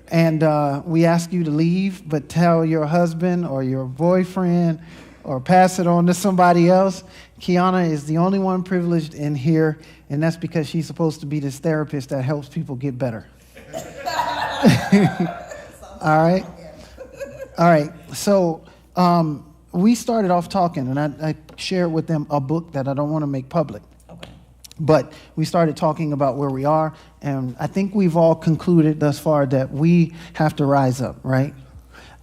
And we ask you to leave, but tell your husband or your boyfriend or pass it on to somebody else. Kiana is the only one privileged in here, and that's because she's supposed to be this therapist that helps people get better. All right? All right. So we started off talking, and I shared with them a book that I don't want to make public. Okay. But we started talking about where we are, and I think we've all concluded thus far that we have to rise up, right?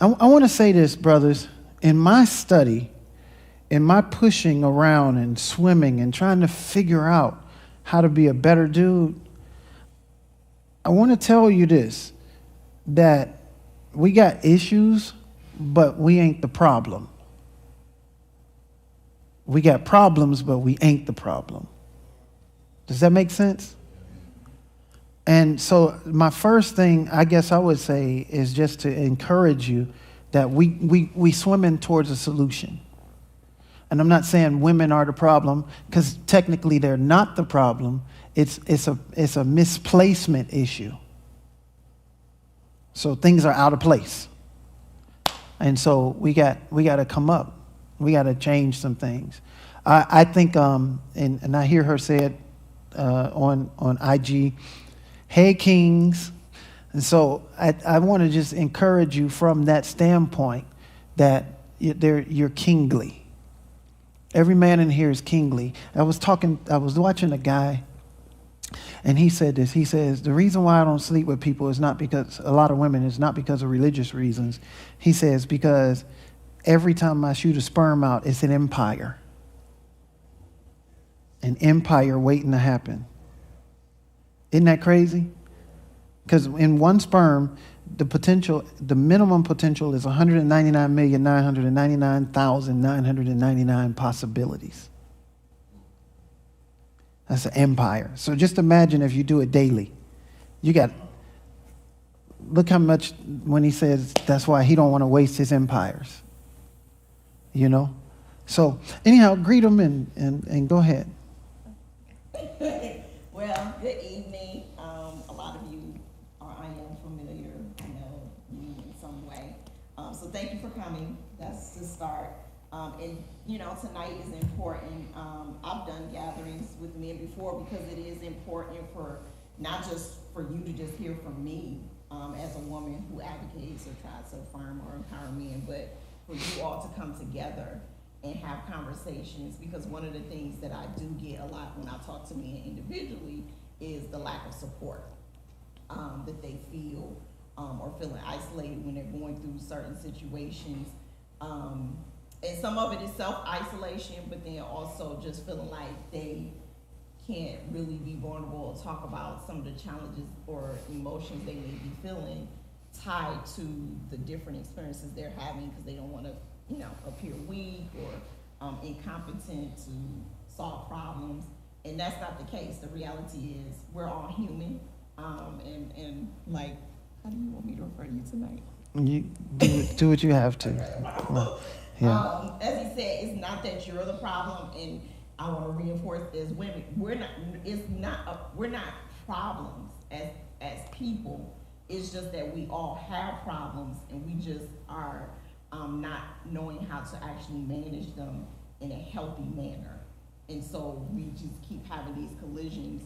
I want to say this, brothers. In my study, in my pushing around and swimming and trying to figure out how to be a better dude, I want to tell you this, that we got issues, but we ain't the problem. We got problems, but we ain't the problem. Does that make sense? And so my first thing, I guess I would say, is just to encourage you that we swimming towards a solution. And I'm not saying women are the problem, because technically they're not the problem. It's a misplacement issue. So things are out of place. And so we got to come up. We got to change some things. I think, and I hear her say it on IG, hey, kings. And so I want to just encourage you from that standpoint that you're kingly. Every man in here is kingly. I was watching a guy, and he said this. He says, the reason why I don't sleep with people is not because, a lot of women, is not because of religious reasons. He says, because every time I shoot a sperm out, it's an empire. An empire waiting to happen. Isn't that crazy? Because in one sperm, the minimum potential is 199,999,999 possibilities. That's an empire. So just imagine if you do it daily. Look how much, when he says that's why he don't want to waste his empires. You know? So anyhow, greet them and go ahead. Well, good evening. A lot of you I am familiar, I know you in some way. So thank you for coming. That's the start. And tonight is important. I've done gatherings with men before because it is important for not just for you to just hear from me as a woman who advocates or tries to affirm or empower men, but for you all to come together and have conversations, because one of the things that I do get a lot when I talk to men individually is the lack of support that they feel or feeling isolated when they're going through certain situations. And some of it is self-isolation, but then also just feeling like they can't really be vulnerable or talk about some of the challenges or emotions they may be feeling tied to the different experiences they're having, because they don't want to appear weak or incompetent to solve problems. And that's not the case. The reality is we're all human. And like, how do you want me to refer to you tonight? You do what you have to. Yeah. As he said, it's not that you're the problem, and I want to reinforce as women, we're not problems as people. It's just that we all have problems, and we just are not knowing how to actually manage them in a healthy manner. And so we just keep having these collisions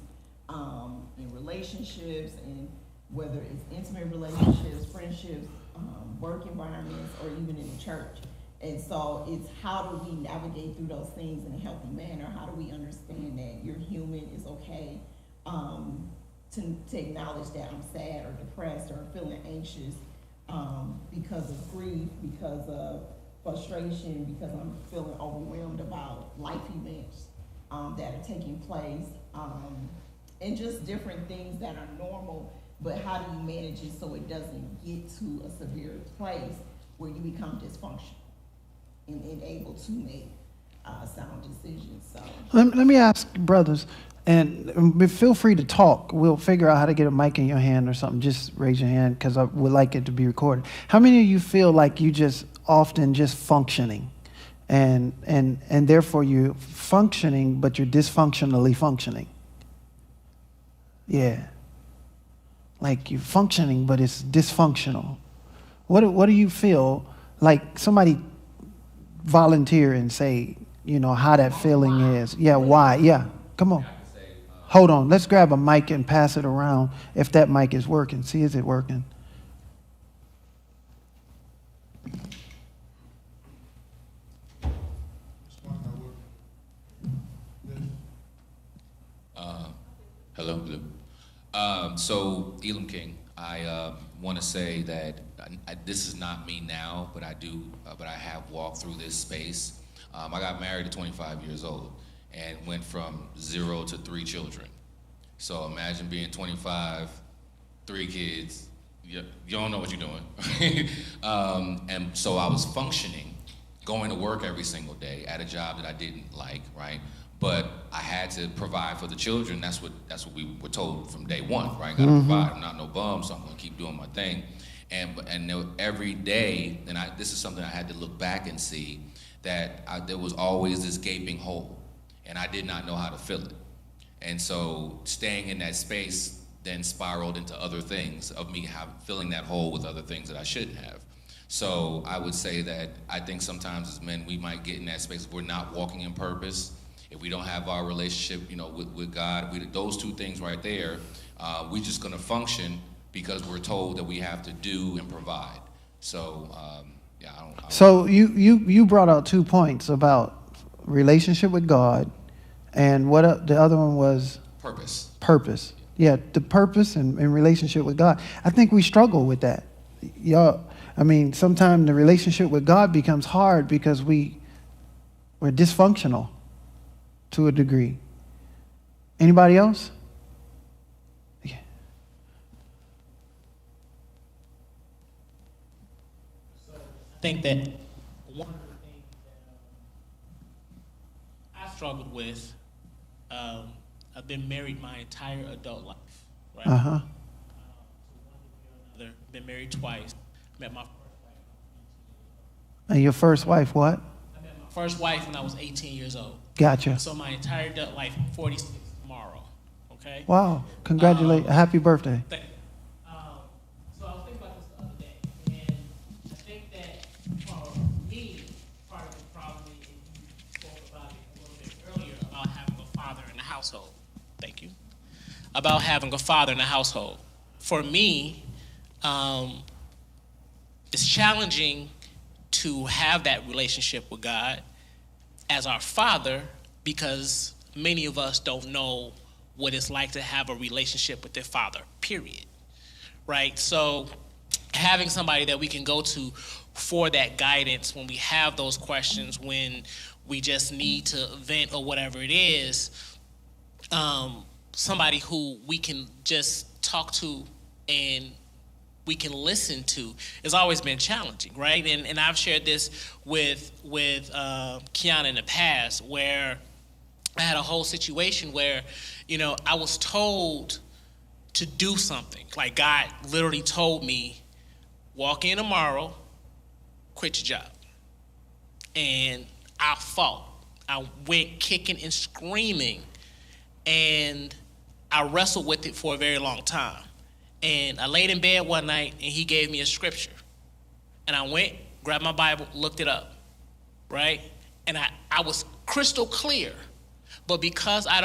in relationships, and whether it's intimate relationships, friendships, work environments, or even in the church. And so it's how do we navigate through those things in a healthy manner? How do we understand that you're human, it's okay to acknowledge that I'm sad or depressed or feeling anxious because of grief, because of frustration, because I'm feeling overwhelmed about life events that are taking place, and just different things that are normal, but how do you manage it so it doesn't get to a severe place where you become dysfunctional and able to make sound decisions. So let me ask brothers, and feel free to talk. We'll figure out how to get a mic in your hand or something. Just raise your hand, because I would like it to be recorded. How many of you feel like you just often just functioning, and therefore you're functioning, but you're dysfunctionally functioning? Yeah. like you're functioning, but it's dysfunctional. What do you feel like? Somebody volunteer and say, how that feeling is. Yeah, why? Yeah, come on. Hold on. Let's grab a mic and pass it around if that mic is working. See, is it working? Hello. So, Elam King, I want to say that this is not me now, but but I have walked through this space. I got married at 25 years old and went from 0 to 3 children. So imagine being 25, 3 kids. You don't know what you're doing. And so I was functioning, going to work every single day at a job that I didn't like, right? But I had to provide for the children. That's what we were told from day one, right? Gotta provide. I'm not no bum, so I'm gonna keep doing my thing. And every day, and this is something I had to look back and see, that there was always this gaping hole, and I did not know how to fill it. And so staying in that space then spiraled into other things of me filling that hole with other things that I shouldn't have. So I would say that I think sometimes as men, we might get in that space if we're not walking in purpose, if we don't have our relationship, with God, those two things right there, we're just gonna function because we're told that we have to do and provide. So, yeah, I don't. So you brought out 2 points about relationship with God, and the other one was? Purpose. Purpose. Yeah, the purpose and relationship with God. I think we struggle with that. Sometimes the relationship with God becomes hard because we're dysfunctional to a degree. Anybody else? Yeah. I think that one of the things that I struggled with, I've been married my entire adult life, right? So one degree or another, been married twice. Met my first wife. And your first wife, what? I met my first wife when I was 18 years old. Gotcha. So my entire adult life, 46 tomorrow, okay? Wow. Congratulations. Happy birthday. So I was thinking about this the other day, and I think that for me, part of the problem is you spoke about it a little bit earlier about having a father in the household. Thank you. About having a father in the household. For me, it's challenging to have that relationship with God as our father, because many of us don't know what it's like to have a relationship with their father, period. Right? So having somebody that we can go to for that guidance when we have those questions, when we just need to vent or whatever it is, somebody who we can just talk to and we can listen to has always been challenging, right? And I've shared this with Kiana in the past, where I had a whole situation where, I was told to do something. Like God literally told me, walk in tomorrow, quit your job. And I fought. I went kicking and screaming, and I wrestled with it for a very long time. And I laid in bed one night, and he gave me a scripture. And I went, grabbed my Bible, looked it up, right? And I was crystal clear. But because I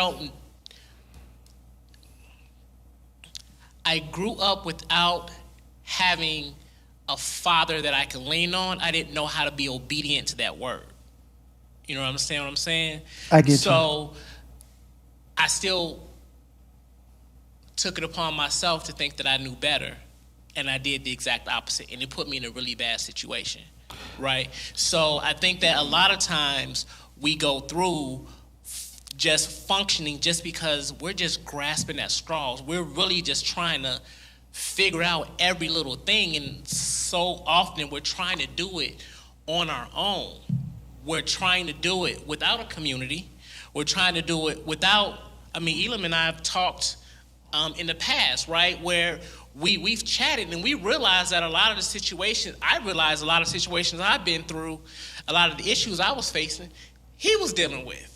grew up without having a father that I can lean on, I didn't know how to be obedient to that word. You know what I'm saying? I get you. So I still took it upon myself to think that I knew better, and I did the exact opposite, and it put me in a really bad situation, right? So I think that a lot of times we go through just functioning just because we're just grasping at straws. We're really just trying to figure out every little thing, and so often we're trying to do it on our own. We're trying to do it without a community. We're trying to do it without, Elam and I have talked in the past, right, where we've chatted and we realized that I realized a lot of situations I've been through, a lot of the issues I was facing, he was dealing with.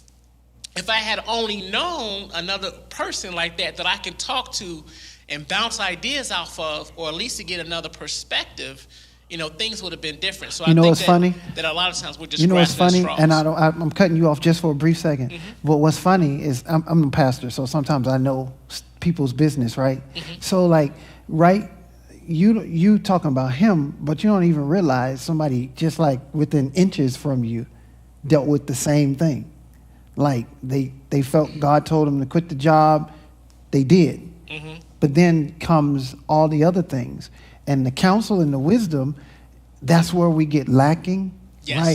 If I had only known another person like that I can talk to and bounce ideas off of, or at least to get another perspective, things would have been different. So I think what's funny? that a lot of times we're just You know what's grasping funny? at straws. And I'm cutting you off just for a brief second. But what's funny is I'm a pastor, so sometimes I know people's business, right? So like, right, you talking about him, but you don't even realize somebody just like within inches from you dealt with the same thing. Like they felt God told them to quit the job, they did. But then comes all the other things. And the counsel and the wisdom, that's where we get lacking, Yes.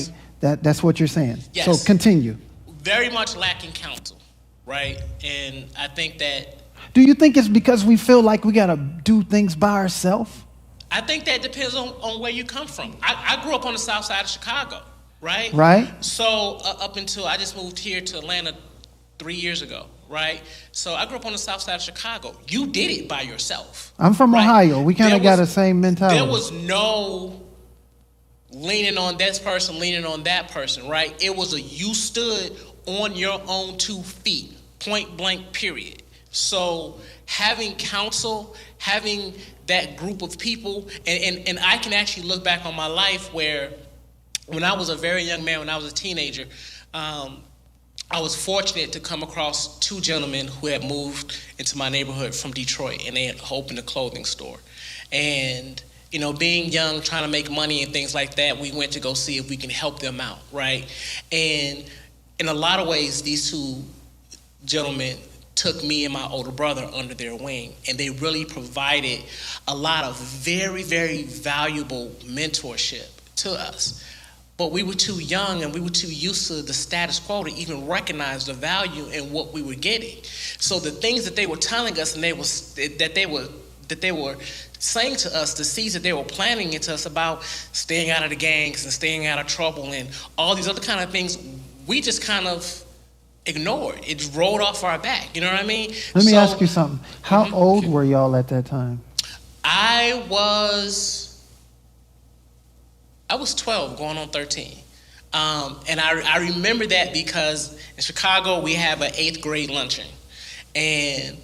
right? That's what you're saying. Yes. So continue. Very much lacking counsel, right? And I think that Do you think it's because we feel like we got to do things by ourselves? I think that depends on where you come from. I grew up on the south side of Chicago, right? Right. So up until I just moved here to Atlanta 3 years ago, right? So I grew up on the south side of Chicago. You did it by yourself. I'm from right? Ohio. We kind of There got was- the same mentality. There was no leaning on this person, leaning on that person, right? It was you stood on your own 2 feet, point blank, period. So having counsel, having that group of people, and I can actually look back on my life where when I was a very young man, when I was a teenager, I was fortunate to come across 2 gentlemen who had moved into my neighborhood from Detroit, and they had opened a clothing store. And being young, trying to make money and things like that, we went to go see if we can help them out, right? And in a lot of ways, these 2 gentlemen took me and my older brother under their wing, and they really provided a lot of very, very valuable mentorship to us. But we were too young and we were too used to the status quo to even recognize the value in what we were getting. So the things that they were telling us and that they were saying to us, the seeds that they were planting into us about staying out of the gangs and staying out of trouble and all these other kind of things, we just kind of ignored. It rolled off our back. You know what I mean? Let me ask you something. How old were y'all at that time? I was 12 going on 13. And I remember that because in Chicago we have an 8th grade luncheon. And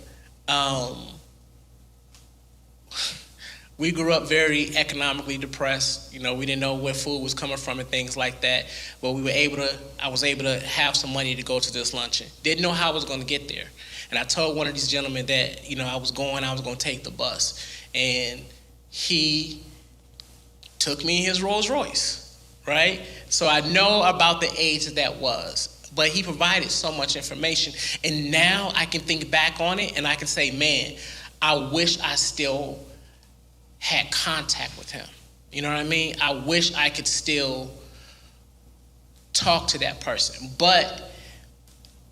we grew up very economically depressed. We didn't know where food was coming from and things like that. But I was able to have some money to go to this luncheon. Didn't know how I was going to get there. And I told one of these gentlemen that, I was going to take the bus. And he took me in his Rolls Royce, right? So I know about the age that was. But he provided so much information. And now I can think back on it and I can say, man, I wish I still had contact with him. You know what I mean? I wish I could still talk to that person. But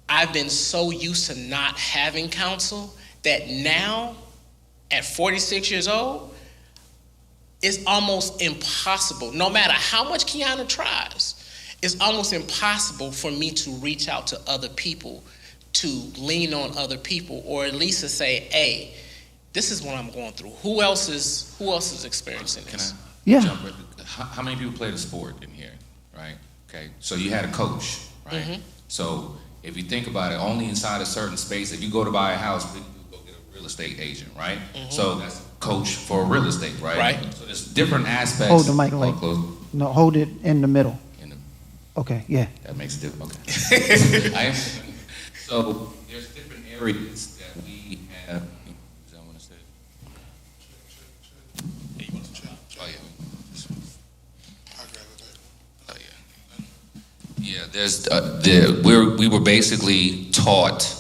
I've been so used to not having counsel that now, at 46 years old, it's almost impossible. No matter how much Kiana tries, it's almost impossible for me to reach out to other people, to lean on other people, or at least to say, hey, this is what I'm going through. Who else is experiencing this? Can I Yeah. jump in? How many people played a sport in here, right? Okay, so you had a coach, right? So if you think about it, only inside a certain space, if you go to buy a house, you go get a real estate agent, right? So that's a coach for real estate, right? Right. So there's different aspects. Hold the mic like, close no, hold it in the middle. in the Okay, yeah. That makes it different. Okay. So there's different areas that we have. Is that what I said? Oh yeah. Oh yeah. Yeah. We were basically taught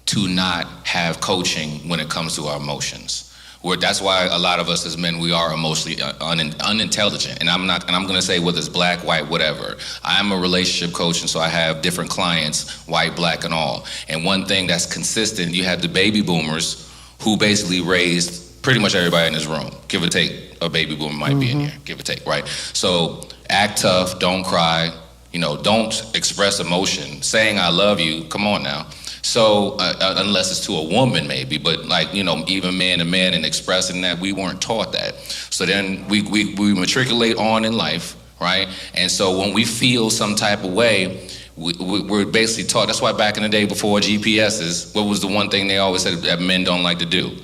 to not have coaching when it comes to our emotions. That's why a lot of us as men, we are emotionally unintelligent. And I'm going to say whether it's black, white, whatever. I'm a relationship coach, and so I have different clients, white, black, and all. And one thing that's consistent, you have the baby boomers who basically raised pretty much everybody in this room. Give or take, a baby boomer might be in here, give or take, right? So act tough, don't cry, don't express emotion. Saying I love you, come on now. So unless it's to a woman maybe, but even man to man and expressing that, we weren't taught that. So then we matriculate on in life, right? And so when we feel some type of way, we're basically taught. That's why back in the day before GPSs, what was the one thing they always said that men don't like to do?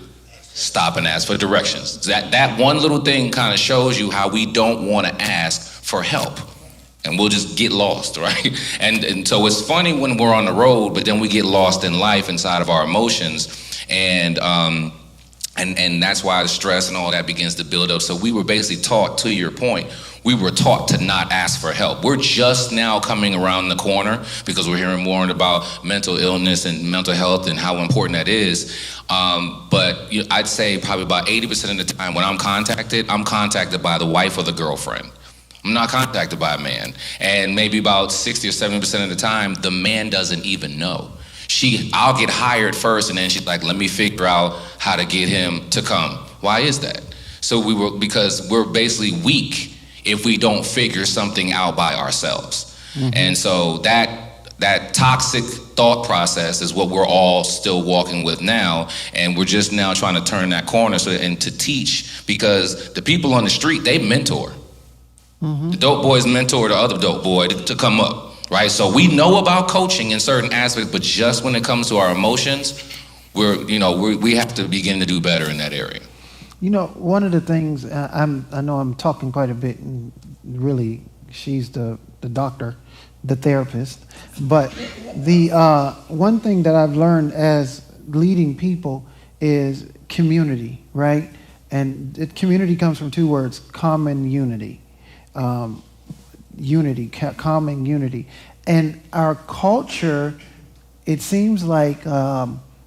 stop and ask for directions. That one little thing kind of shows you how we don't want to ask for help. And we'll just get lost, right? And so it's funny when we're on the road, but then we get lost in life inside of our emotions. And that's why the stress and all that begins to build up. So we were basically taught, to your point, we were taught to not ask for help. We're just now coming around the corner because we're hearing more about mental illness and mental health and how important that is. But I'd say probably about 80% of the time when I'm contacted by the wife or the girlfriend. I'm not contacted by a man. And maybe about 60 or 70% of the time, the man doesn't even know. I'll get hired first, and then she's like, let me figure out how to get him to come. Why is that? Because we're basically weak if we don't figure something out by ourselves. Mm-hmm. And so that toxic thought process is what we're all still walking with now, and we're just now trying to turn that corner and to teach, because the people on the street, they mentor. Mm-hmm. The dope boys mentor the other dope boy to come up, right? So we know about coaching in certain aspects, but just when it comes to our emotions, we have to begin to do better in that area. One of the things, I know I'm talking quite a bit, and really, she's the doctor, the therapist, but the one thing that I've learned as leading people is community, right? And community comes from two words: common unity. Common unity. And our culture, it seems like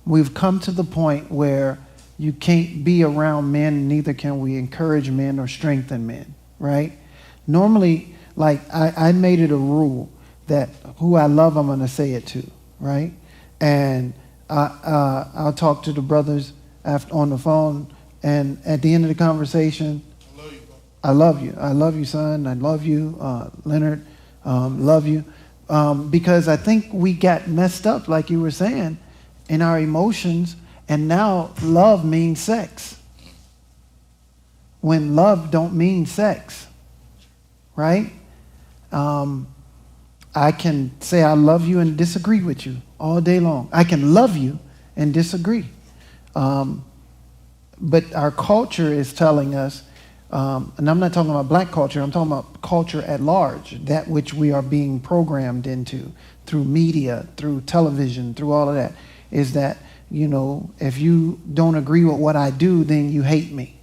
we've come to the point where you can't be around men, neither can we encourage men or strengthen men, right? Normally, like I made it a rule that who I love, I'm going to say it to, right? And I'll talk to the brothers on the phone, and at the end of the conversation, I love you. I love you, son. I love you, Leonard. Love you. Because I think we got messed up, like you were saying, in our emotions, and now love means sex. When love don't mean sex, right? I can say I love you and disagree with you all day long. I can love you and disagree. But our culture is telling us, and I'm not talking about black culture, I'm talking about culture at large, that which we are being programmed into through media, through television, through all of that, is that, if you don't agree with what I do, then you hate me.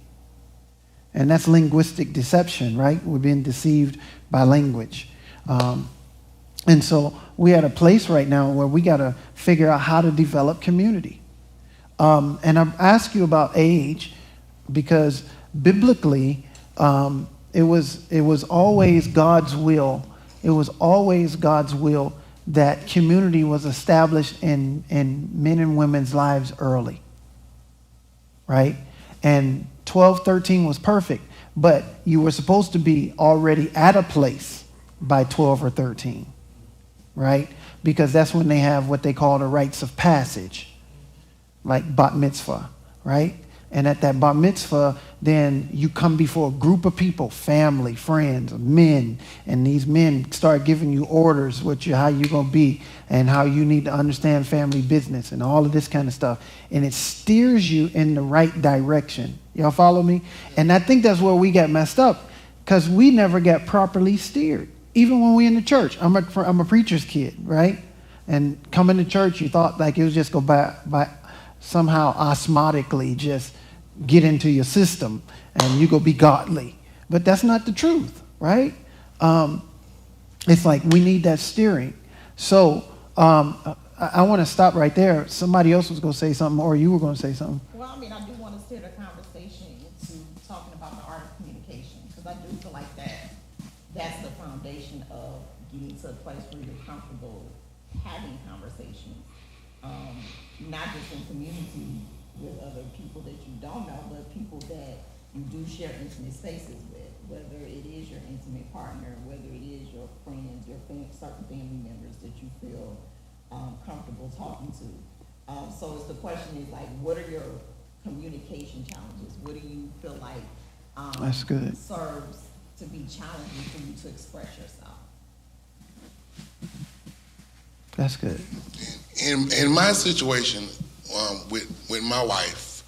And that's linguistic deception, right? We're being deceived by language. And so we're at a place right now where we got to figure out how to develop community. And I ask you about age because biblically, it was always God's will. It was always God's will that community was established in men and women's lives early, right? And 12, 13 was perfect, but you were supposed to be already at a place by 12 or 13, right? Because that's when they have what they call the rites of passage, like bat mitzvah, right? And at that bat mitzvah, then you come before a group of people, family, friends, men, and these men start giving you orders how you're going to be and how you need to understand family business and all of this kind of stuff. And it steers you in the right direction. Y'all follow me? And I think that's where we got messed up because we never got properly steered. Even when we in the church, I'm a preacher's kid, right? And coming to church, you thought like it was just go by somehow osmotically just get into your system and you go be godly. But that's not the truth, right? It's like we need that steering. So I want to stop right there. Somebody else was going to say something or you were going to say something. Well, I do want to steer the conversation into talking about the art of communication because I do feel like that's the foundation of getting to a place where you're comfortable having conversations, not just in community with other people that you don't know, but people that you do share intimate spaces with, whether it is your intimate partner, whether it is your friends, certain family members that you feel comfortable talking to. So the question is like, what are your communication challenges? What do you feel like That's good. serves to be challenging for you to express yourself? That's good. In my situation with my wife,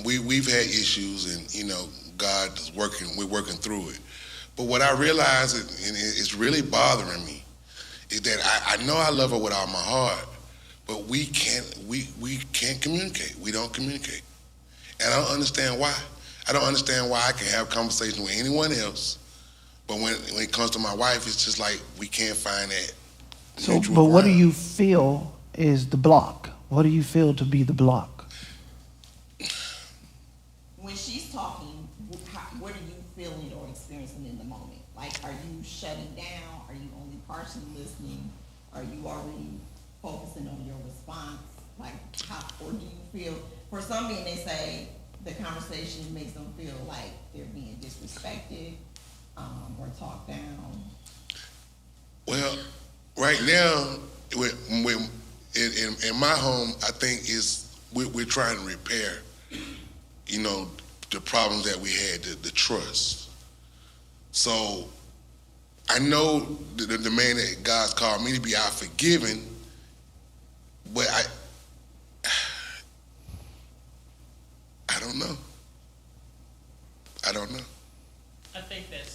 we've had issues, and you know, God is working. We're working through it. But what I realize, and it's really bothering me, is that I know I love her with all my heart, but we can't communicate. We don't communicate, and I don't understand why. I don't understand why I can have conversation with anyone else, but when it comes to my wife, it's just like we can't find that. So, mutual but what do ground. you feel is the block? What do you feel to be the block? When she's talking, what are you feeling or experiencing in the moment? Like, are you shutting down? Are you only partially listening? Are you already focusing on your response? Like, how, or do you feel, for some men, they say the conversation makes them feel like they're being disrespected, or talked down? Well, right now, in my home, I think we're trying to repair, you know, the problems that we had, the trust. So I know the man that God's called me to be, I've forgiven, but I don't know. I don't know. I think that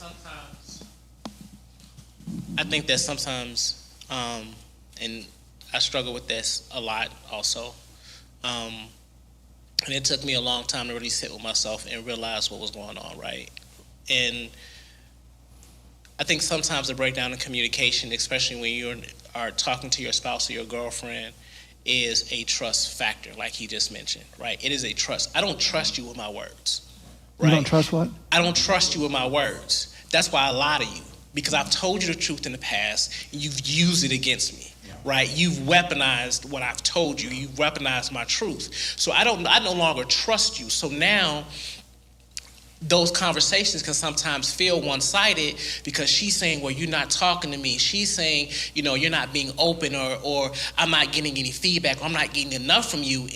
sometimes, and I struggle with this a lot also. And it took me a long time to really sit with myself and realize what was going on, right? And I think sometimes the breakdown in communication, especially when you are talking to your spouse or your girlfriend, is a trust factor, like he just mentioned, right? It is a trust. I don't trust you with my words, right? You don't trust what? I don't trust you with my words. That's why I lie to you, because I've told you the truth in the past, and you've used it against me, right? You've weaponized what I've told you. You've weaponized my truth. So I no longer trust you. So now those conversations can sometimes feel one-sided because she's saying, well, you're not talking to me. She's saying, you know, you're not being open, or I'm not getting any feedback, or I'm not getting enough from you.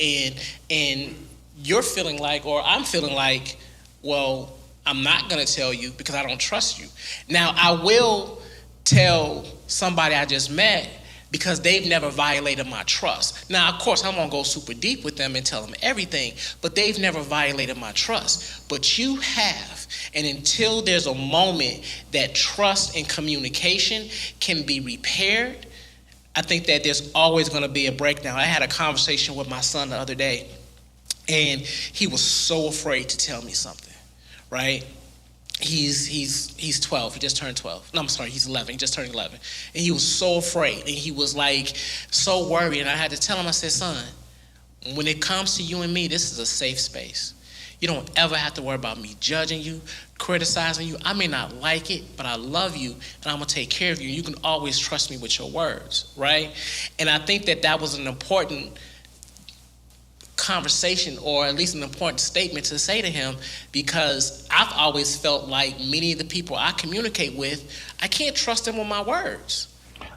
And you're feeling like, or I'm feeling like, well, I'm not going to tell you because I don't trust you. Now, I will tell somebody I just met because they've never violated my trust. Now, of course, I'm going to go super deep with them and tell them everything, but they've never violated my trust. But you have. And until there's a moment that trust and communication can be repaired, I think that there's always going to be a breakdown. I had a conversation with my son the other day, and he was so afraid to tell me something, right? He's 12. He just turned 12. No, I'm sorry, he's 11. He just turned 11. And he was so afraid, and he was like so worried. And I had to tell him, I said, son, when it comes to you and me, this is a safe space. You don't ever have to worry about me judging you, criticizing you. I may not like it, but I love you, and I'm going to take care of you. You can always trust me with your words, right? And I think that that was an important conversation, or at least an important statement to say to him, because I've always felt like many of the people I communicate with, I can't trust them with my words.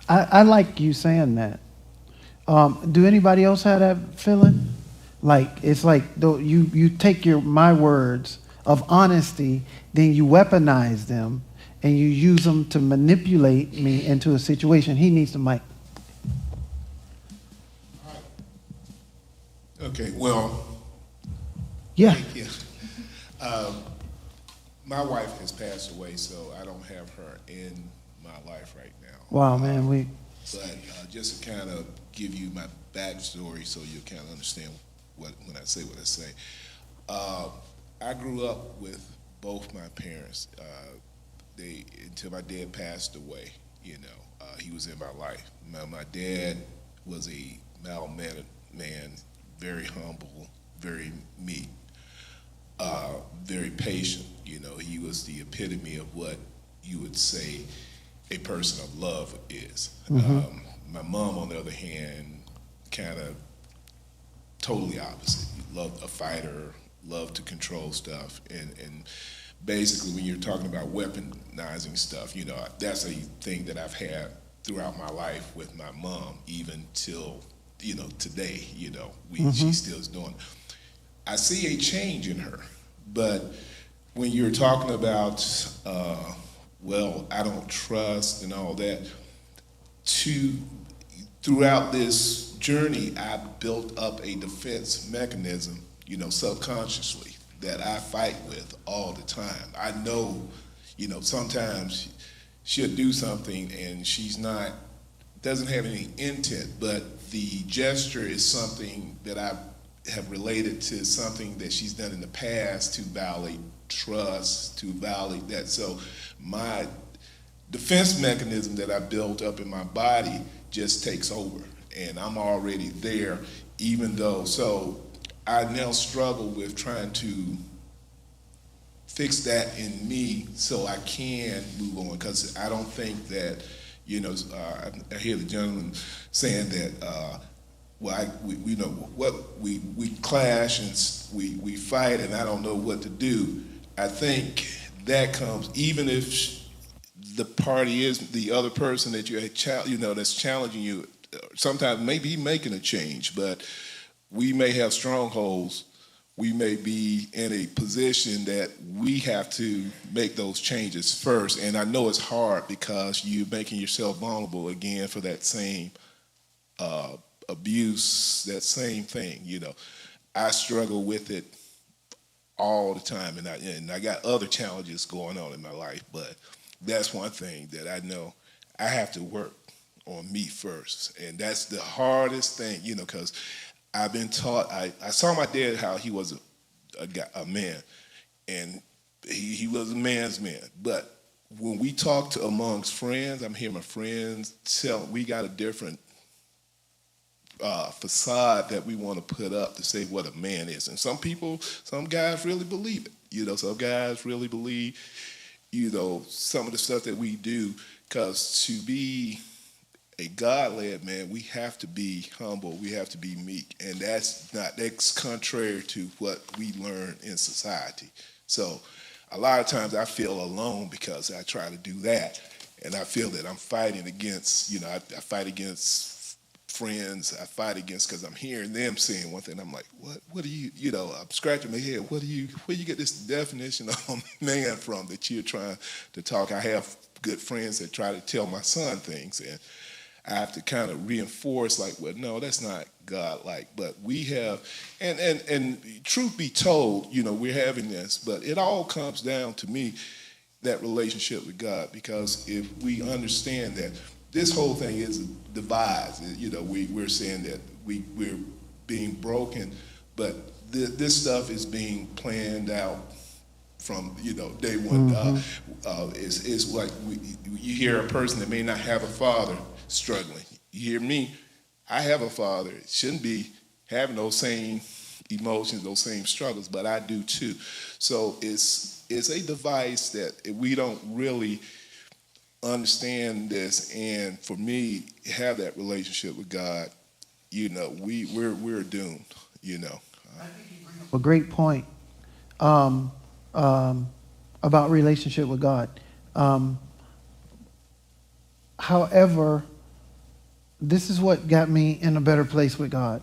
I like you saying that. Do anybody else have that feeling? Like, it's like you take my words of honesty, then you weaponize them, and you use them to manipulate me into a situation. He needs the mic. Okay, well, Yeah. yeah. My wife has passed away, so I don't have her in my life right now. Wow, man. But just to kind of give you my backstory so you kind of understand when I say what I say. I grew up with both my parents. Until my dad passed away, you know, he was in my life. My dad was a mild-mannered man, very humble, very meek, very patient. You know, he was the epitome of what you would say a person of love is. Mm-hmm. My mom, on the other hand, kind of totally opposite. Loved a fighter, loved to control stuff, and basically when you're talking about weaponizing stuff, you know, that's a thing that I've had throughout my life with my mom, even till, you know, today, you know, she still is doing. I see a change in her, but when you're talking about, well, I don't trust and all that, throughout this journey, I built up a defense mechanism subconsciously that I fight with all the time. I know, sometimes she'll do something and doesn't have any intent, but the gesture is something that I have related to something that she's done in the past to violate trust, to violate that. So my defense mechanism that I built up in my body just takes over, and I'm already there, even though, so I now struggle with trying to fix that in me so I can move on, because I don't think that, I hear the gentleman saying that, we clash and we fight and I don't know what to do. I think that comes, even if the party is the other person that that's challenging you, sometimes maybe making a change, but we may have strongholds. We may be in a position that we have to make those changes first. And I know it's hard because you're making yourself vulnerable again for that same abuse, that same thing. I struggle with it all the time, and I got other challenges going on in my life, but that's one thing that I know I have to work on me first. And that's the hardest thing, because I've been taught, I saw my dad how he was a man, and he was a man's man. But when we talk amongst friends, I'm hearing my friends tell we got a different facade that we want to put up to say what a man is. And some guys really believe it. Some guys really believe, some of the stuff that we do, because to be a God-led man, we have to be humble, we have to be meek, and that's contrary to what we learn in society. So a lot of times I feel alone because I try to do that, and I feel that I'm fighting against, I fight against friends, I fight against, because I'm hearing them saying one thing, I'm like, what do you, I'm scratching my head, where you get this definition of man from that you're trying to talk? I have good friends that try to tell my son things, and I have to kind of reinforce, like, well, no, that's not God-like. But we have, and truth be told, we're having this, but it all comes down to me, that relationship with God. Because if we understand that this whole thing is devised, we're saying that we're being broken, but this stuff is being planned out from day one. Mm-hmm. It's like you hear a person that may not have a father struggling. You hear me, I have a father, shouldn't be having those same emotions, those same struggles, but I do too. So it's a device that we don't really understand this, and for me, have that relationship with God, we're doomed, A great point about relationship with God. However, this is what got me in a better place with God.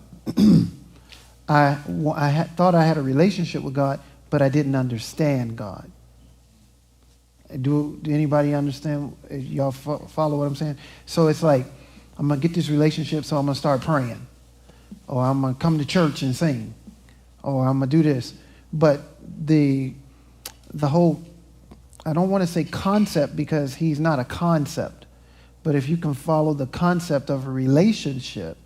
I thought I had a relationship with God, but I didn't understand God. Do anybody understand? Y'all follow what I'm saying? So it's like, I'm going to get this relationship, so I'm going to start praying. Or I'm going to come to church and sing. Or I'm going to do this. But the whole, I don't want to say concept, because he's not a concept. But if you can follow the concept of a relationship,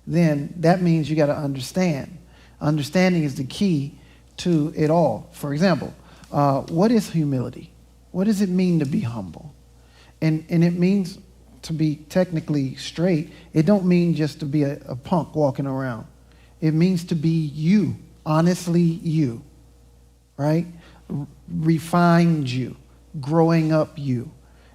then that means you got to understand. Understanding is the key to it all. For example, what is humility? What does it mean to be humble? And it means, to be technically straight, it don't mean just to be a punk walking around. It means to be you, honestly you, right? Refined you, growing up you.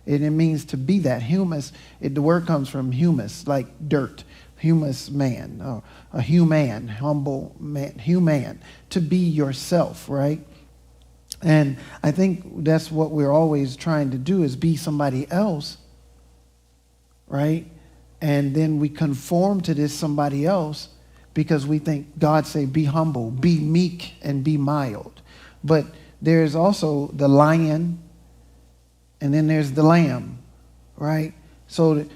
And it means to be that. Humus, the word comes from humus, like dirt. Humus man, a human, humble man, human. To be yourself, right? And I think that's what we're always trying to do, is be somebody else, right? And then we conform to this somebody else because we think God say, be humble, be meek, and be mild. But there's also the lion, and then there's the lamb, right? So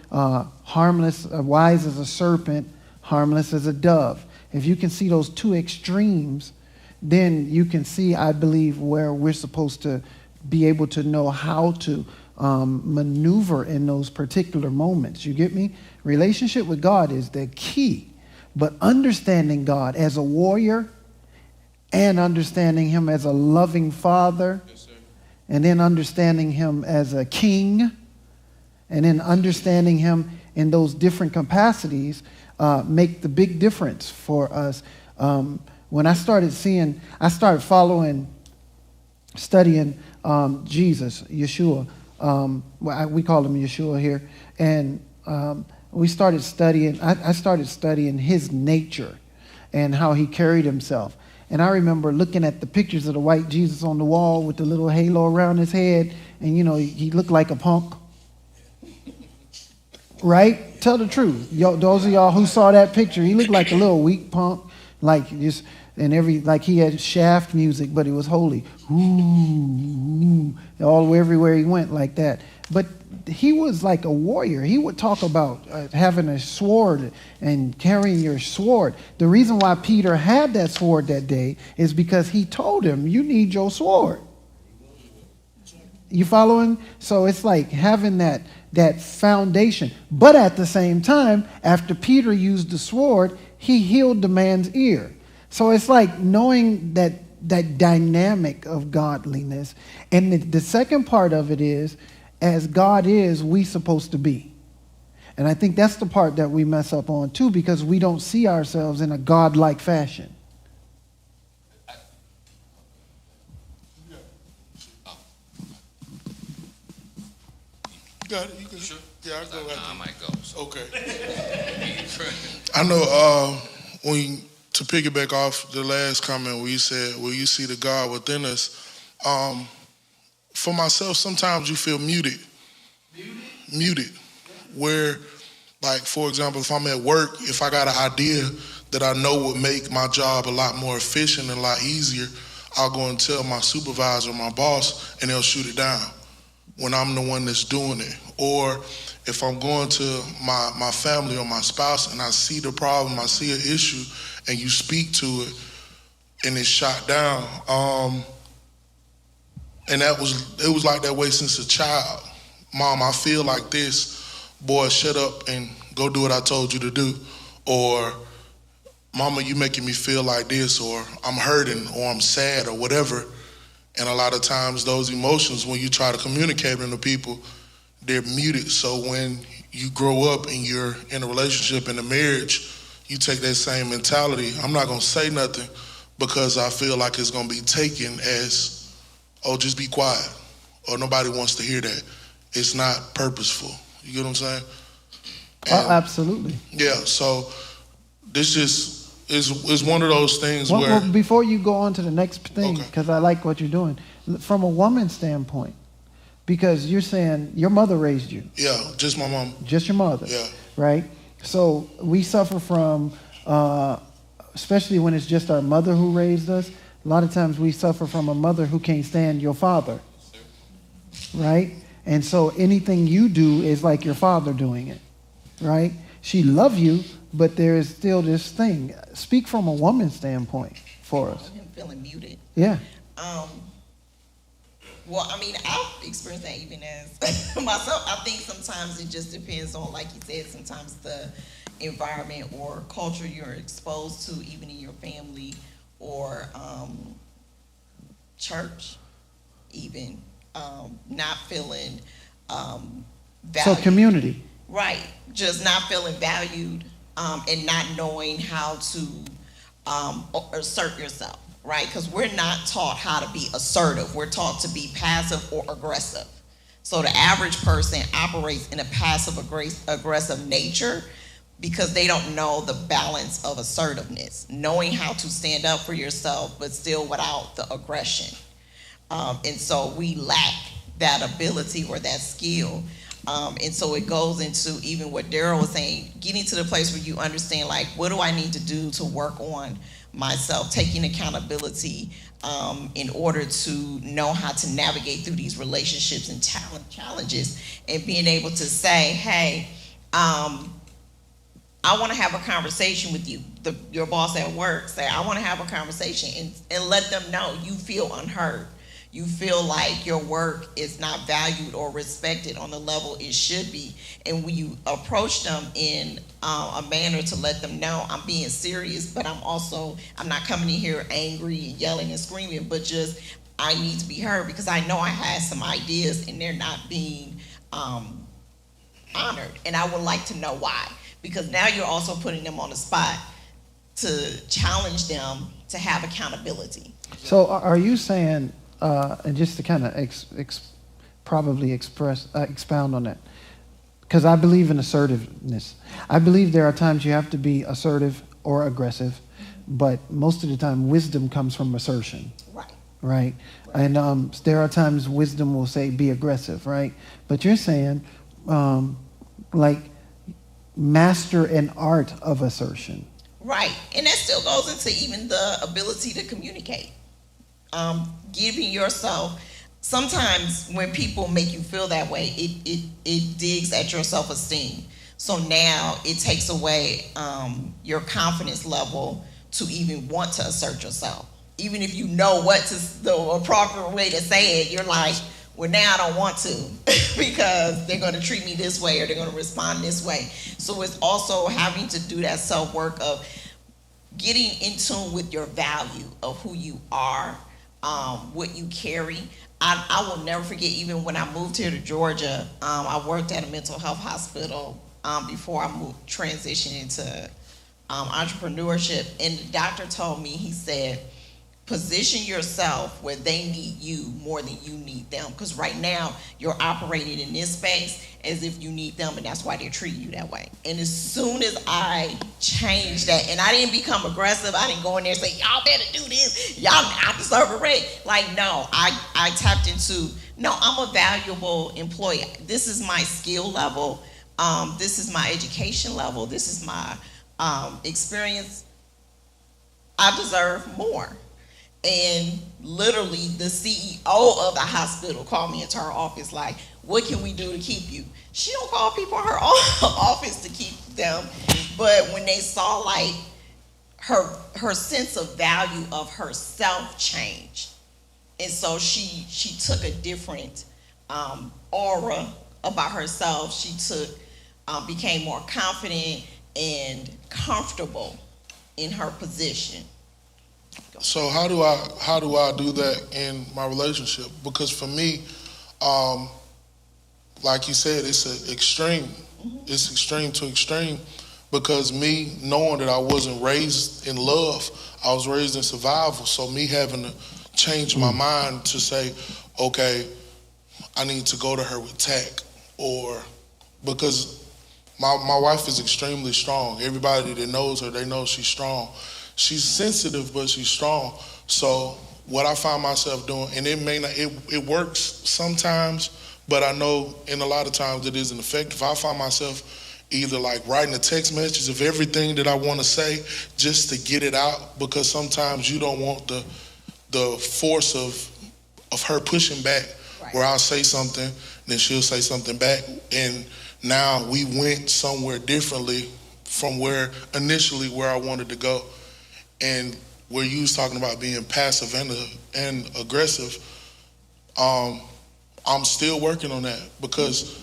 harmless, wise as a serpent, harmless as a dove. If you can see those two extremes, then you can see, I believe, where we're supposed to be able to know how to maneuver in those particular moments. You get me? Relationship with God is the key. But understanding God as a warrior and understanding him as a loving father, and then understanding him as a king, and then understanding him in those different capacities make the big difference for us. When I started following, studying Jesus, Yeshua. We call him Yeshua here. And we started studying, I started studying his nature and how he carried himself. And I remember looking at the pictures of the white Jesus on the wall with the little halo around his head. And, you know, he looked like a punk. Right? Tell the truth. Those of y'all who saw that picture, he looked like a little weak punk. Like just, like he had Shaft music, but it was holy. Ooh, all everywhere he went like that. But he was like a warrior. He would talk about having a sword and carrying your sword. The reason why Peter had that sword that day is because he told him, you need your sword. You following? So it's like having that foundation. But at the same time, after Peter used the sword, he healed the man's ear. So it's like knowing that dynamic of godliness. And the second part of it is, as God is, we supposed to be. And I think that's the part that we mess up on too, because we don't see ourselves in a God-like fashion. You got it. You can. Sure. Yeah, I go. I might go. So. Okay. I know. To piggyback off the last comment where you said, "Will you see the God within us?" For myself, sometimes you feel muted. Muted. Where, like, for example, if I'm at work, if I got an idea that I know would make my job a lot more efficient and a lot easier, I'll go and tell my supervisor, my boss, and they'll shoot it down when I'm the one that's doing it. Or if I'm going to my family or my spouse and I see the problem, I see an issue, and you speak to it and it's shot down. And it was like that way since a child. Mom, I feel like this. Boy, shut up and go do what I told you to do. Or, Mama, you making me feel like this, or I'm hurting, or I'm sad, or whatever. And a lot of times those emotions, when you try to communicate them to people, they're muted. So when you grow up and you're in a relationship, in a marriage, you take that same mentality. I'm not going to say nothing because I feel like it's going to be taken as, oh, just be quiet, or nobody wants to hear that. It's not purposeful. You get what I'm saying? And, absolutely. Yeah, so this just is one of those things where... Well, before you go on to the next thing, because I like what you're doing, from a woman's standpoint, because you're saying your mother raised you. Yeah, just my mom. Just your mother. Yeah. Right? So we suffer from, especially when it's just our mother who raised us, a lot of times we suffer from a mother who can't stand your father. Right? And so anything you do is like your father doing it. Right? She loves you, but there is still this thing. Speak from a woman's standpoint for us. I'm feeling muted. Yeah. Well, I mean, I've experienced that even as myself. I think sometimes it just depends on, like you said, sometimes the environment or culture you're exposed to, even in your family or church, even not feeling valued. So community. Right, just not feeling valued and not knowing how to assert yourself. Right, because we're not taught how to be assertive. We're taught to be passive or aggressive. So the average person operates in a passive aggressive nature because they don't know the balance of assertiveness, knowing how to stand up for yourself, but still without the aggression. And so we lack that ability or that skill. And so it goes into even what Daryl was saying, getting to the place where you understand, like, what do I need to do to work on myself, taking accountability in order to know how to navigate through these relationships and challenges, and being able to say, hey, I'm I want to have a conversation with you, your boss at work, say, I want to have a conversation and let them know you feel unheard. You feel like your work is not valued or respected on the level it should be. And when you approach them in a manner to let them know I'm being serious, but I'm not coming in here angry and yelling and screaming, but just I need to be heard because I know I had some ideas and they're not being honored. And I would like to know why. Because now you're also putting them on the spot to challenge them to have accountability. So are you saying, and just to kind of expound on that, because I believe in assertiveness. I believe there are times you have to be assertive or aggressive, but most of the time wisdom comes from assertion. Right. Right? And there are times wisdom will say be aggressive, right? But you're saying like master an art of assertion. Right. And that still goes into even the ability to communicate. Giving yourself, sometimes when people make you feel that way, it digs at your self-esteem. So now it takes away your confidence level to even want to assert yourself. Even if you know the appropriate way to say it, you're like, well, now I don't want to because they're going to treat me this way or they're going to respond this way. So it's also having to do that self-work of getting in tune with your value of who you are, what you carry. I will never forget, even when I moved here to Georgia, I worked at a mental health hospital before I transitioned into entrepreneurship. And the doctor told me, he said, position yourself where they need you more than you need them. Because right now, you're operating in this space as if you need them, and that's why they're treating you that way. And as soon as I changed that, and I didn't become aggressive, I didn't go in there and say, y'all better do this, I deserve a raise. Like, no, I tapped into, no, I'm a valuable employee. This is my skill level. This is my education level. This is my experience. I deserve more. And literally the CEO of the hospital called me into her office like, what can we do to keep you? She don't call people in her office to keep them. But when they saw like her sense of value of herself changed. And so she took a different aura about herself. She became more confident and comfortable in her position. So how do I do that in my relationship? Because for me, like you said, it's an extreme. Mm-hmm. It's extreme to extreme because me knowing that I wasn't raised in love, I was raised in survival. So me having to change my mind to say, okay, I need to go to her with tact, or because my wife is extremely strong. Everybody that knows her, they know she's strong. She's sensitive, but she's strong. So what I find myself doing, and it may not, it works sometimes, but I know in a lot of times it isn't effective. I find myself either like writing a text message of everything that I want to say just to get it out, because sometimes you don't want the force of her pushing back, right. Where I'll say something, then she'll say something back, and now we went somewhere differently from where I wanted to go. And where you was talking about being passive and aggressive, I'm still working on that, because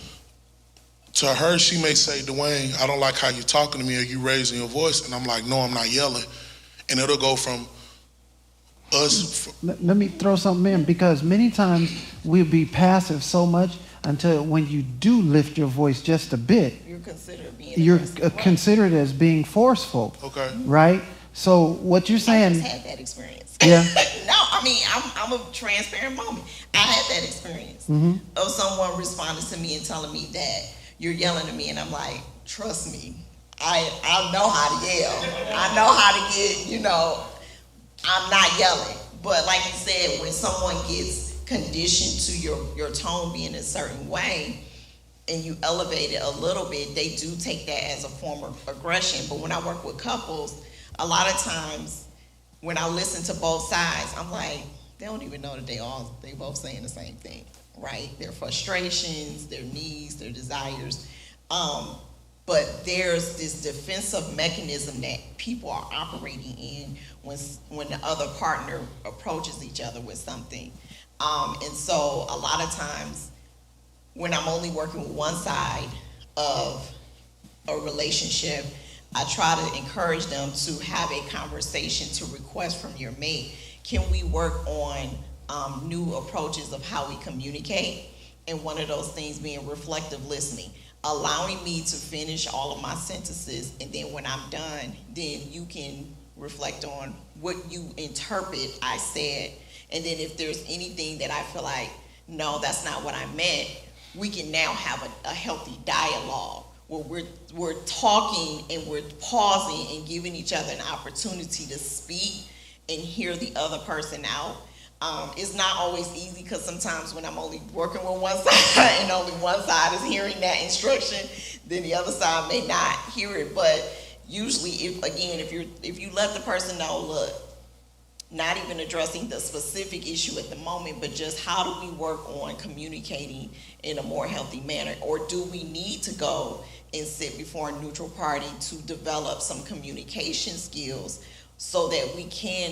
to her, she may say, Dwayne, I don't like how you're talking to me, or you raising your voice. And I'm like, no, I'm not yelling. And it'll go from us. Let me throw something in, because many times we'll be passive so much until when you do lift your voice just a bit, you're considered as being forceful. Okay. Right? So what you're saying? I just had that experience. Yeah. No, I mean, I'm a transparent moment. I had that experience of someone responding to me and telling me that you're yelling at me, and I'm like, trust me, I know how to yell. I know how to get, I'm not yelling. But like you said, when someone gets conditioned to your tone being a certain way, and you elevate it a little bit, they do take that as a form of aggression. But when I work with couples, a lot of times when I listen to both sides, I'm like, they don't even know that they both saying the same thing, right? Their frustrations, their needs, their desires. but there's this defensive mechanism that people are operating in when the other partner approaches each other with something. And so a lot of times when I'm only working with one side of a relationship, I try to encourage them to have a conversation, to request from your mate, can we work on new approaches of how we communicate? And one of those things being reflective listening, allowing me to finish all of my sentences, and then when I'm done, then you can reflect on what you interpret I said. And then if there's anything that I feel like, no, that's not what I meant, we can now have a healthy dialogue where we're talking and we're pausing and giving each other an opportunity to speak and hear the other person out. It's not always easy because sometimes when I'm only working with one side and only one side is hearing that instruction, then the other side may not hear it. But usually, if you let the person know, look, not even addressing the specific issue at the moment, but just how do we work on communicating in a more healthy manner? Or do we need to go and sit before a neutral party to develop some communication skills so that we can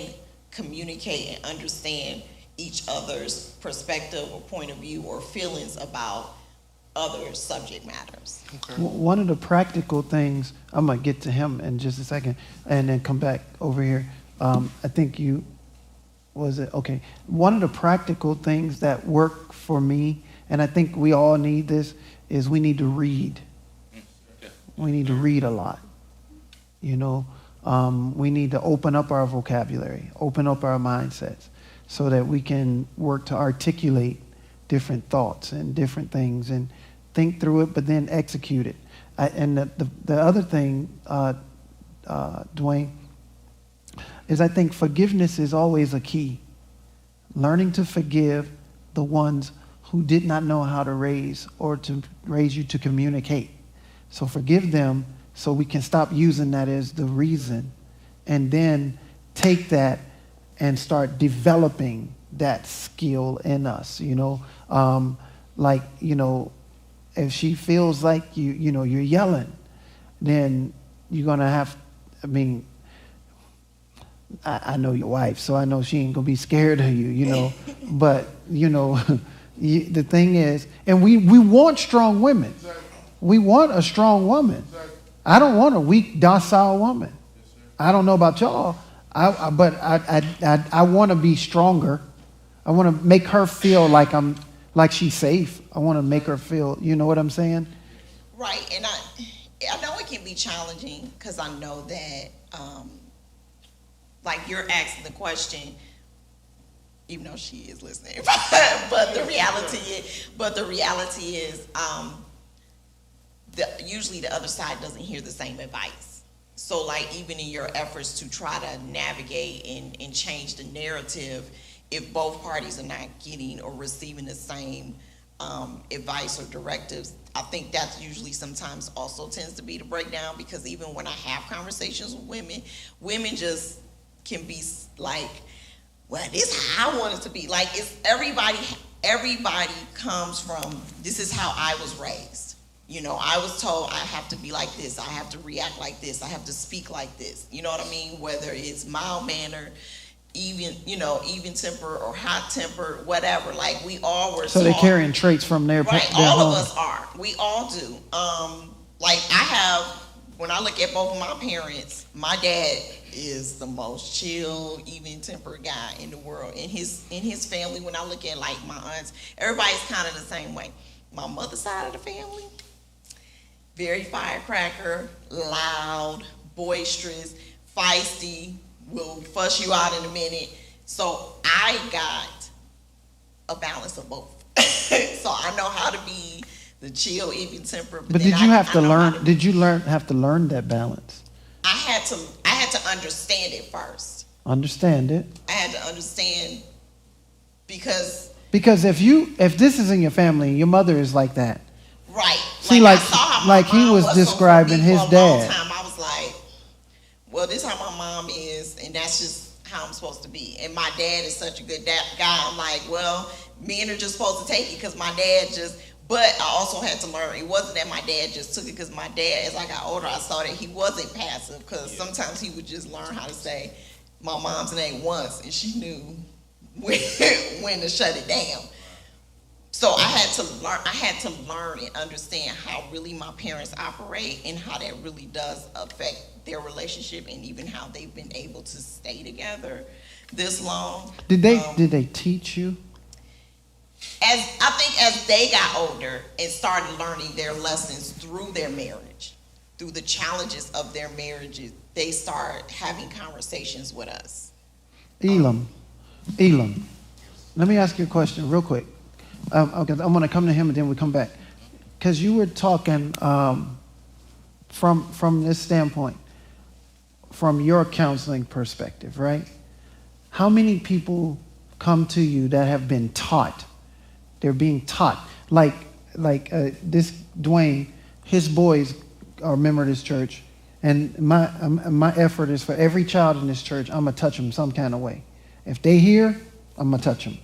communicate and understand each other's perspective or point of view or feelings about other subject matters? One of the practical things, I'm going to get to him in just a second and then come back over here. I think one of the practical things that work for me, and I think we all need this, is we need to read. We need to read a lot. You know, we need to open up our vocabulary, open up our mindsets so that we can work to articulate different thoughts and different things and think through it, but then execute it. And the other thing, Dwayne, is I think forgiveness is always a key. Learning to forgive the ones who did not know how to raise or to raise you to communicate. So forgive them so we can stop using that as the reason, and then take that and start developing that skill in us, you know. Like, you know, if she feels like you're yelling, then you're going to have, I know your wife, so I know she ain't going to be scared of you, you know. But, you know, the thing is, and we want strong women. We want a strong woman. I don't want a weak, docile woman. I don't know about y'all, but I want to be stronger. I want to make her feel like she's safe. I want to make her feel, you know what I'm saying? Right, and I know it can be challenging because I know that, like you're asking the question, even though she is listening, but the reality is, usually the other side doesn't hear the same advice. So like even in your efforts to try to navigate and change the narrative, if both parties are not getting or receiving the same advice or directives, I think that's usually sometimes also tends to be the breakdown, because even when I have conversations with women just can be like, well, this is how I want it to be. Like, it's everybody comes from, this is how I was raised. You know, I was told I have to be like this, I have to react like this, I have to speak like this. You know what I mean? Whether it's mild mannered, even temper or hot temper, whatever. Like, we all were. So they're carrying traits from their right. Their all home. of us are. We all do. Like I have. When I look at both of my parents, my dad is the most chill, even-tempered guy in the world. In his family, when I look at like my aunts, everybody's kind of the same way. My mother's side of the family, very firecracker, loud, boisterous, feisty, will fuss you out in a minute. So I got a balance of both. So I know how to be the chill, even temper. But did you have to learn? Did you have to learn that balance? I had to understand it first. Understand it. I had to understand because if this is in your family, your mother is like that. Right. See, I saw how my he mom was describing so for me, his for a long dad. time, I was like, well, this is how my mom is, and that's just how I'm supposed to be. And my dad is such a good guy. I'm like, well, men are just supposed to take it because my dad just. But I also had to learn, it wasn't that my dad just took it, because my dad, as I got older, I saw that he wasn't passive, because sometimes he would just learn how to say my mom's name once, and she knew when to shut it down. So I had to learn and understand how really my parents operate, and how that really does affect their relationship, and even how they've been able to stay together this long. Did they teach you? As they got older and started learning their lessons through their marriage, through the challenges of their marriages, they start having conversations with us. Elam, let me ask you a question real quick. Okay, I'm going to come to him and then we come back. Because you were talking from this standpoint, from your counseling perspective, right? How many people come to you that have been taught? They're being taught. Like this Dwayne, his boys are a member of this church, and my effort is for every child in this church, I'm going to touch them some kind of way. If they hear, I'm going to touch them.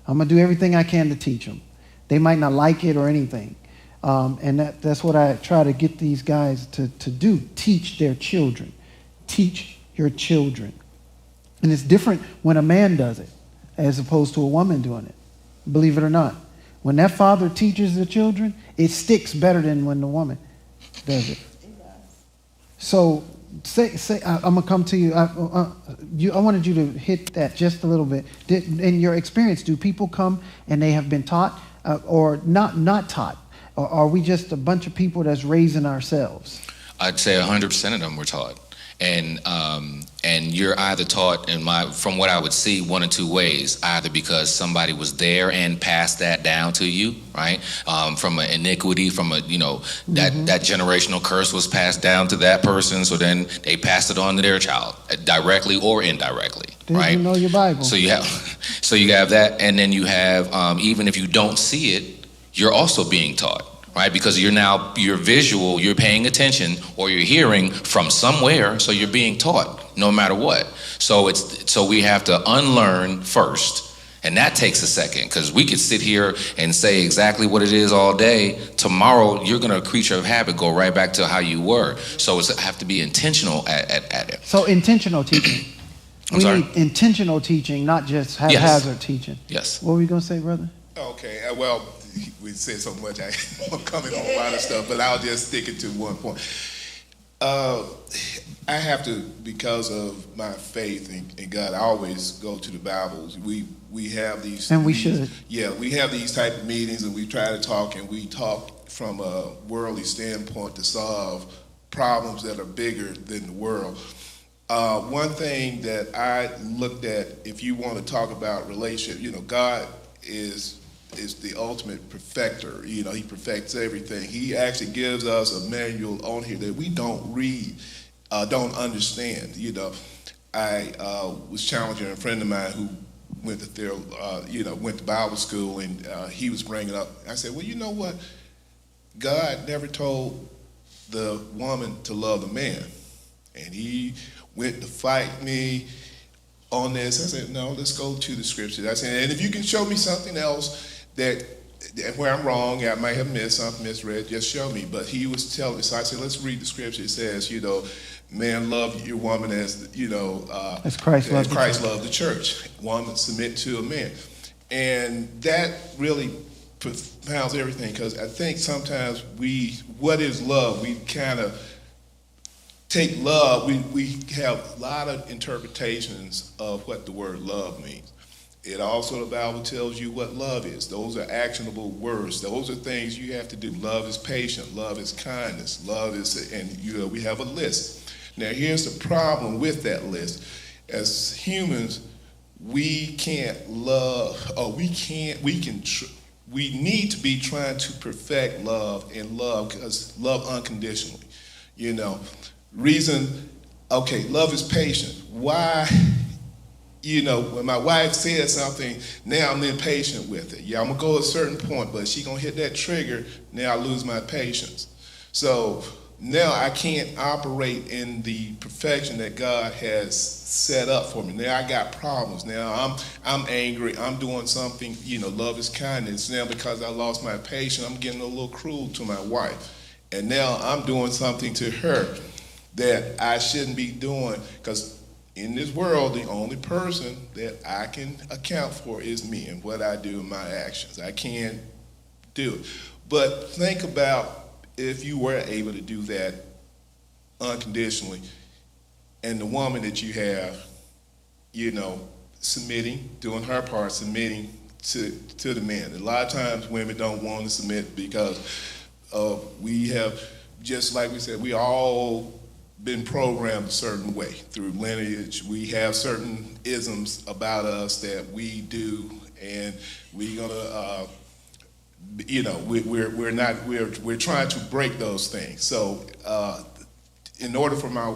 I'm going to do everything I can to teach them. They might not like it or anything. And that's what I try to get these guys to do. Teach their children. Teach your children. And it's different when a man does it as opposed to a woman doing it. Believe it or not. When that father teaches the children, it sticks better than when the woman does it. So say I'm going to come to you. I wanted you to hit that just a little bit. In your experience, do people come and they have been taught or not taught? Or are we just a bunch of people that's raising ourselves? I'd say 100% of them were taught. And you're either taught, from what I would see, one or two ways. Either because somebody was there and passed that down to you, right? From an iniquity, from that generational curse was passed down to that person, so then they passed it on to their child, directly or indirectly, right? You know your Bible. So you have that, and then you have, even if you don't see it, you're also being taught. Right, because you're visual, you're paying attention, or you're hearing from somewhere, so you're being taught, no matter what. So we have to unlearn first, and that takes a second, because we could sit here and say exactly what it is all day. Tomorrow, you're gonna, a creature of habit, go right back to how you were. So it's have to be intentional at it. So intentional teaching. I'm sorry? Need intentional teaching, not just haphazard teaching. Yes. What were you gonna say, brother? Okay, well, we said so much, I won't comment on a lot of stuff, but I'll just stick it to one point. I have to, because of my faith in God, I always go to the Bible. We have these... And we should. Yeah, we have these type of meetings, and we try to talk, and we talk from a worldly standpoint to solve problems that are bigger than the world. One thing that I looked at, if you want to talk about relationship, God is the ultimate perfecter. He perfects everything. He actually gives us a manual on here that we don't read, don't understand. I was challenging a friend of mine who went to Bible school, and he was bringing up. I said, well, you know what? God never told the woman to love the man, and he went to fight me on this. I said, no, let's go to the scriptures. I said, and if you can show me something else that where I'm wrong, I might have missed something, misread, just show me. But he was telling me, so I said, let's read the scripture. It says, man, love your woman as, as Christ loved the church. Woman, submit to a man. And that really propounds everything, because I think sometimes what is love? We kind of take love, we have a lot of interpretations of what the word love means. It also, the Bible tells you what love is. Those are actionable words. Those are things you have to do. Love is patient. Love is kindness. Love is, and we have a list. Now, here's the problem with that list. As humans, we can't love, or we need to be trying to perfect love and love, because love unconditionally. Reason, okay, love is patient. Why? When my wife says something, now I'm impatient with it. Yeah, I'm gonna go a certain point, but she gonna hit that trigger, now I lose my patience. So now I can't operate in the perfection that God has set up for me. Now I got problems. Now I'm angry. I'm doing something, love is kindness. Now because I lost my patience, I'm getting a little cruel to my wife. And now I'm doing something to her that I shouldn't be doing, because in this world, the only person that I can account for is me and what I do in my actions. I can't do it. But think about if you were able to do that unconditionally, and the woman that you have, submitting, doing her part, submitting to the man. A lot of times women don't want to submit because we have, just like we said, we all been programmed a certain way through lineage. We have certain isms about us that we do, and we're gonna, we're trying to break those things. So, in order for my,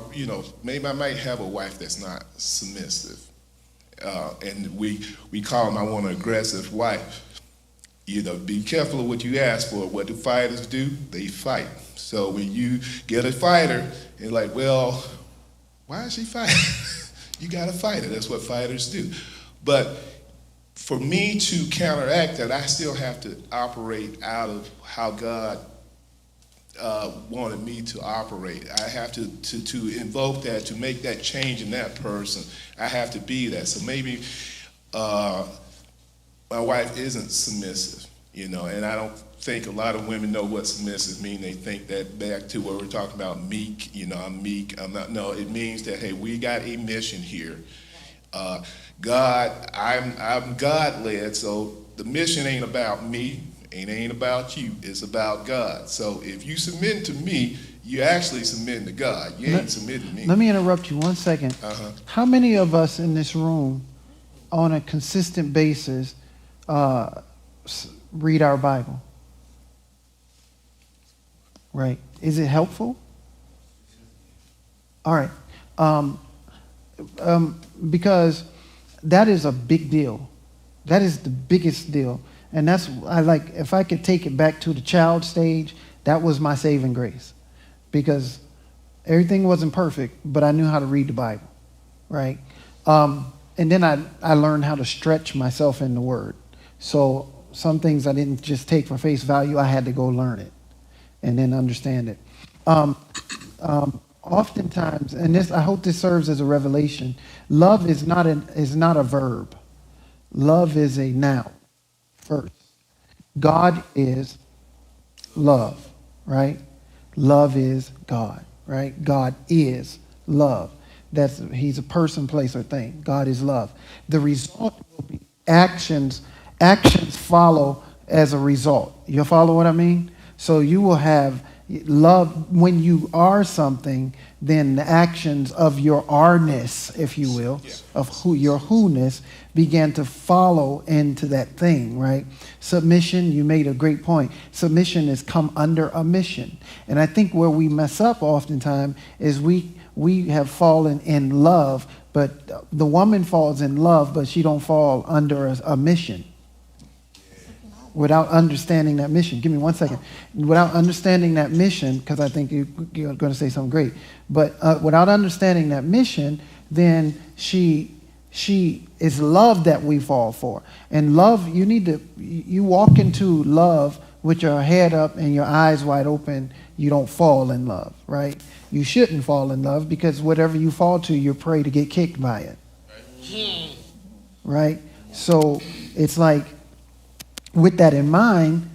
maybe I might have a wife that's not submissive, and we call them, I want an aggressive wife. Be careful of what you ask for. What do fighters do? They fight. So when you get a fighter, you're like, well, why is she fighting? You got to fight her. That's what fighters do. But for me to counteract that, I still have to operate out of how God wanted me to operate. I have to invoke that, to make that change in that person. I have to be that. So maybe my wife isn't submissive, and I don't think a lot of women know what submissive mean. They think that back to what we're talking about, meek, I'm meek, I'm not. No, it means that, hey, we got a mission here. God, I'm God-led, so the mission ain't about me, it ain't about you, it's about God. So if you submit to me, you actually submitting to God. You ain't submitting to me. Let me interrupt you 1 second. How many of us in this room on a consistent basis read our Bible? Right. Is it helpful? All right. Because that is a big deal. That is the biggest deal. And that's, if I could take it back to the child stage, that was my saving grace. Because everything wasn't perfect, but I knew how to read the Bible. Right. And then I learned how to stretch myself in the Word. So some things I didn't just take for face value. I had to go learn it and then understand it. Oftentimes, and this, I hope this serves as a revelation, love is not a verb. Love is a noun first. God is love, right? Love is God, right? God is love. He's a person, place, or thing. God is love. The result will be actions. Actions follow as a result. You follow what I mean? So you will have love when you are something, then the actions of your are-ness, if you will, of your who-ness, began to follow into that thing, right? Submission, you made a great point. Submission is come under a mission. And I think where we mess up oftentimes is we have fallen in love, but the woman falls in love, but she don't fall under a mission. Without understanding that mission. Give me 1 second. Without understanding that mission, because I think you're going to say something great, but without understanding that mission, then she is love that we fall for. And love, you walk into love with your head up and your eyes wide open, you don't fall in love, right? You shouldn't fall in love, because whatever you fall to, you're prey to get kicked by it. Right? So it's like, with that in mind,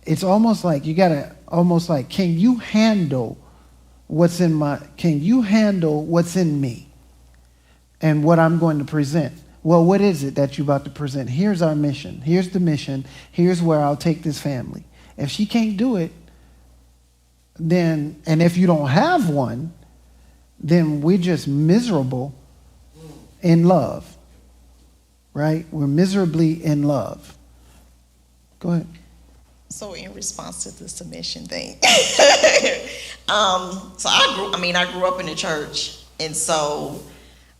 it's almost like can you handle what's in me and what I'm going to present? Well, what is it that you're about to present? Here's our mission. Here's the mission. Here's where I'll take this family. If she can't do it, then, and if you don't have one, then we're just miserable in love, right? We're miserably in love. Go ahead. So in response to the submission thing, I grew up in the church, and so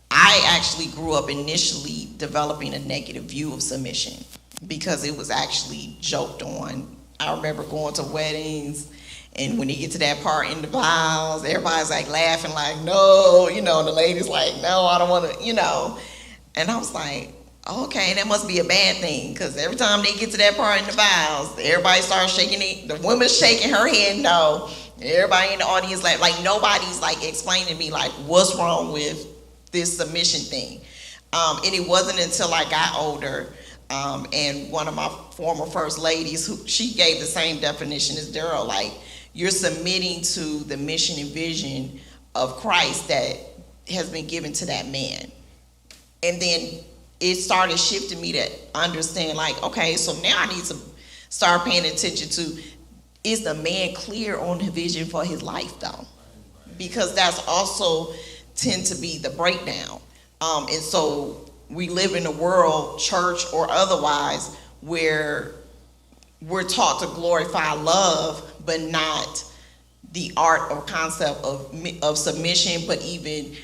I actually grew up initially developing a negative view of submission because it was actually joked on. I remember going to weddings And when they get to that part in the vows, everybody's like laughing, like, no, and the lady's like, no, I don't want to, And I was like, okay, that must be a bad thing, because every time they get to that part in the vows, everybody starts shaking it. The woman's shaking her head no. Everybody in the audience like nobody's like explaining to me like what's wrong with this submission thing. And it wasn't until I got older, and one of my former first ladies, she gave the same definition as Daryl, like, you're submitting to the mission and vision of Christ that has been given to that man. And then it started shifting me to understand, like, okay, so now I need to start paying attention to, is the man clear on the vision for his life, though? Because that's also tend to be the breakdown. And so we live in a world, church or otherwise, where we're taught to glorify love, but not the art or concept of submission, but even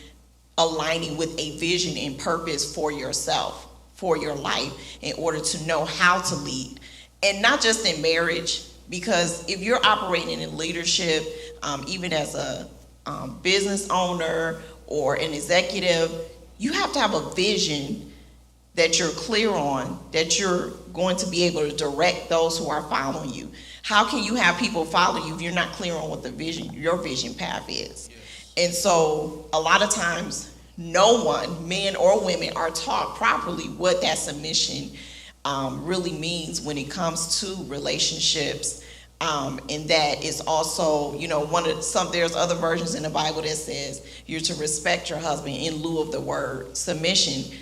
aligning with a vision and purpose for yourself, for your life, in order to know how to lead. And not just in marriage, because if you're operating in leadership, even as a business owner or an executive, you have to have a vision that you're clear on, that you're going to be able to direct those who are following you. How can you have people follow you if you're not clear on what your vision path is? And so a lot of times, no one, men or women, are taught properly what that submission really means when it comes to relationships. And that is also, there's other versions in the Bible that says you're to respect your husband in lieu of the word submission.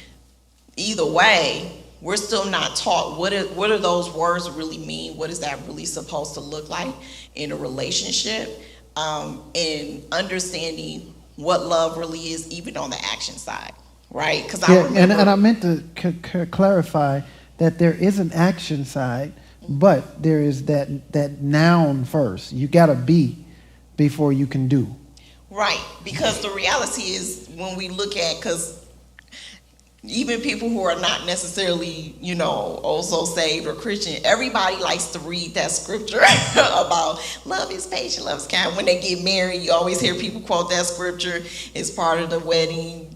Either way, we're still not taught what do those words really mean? What is that really supposed to look like in a relationship? And understanding what love really is, even on the action side, right? Because and I meant to clarify that there is an action side, but there is that noun first. You got to be before you can do. Right, because the reality is when we look at, because even people who are not necessarily, also saved or Christian, everybody likes to read that scripture about love is patient, love is kind. When they get married, you always hear people quote that scripture as part of the wedding,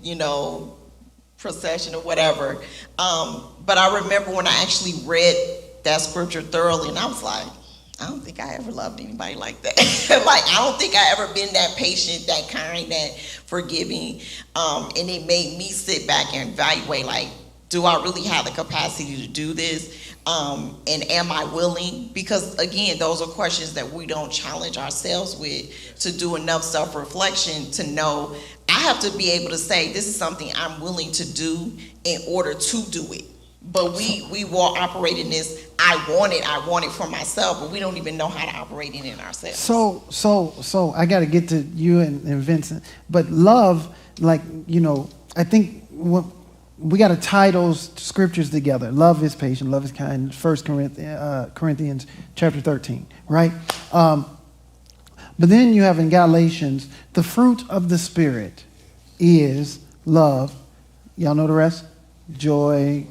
procession or whatever. But I remember when I actually read that scripture thoroughly, and I was like, I don't think I ever loved anybody like that. Like, I don't think I ever been that patient, that kind, that forgiving. And it made me sit back and evaluate, like, do I really have the capacity to do this? And am I willing? Because, again, those are questions that we don't challenge ourselves with, to do enough self-reflection to know I have to be able to say, this is something I'm willing to do in order to do it. But we will operate in this, I want it for myself, but we don't even know how to operate it in ourselves. So I got to get to you and Vincent. But love, I think we got to tie those scriptures together. Love is patient, love is kind. 1 Corinthians chapter 13, right? But then you have in Galatians, the fruit of the Spirit is love. Y'all know the rest? Joy,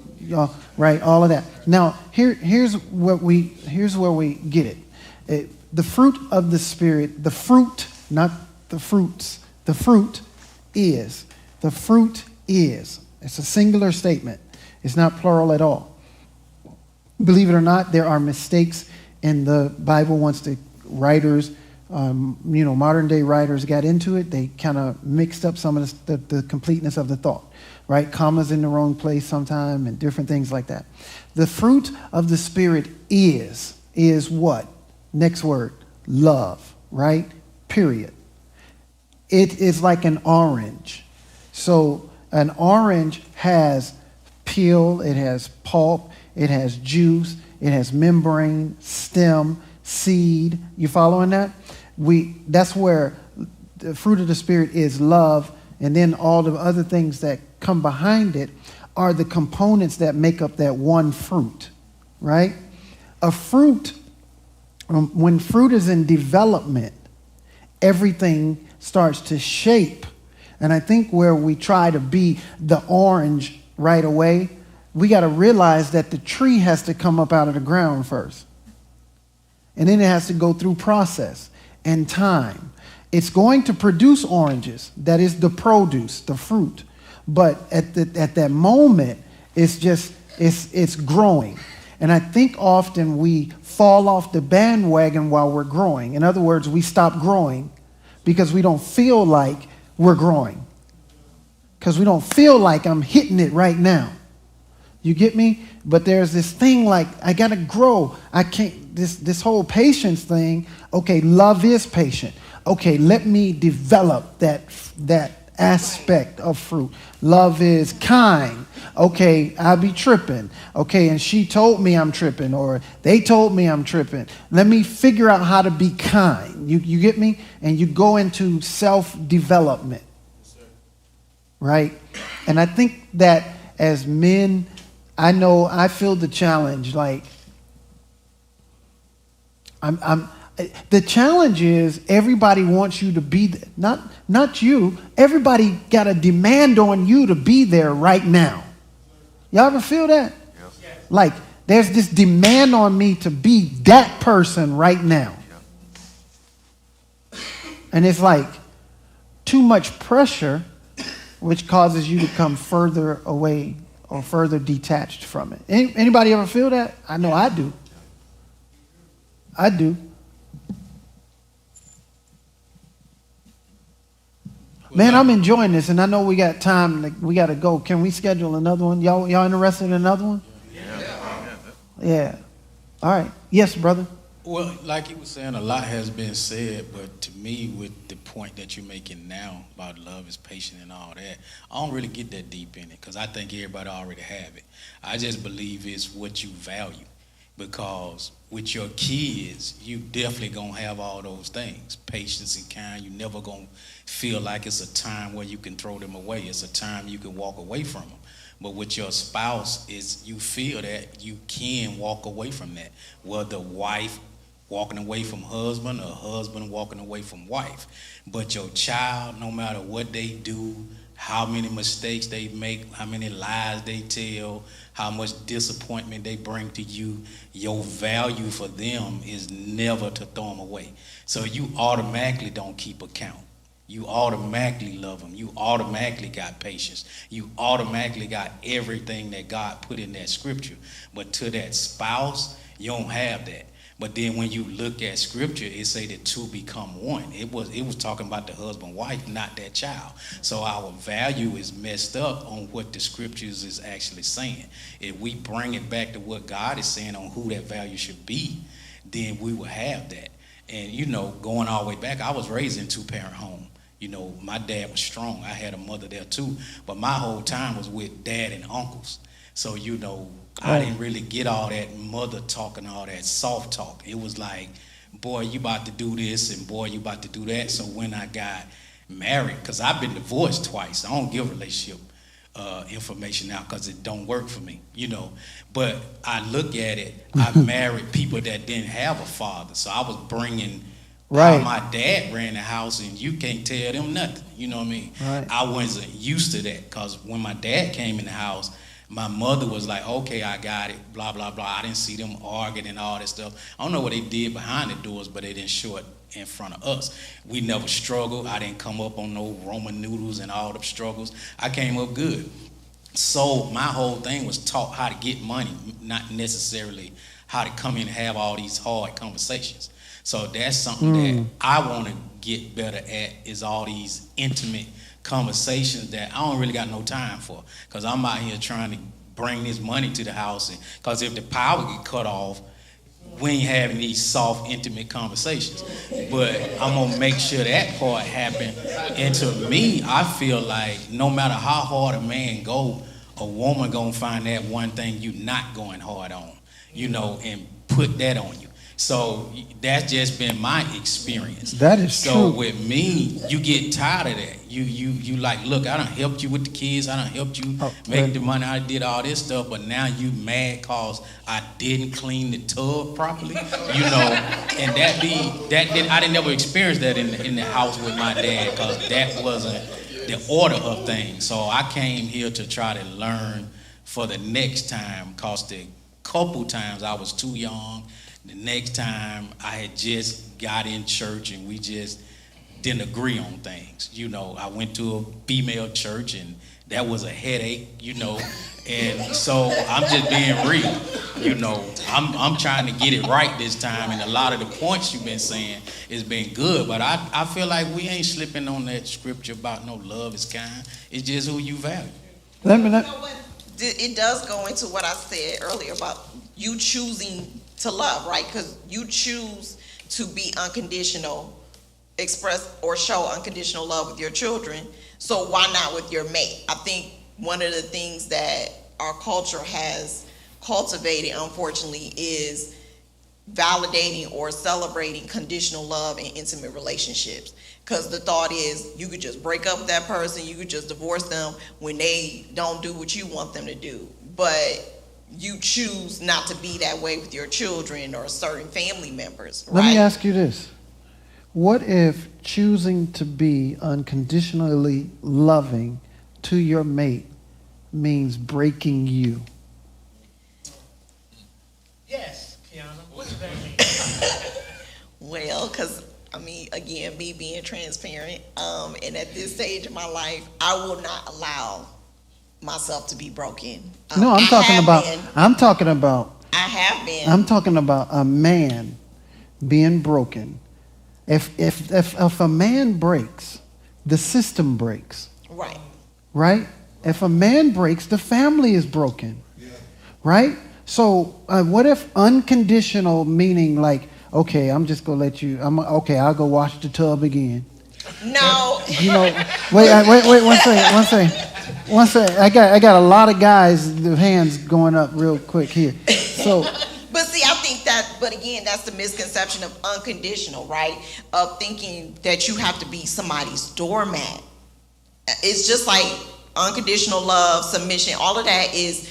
right? All of that. Now, here's where we get it. The fruit of the Spirit, the fruit, not the fruits. The fruit is. It's a singular statement. It's not plural at all. Believe it or not, there are mistakes in the Bible. Once the writers, modern day writers got into it, they kind of mixed up some of the completeness of the thought. Right? Commas in the wrong place sometime and different things like that. The fruit of the Spirit is what? Next word, love, right? Period. It is like an orange. So an orange has peel, it has pulp, it has juice, it has membrane, stem, seed. You following that? That's where the fruit of the Spirit is love, and then all the other things that come behind it are the components that make up that one fruit, right? A fruit, when fruit is in development, everything starts to shape. And I think where we try to be the orange right away, we got to realize that the tree has to come up out of the ground first. And then it has to go through process. and time. It's going to produce oranges. That is the produce, the fruit. But at that moment, it's growing. And I think often we fall off the bandwagon while we're growing. In other words, we stop growing because we don't feel like we're growing. Because we don't feel like I'm hitting it right now. You get me? But there's this thing like, I got to grow. I can't, this whole patience thing, okay, love is patient. Okay, let me develop that aspect of fruit. Love is kind. Okay, I be tripping. Okay, and she told me I'm tripping, or they told me I'm tripping. Let me figure out how to be kind. You get me? And you go into self-development. Yes, sir. Right? And I think that as men, I feel the challenge. Like, the challenge is everybody wants you to be not you. Everybody got a demand on you to be there right now. Y'all ever feel that? Yes. Like there's this demand on me to be that person right now. And it's like too much pressure, which causes you to come further away or further detached from it. Anybody ever feel that? I know I do. I do. Man, I'm enjoying this, and I know we got time. We got to go. Can we schedule another one? Y'all interested in another one? Yeah. All right. Yes, brother. Well, like he was saying, a lot has been said, but to me, with the point that you're making now about love is patient and all that, I don't really get that deep in it because I think everybody already have it. I just believe it's what you value. Because with your kids, you definitely gonna have all those things. Patience and kind. You never gonna feel like it's a time where you can throw them away. It's a time you can walk away from them. But with your spouse, is you feel that you can walk away from that. Whether wife walking away from husband or husband walking away from wife. But your child, no matter what they do, how many mistakes they make, how many lies they tell, how much disappointment they bring to you, your value for them is never to throw them away. So you automatically don't keep account. You automatically love them. You automatically got patience. You automatically got everything that God put in that scripture. But to that spouse, you don't have that. But then when you look at scripture, it say that two become one. It was talking about the husband, wife, not that child. So our value is messed up on what the scriptures is actually saying. If we bring it back to what God is saying on who that value should be, then we will have that. And, going all the way back, I was raised in a two-parent home. My dad was strong. I had a mother there too. But my whole time was with dad and uncles. So, I didn't really get all that mother talk and all that soft talk. It was like, boy, you about to do this, and boy, you about to do that. So when I got married, because I've been divorced twice. I don't give relationship information out because it don't work for me, But I look at it, I married people that didn't have a father. So I was bringing how my dad ran the house, and you can't tell them nothing. You know what I mean? Right. I wasn't used to that because when my dad came in the house, my mother was like, okay, I got it, blah, blah, blah. I didn't see them arguing and all that stuff. I don't know what they did behind the doors, but they didn't show it in front of us. We never struggled. I didn't come up on no Roman noodles and all the struggles. I came up good. So my whole thing was taught how to get money, not necessarily how to come in and have all these hard conversations. So that's something that I want to get better at, is all these intimate conversations that I don't really got no time for, because I'm out here trying to bring this money to the house, because if the power get cut off, we ain't having these soft, intimate conversations. But I'm gonna make sure that part happen. And to me, I feel like no matter how hard a man go, a woman gonna find that one thing you not going hard on, and put that on you. So that's just been my experience. That is true. So with me, you get tired of that. You like, look, I done helped you with the kids. I done helped you make the money. I did all this stuff, but now you mad cause I didn't clean the tub properly, And I didn't never experience that in the house with my dad, cause that wasn't the order of things. So I came here to try to learn for the next time, cause the couple times I was too young. The next time I had just got in church and we just didn't agree on things. You know, I went to a female church and that was a headache, you know. And so I'm just being real, you know. I'm trying to get it right this time, and a lot of the points you've been saying has been good, but I feel like we ain't slipping on that scripture about no love is kind. It's just who you value. Let me You not, know what? It does go into what I said earlier about you choosing to love, right? Because you choose to be unconditional, express or show unconditional love with your children. So why not with your mate? I think one of the things that our culture has cultivated, unfortunately, is validating or celebrating conditional love in intimate relationships. Because the thought is you could just break up with that person, you could just divorce them when they don't do what you want them to do. But you choose not to be that way with your children or certain family members, right? let me ask you this. What if choosing to be unconditionally loving to your mate means breaking you? Yes, Kiana. What does that mean? Well, because, I mean, again, me being transparent, and at this stage of my life, I will not allow myself to be broken. No, I I'm talking have about, been. I'm talking about, I have been. I'm talking about a man being broken. If a man breaks, the system breaks, Right. right? If a man breaks, the family is broken, right? So what if unconditional meaning like, okay, I'm just gonna let you, okay, I'll go wash the tub again. No. You know, wait, one second. I got a lot of guys, the hands going up real quick here. So, But see, I think that, but again, that's the misconception of unconditional, right? Of thinking that you have to be somebody's doormat. It's just like unconditional love, submission, all of that is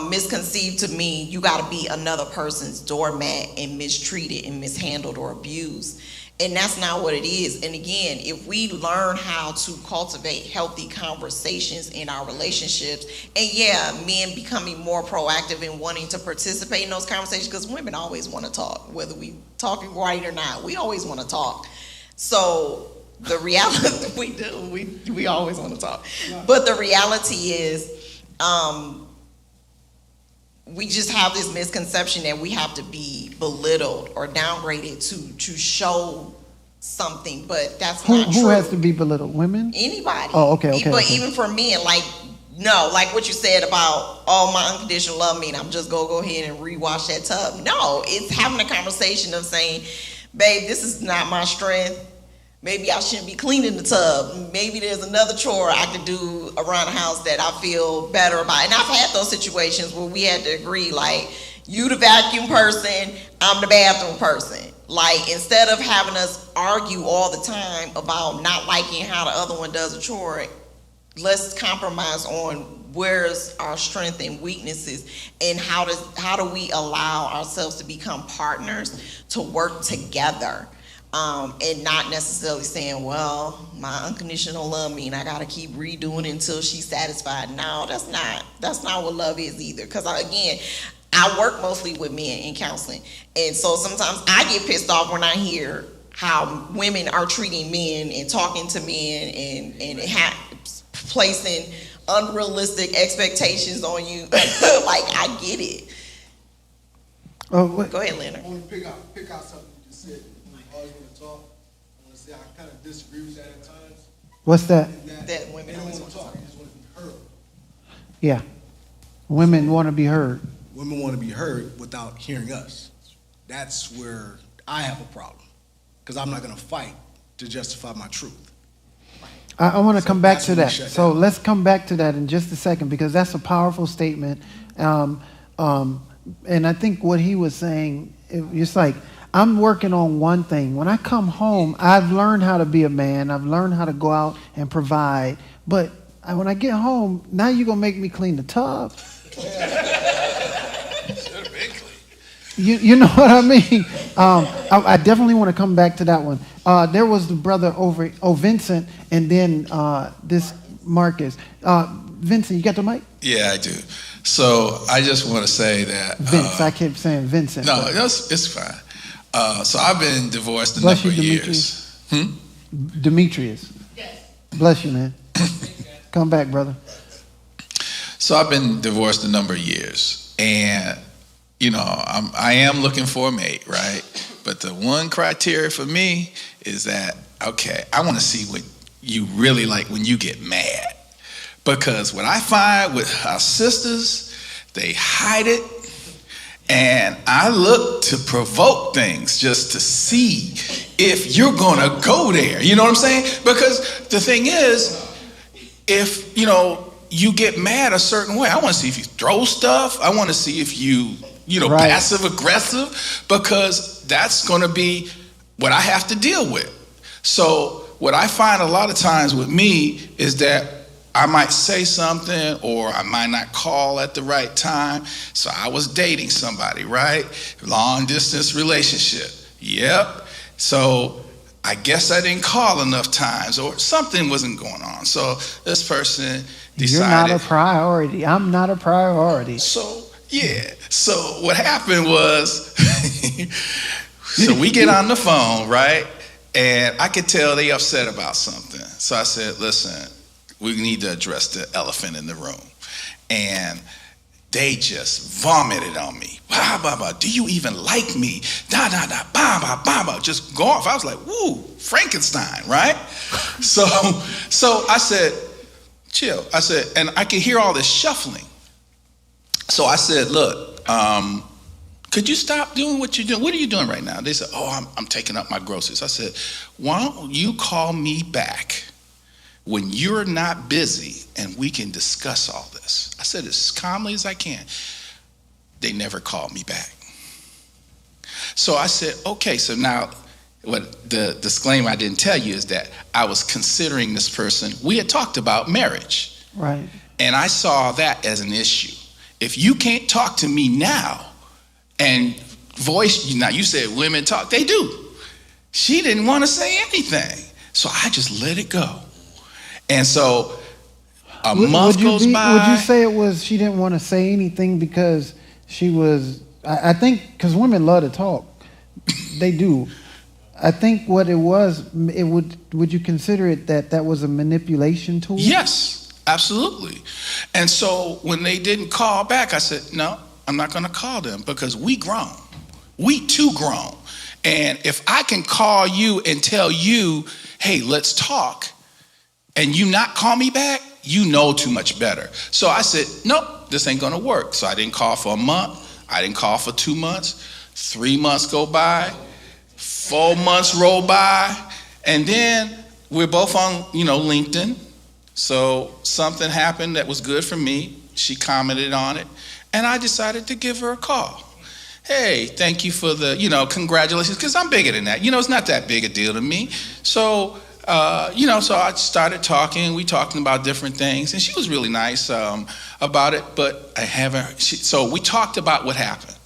misconceived to me. You got to be another person's doormat and mistreated and mishandled or abused. And that's not what it is. And again, if we learn how to cultivate healthy conversations in our relationships, and yeah, men becoming more proactive in wanting to participate in those conversations, because women always want to talk, whether we talking right or not, we always want to talk. So the reality, we always want to talk. But the reality is, we just have this misconception that we have to be belittled or downgraded to show something, but that's not true. who has to be belittled? Women? Anybody. Oh, okay. But even for men, like, no, like what you said about, oh, my unconditional love mean I'm just gonna go ahead and rewash that tub. No, it's having a conversation of saying, babe, this is not my strength. Maybe I shouldn't be cleaning the tub. Maybe there's another chore I could do around the house that I feel better about. And I've had those situations where we had to agree, like, you the vacuum person, I'm the bathroom person. Like, instead of having us argue all the time about not liking how the other one does a chore, let's compromise on where's our strength and weaknesses, and how do we allow ourselves to become partners to work together. And not necessarily saying, well, my unconditional love mean I gotta keep redoing it until she's satisfied. No, that's not what love is either. Because I work mostly with men in counseling, and so sometimes I get pissed off when I hear how women are treating men and talking to men and placing unrealistic expectations on you. Like, I get it. Oh, wait. Go ahead, Leonard. I want to pick out something you just said. You always want to talk. I want to say I kind of disagree with that at times. What's that? That women they don't always want to talk. They just want to be heard. Yeah. Women want to be heard. Women want to be heard without hearing us. That's where I have a problem, because I'm not going to fight to justify my truth. I want to come back that's to when we that. shut So down. let's come back to that in just a second, because that's a powerful statement. And I think what he was saying, it's like, I'm working on one thing. When I come home, I've learned how to be a man. I've learned how to go out and provide. But when I get home, now you're going to make me clean the tub. You know what I mean? I definitely want to come back to that one. There was the brother Vincent, and then this Marcus. Vincent, you got the mic? Yeah, I do. So I just want to say that. Vince, I kept saying Vincent. No, but- it's fine. So I've been divorced a Bless number you, of years. Demetrius. Bless you, man. Come back, brother. So I've been divorced a number of years, and I am looking for a mate, right? But the one criteria for me is that, okay, I want to see what you really like when you get mad, because what I find with our sisters, they hide it, and I look to provoke things just to see if you're gonna go there. You know what I'm saying? Because the thing is, if you get mad a certain way, I want to see if you throw stuff. I want to see if you Right. passive aggressive, because that's going to be what I have to deal with. So what I find a lot of times with me is that I might say something, or I might not call at the right time. So I was dating somebody, right? Long distance relationship. Yep. So I guess I didn't call enough times, or something wasn't going on. So this person decided. You're not a priority. I'm not a priority. So, yeah. So what happened was, so we get on the phone, right? And I could tell they upset about something. So I said, listen, we need to address the elephant in the room. And they just vomited on me. Bah, bah, bah. Do you even like me? Da, da, da, bah, bah, bah, bah. Just go off. I was like, woo, Frankenstein, right? So I said, chill. I said, and I could hear all this shuffling. So I said, look, could you stop doing what you're doing? What are you doing right now? They said, I'm taking up my groceries. I said, why don't you call me back when you're not busy and we can discuss all this? I said as calmly as I can. They never called me back. So I said, okay, so now what the disclaimer I didn't tell you is that I was considering this person. We had talked about marriage. Right. And I saw that as an issue. If you can't talk to me now and voice, now you said women talk, they do. She didn't want to say anything. So I just let it go. And so a month goes by. Would you say it was she didn't want to say anything because she was, I think, because women love to talk. They do. I think what it was, would you consider it that was a manipulation tool? Yes. Absolutely. And so when they didn't call back, I said, no, I'm not going to call them, because we grown. We too grown. And if I can call you and tell you, hey, let's talk, and you not call me back, you know too much better. So I said, nope, this ain't going to work. So I didn't call for a month. I didn't call for 2 months. 3 months go by. 4 months roll by. And then we're both on, LinkedIn. So something happened that was good for me. She commented on it, and I decided to give her a call. Hey, thank you for the, congratulations, because I'm bigger than that. It's not that big a deal to me. So, so I started talking. We talking about different things, and she was really nice about it, but so we talked about what happened.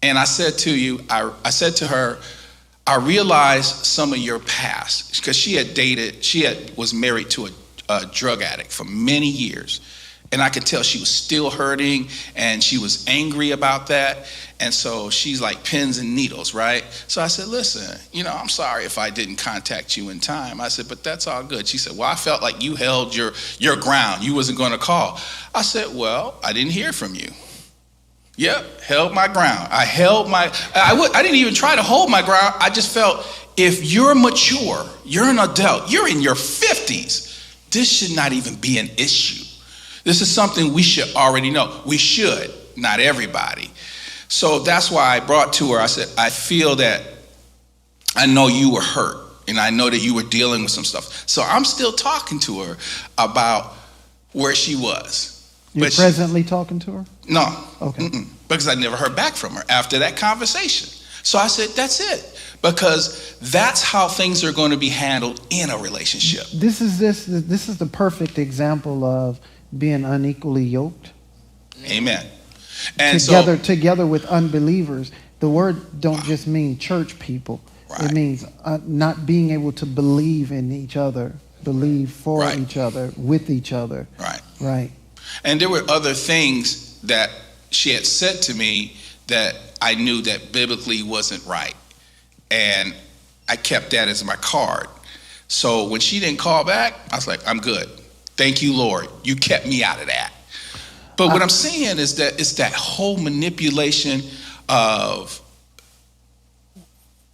And I said to her, I realized some of your past, because she was married to a drug addict for many years, and I could tell she was still hurting, and she was angry about that. And so she's like pins and needles, right? So I said, listen, I'm sorry if I didn't contact you in time. I said, but that's all good. She said, well, I felt like you held your ground. You wasn't going to call. I said, well, I didn't hear from you. Yep, held my ground. I didn't even try to hold my ground. I just felt, if you're mature, you're an adult, you're in your 50s, this should not even be an issue. This is something we should already know. We should, not everybody. So that's why I brought to her, I said, I feel that I know you were hurt, and I know that you were dealing with some stuff. So I'm still talking to her about where she was. You're presently talking to her? No. Okay. Because I never heard back from her after that conversation. So I said, that's it. Because that's how things are going to be handled in a relationship. This is the perfect example of being unequally yoked. Amen. And together with unbelievers. The word don't just mean church people. Right. It means not being able to believe in each other, believe for each other, with each other. Right. Right. And there were other things that she had said to me that I knew that biblically wasn't right. And I kept that as my card. So when she didn't call back, I was like, I'm good. Thank you, Lord. You kept me out of that. But what I'm saying is that it's that whole manipulation of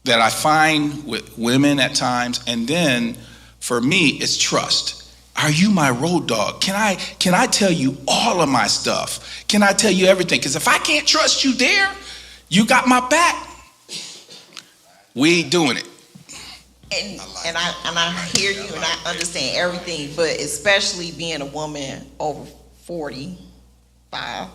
that I find with women at times, and then for me, it's trust. Are you my road dog? Can I tell you all of my stuff? Can I tell you everything? Because if I can't trust you there, you got my back. We ain't doing it. And I hear you and I understand everything, but especially being a woman over 45,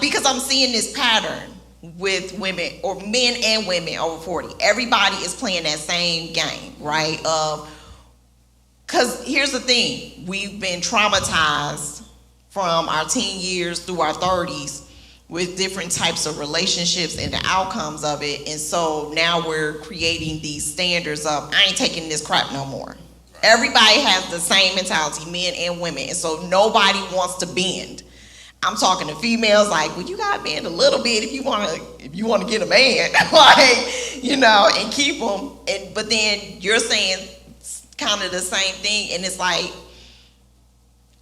because I'm seeing this pattern with women, or men and women over 40. Everybody is playing that same game, right? Because here's the thing, we've been traumatized from our teen years through our 30s with different types of relationships and the outcomes of it. And so now we're creating these standards of, I ain't taking this crap no more. Everybody has the same mentality, men and women. And so nobody wants to bend. I'm talking to females like, well, you gotta bend a little bit if you wanna get a man, like, you know, and keep them. But then you're saying kind of the same thing, and it's like,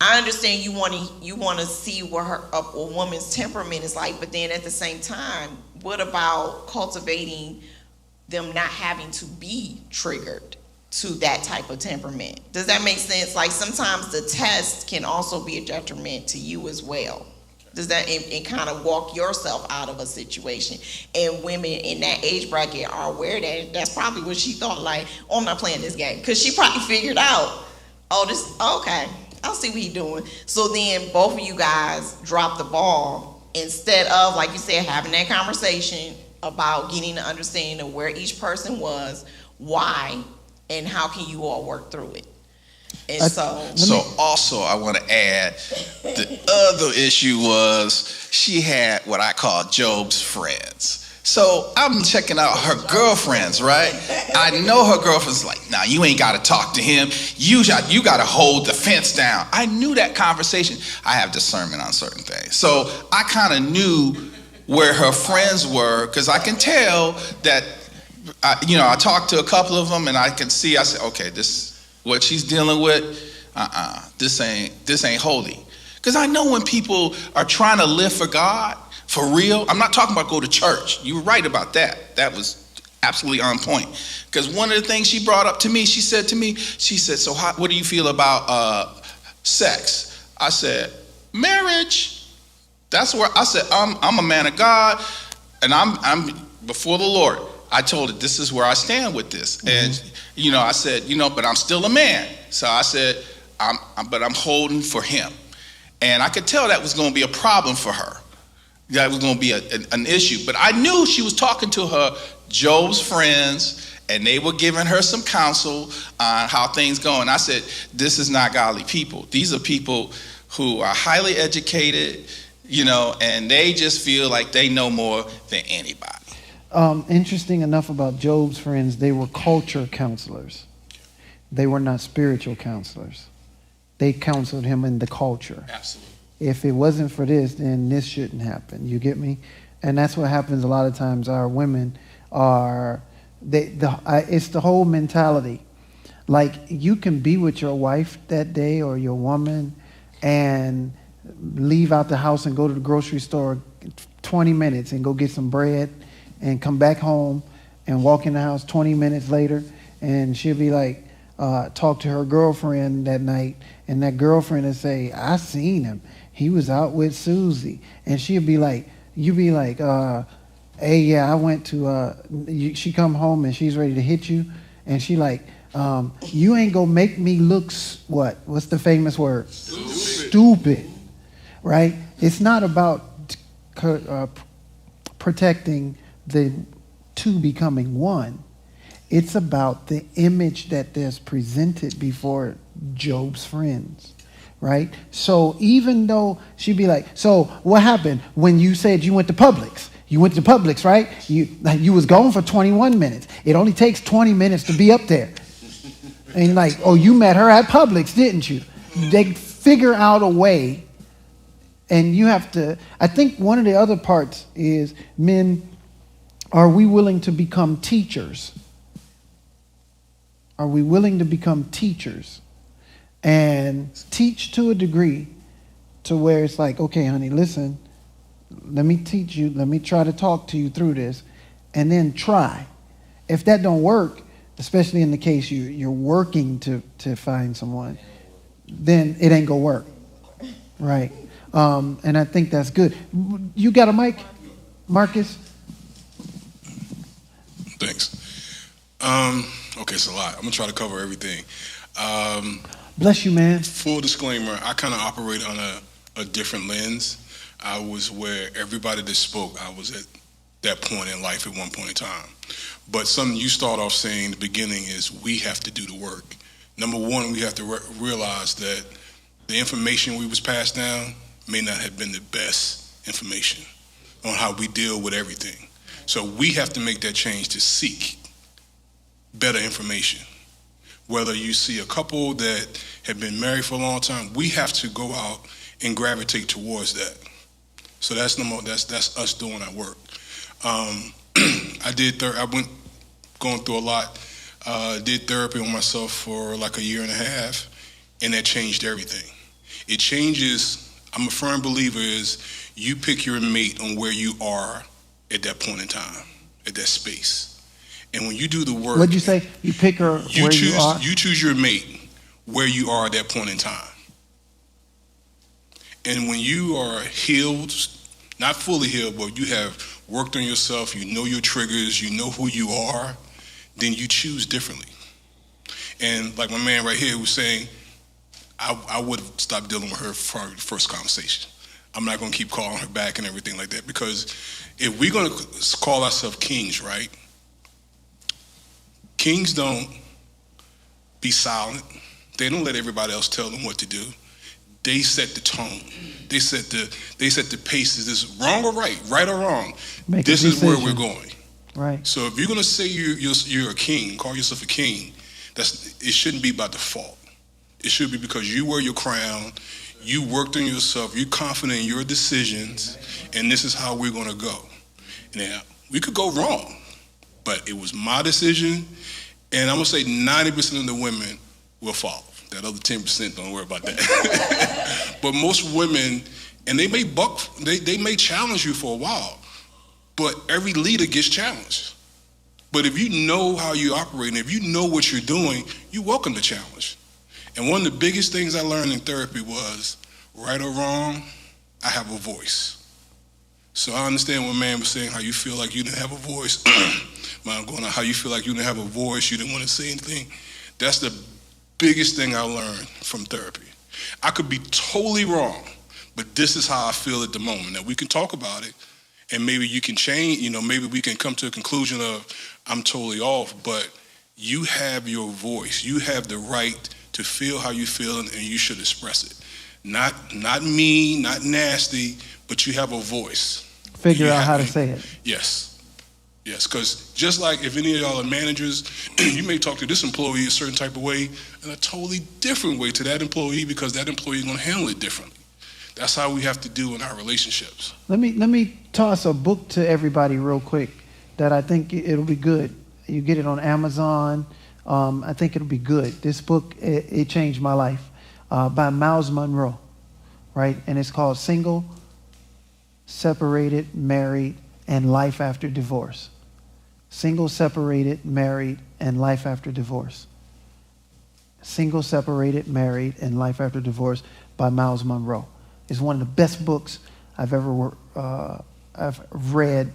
I understand you want to see what a woman's temperament is like, but then at the same time, what about cultivating them not having to be triggered to that type of temperament? Does that make sense? Like sometimes the test can also be a detriment to you as well. Does that and kind of walk yourself out of a situation? And women in that age bracket are aware that that's probably what she thought, like, oh, I'm not playing this game, because she probably figured out, okay. I'll see what he's doing. So then both of you guys drop the ball instead of, like you said, having that conversation about getting an understanding of where each person was, why, and how can you all work through it. And so also I want to add, the other issue was she had what I call Job's friends. So I'm checking out her girlfriends, right? I know her girlfriend's like, nah, you ain't got to talk to him. You got to hold the fence down. I knew that conversation. I have discernment on certain things. So I kind of knew where her friends were, because I can tell that, I talked to a couple of them and I could see, I said, okay, this, what she's dealing with, this ain't holy. Because I know when people are trying to live for God, for real, I'm not talking about go to church. You were right about that. That was absolutely on point. Because one of the things she brought up to me, she said, so what do you feel about sex? I said, marriage. That's where I said, I'm a man of God, and I'm before the Lord. I told her, this is where I stand with this. Mm-hmm. And, I said, but I'm still a man. So I said, but I'm holding for him. And I could tell that was going to be a problem for her. That was going to be an issue. But I knew she was talking to her Job's friends, and they were giving her some counsel on how things go. And I said, this is not godly people. These are people who are highly educated, and they just feel like they know more than anybody. Interesting enough about Job's friends, they were culture counselors. They were not spiritual counselors. They counseled him in the culture. Absolutely. If it wasn't for this, then this shouldn't happen. You get me? And that's what happens a lot of times. Our women are, it's the whole mentality. Like, you can be with your wife that day or your woman and leave out the house and go to the grocery store 20 minutes and go get some bread and come back home and walk in the house 20 minutes later, and she'll be like, talk to her girlfriend that night, and that girlfriend will say, I seen him. He was out with Susie. And she'll be like, hey, yeah, I went to, she come home and she's ready to hit you. And she like, you ain't gonna make me look, what's the famous word? Stupid. Right? It's not about protecting the two becoming one. It's about the image that there's presented before Job's friends, right? So even though she'd be like, so what happened when you said you went to Publix? You went to Publix, right? You was gone for 21 minutes. It only takes 20 minutes to be up there. And like, oh, you met her at Publix, didn't you? They figure out a way And you have to, I think one of the other parts is, men, are we willing to become teachers? Are we willing to become teachers and teach to a degree to where it's like, okay, honey, listen, let me teach you, let me try to talk to you through this, and then try. If that don't work, especially in the case you're working to find someone, then it ain't gonna work, right? And I think that's good. You got a mic, Marcus? Thanks. Okay, it's a lot. I'm gonna try to cover everything. Bless you, man. Full disclaimer, I kind of operate on a different lens. I was where everybody that spoke, I was at that point in life at one point in time. But something you start off saying in the beginning is we have to do the work. Number one, we have to realize that the information we was passed down may not have been the best information on how we deal with everything. So we have to make that change to seek better information. Whether you see a couple that have been married for a long time, we have to go out and gravitate towards that. So that's us doing our work. I went going through a lot. Did therapy on myself for like a year and a half, and that changed everything. It changes. I'm a firm believer is you pick your mate on where you are at that point in time, at that space. And when you do the work, What'd you say? You pick her where you are? You choose your mate where you are at that point in time. And when you are healed, not fully healed, but you have worked on yourself, you know your triggers, you know who you are, then you choose differently. And like my man right here was saying, I would have stopped dealing with her for our first conversation. I'm not going to keep calling her back and everything like that, because if we're going to call ourselves kings, right? Kings don't be silent. They don't let everybody else tell them what to do. They set the tone. They set the pace. Is this wrong or right? Right or wrong? This is where we're going. Right. So if you're going to say you're a king, call yourself a king, it shouldn't be by default. It should be because you wear your crown, you worked on yourself, you're confident in your decisions, and this is how we're going to go. Now, we could go wrong, but it was my decision, and I'm going to say 90% of the women will follow. That other 10%, don't worry about that. But most women, and they may challenge you for a while, but every leader gets challenged. But if you know how you operate, and if you know what you're doing, you welcome the challenge. And one of the biggest things I learned in therapy was, right or wrong, I have a voice. So I understand when man was saying how you feel like you didn't have a voice. I'm going on how you feel like you didn't have a voice, you didn't want to say anything. That's the biggest thing I learned from therapy. I could be totally wrong, but this is how I feel at the moment. Now we can talk about it, and maybe you can change, maybe we can come to a conclusion of I'm totally off, but you have your voice. You have the right to feel how you feel, and you should express it. Not mean, not nasty, but you have a voice. Figure out how to say it. Yes, because just like if any of y'all are managers, you may talk to this employee a certain type of way and a totally different way to that employee, because that employee is going to handle it differently. That's how we have to do in our relationships. Let me toss a book to everybody real quick that I think it'll be good. You get it on Amazon. I think it'll be good. This book, it changed my life, by Miles Monroe, right? And it's called Single, Separated, Married, and Life After Divorce. Single, Separated, Married, and Life After Divorce. Single, Separated, Married, and Life After Divorce by Miles Monroe. It's one of the best books I've ever I've read,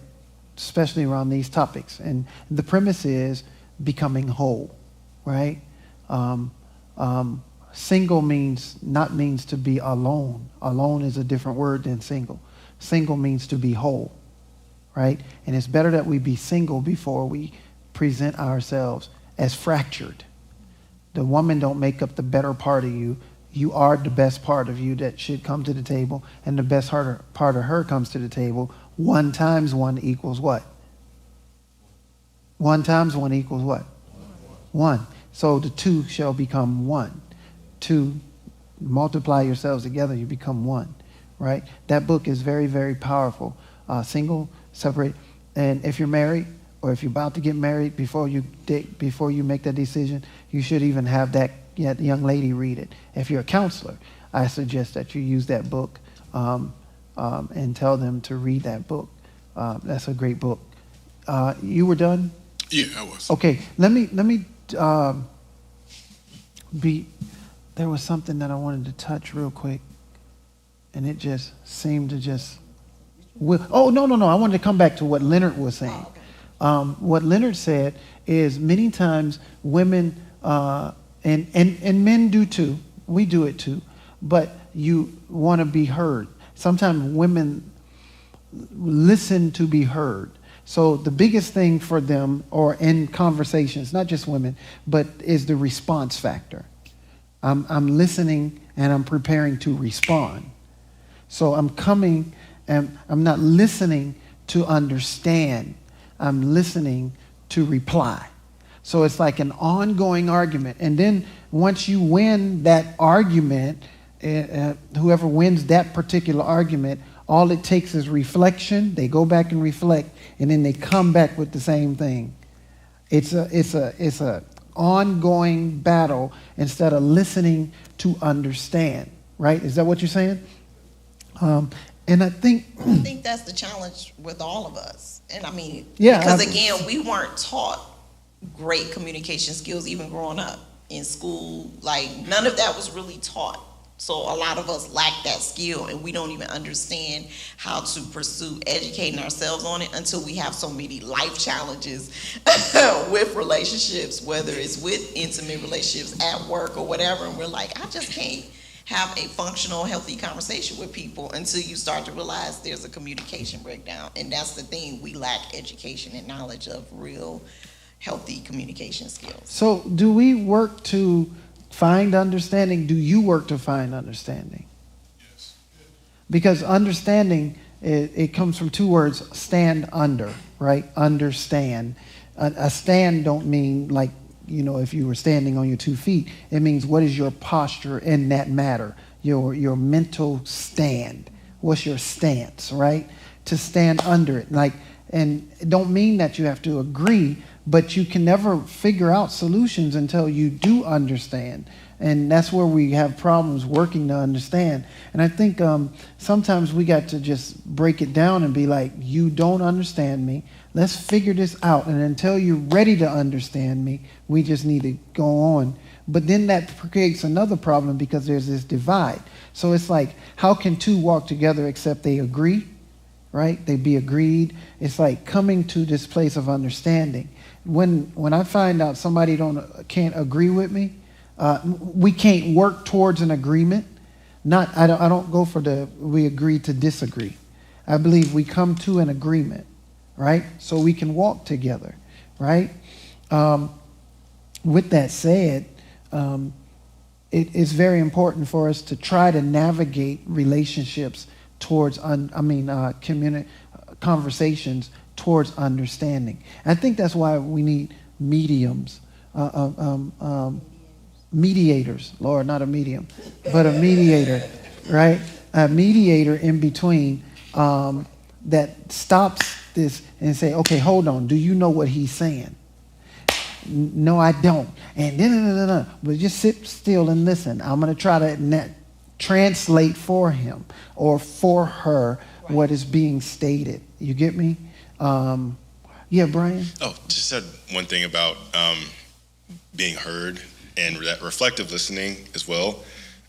especially around these topics. And the premise is becoming whole, right? Single means to be alone. Alone is a different word than single. Single means to be whole, right? And it's better that we be single before we present ourselves as fractured. The woman don't make up the better part of you. You are the best part of you that should come to the table, and the best part of her comes to the table. 1 times 1 equals what? 1 times 1 equals what? 1. So the two shall become one. 2, multiply yourselves together, you become 1. right? That book is very, very powerful. Single, separate, and if you're married or if you're about to get married, before you make that decision, you should even have that young lady read it. If you're a counselor, I suggest that you use that book and tell them to read that book. That's a great book. You were done? Yeah, I was. Okay, let me there was something that I wanted to touch real quick, and it just seemed to just. Oh, no. I wanted to come back to what Leonard was saying. What Leonard said is many times women, and men do too, we do it too, but you want to be heard. Sometimes women listen to be heard. So the biggest thing for them, or in conversations, not just women, but is the response factor. I'm listening and I'm preparing to respond. So I'm coming and I'm not listening to understand. I'm listening to reply. So it's like an ongoing argument. And then once you win that argument, whoever wins that particular argument, all it takes is reflection. They go back and reflect, and then they come back with the same thing. It's a ongoing battle instead of listening to understand. Right? Is that what you're saying? And I think that's the challenge with all of us. And I mean, yeah, because again, we weren't taught great communication skills even growing up in school. Like none of that was really taught. So a lot of us lack that skill, and we don't even understand how to pursue educating ourselves on it until we have so many life challenges with relationships, whether it's with intimate relationships at work or whatever. And we're like, I just can't have a functional, healthy conversation with people until you start to realize there's a communication breakdown. And that's the thing. We lack education and knowledge of real healthy communication skills. So do we work to find understanding? Do you work to find understanding? Yes. Because understanding, it comes from two words, stand under, right? Understand. A stand don't mean like, if you were standing on your 2 feet. It means what is your posture in that matter, your mental stand. What's your stance, right? To stand under it. And it don't mean that you have to agree, but you can never figure out solutions until you do understand. And that's where we have problems working to understand. And I think sometimes we got to just break it down and be like, you don't understand me. Let's figure this out. And until you're ready to understand me, we just need to go on. But then that creates another problem because there's this divide. So it's like, how can two walk together except they agree, right? They be agreed. It's like coming to this place of understanding. When I find out somebody can't agree with me, we can't work towards an agreement. I don't go for we agree to disagree. I believe we come to an agreement, right? So we can walk together, right? With that said, it is very important for us to try to navigate relationships towards, conversations towards understanding. I think that's why we need mediums, mediators. Lord, not a medium, but a mediator, right? A mediator in between that stops this and say, okay, hold on. Do you know what he's saying? No, I don't. And then, but just sit still and listen. I'm going to try to translate for him or for her what is being stated. You get me? Yeah, Brian? Oh, just said one thing about being heard and that reflective listening as well.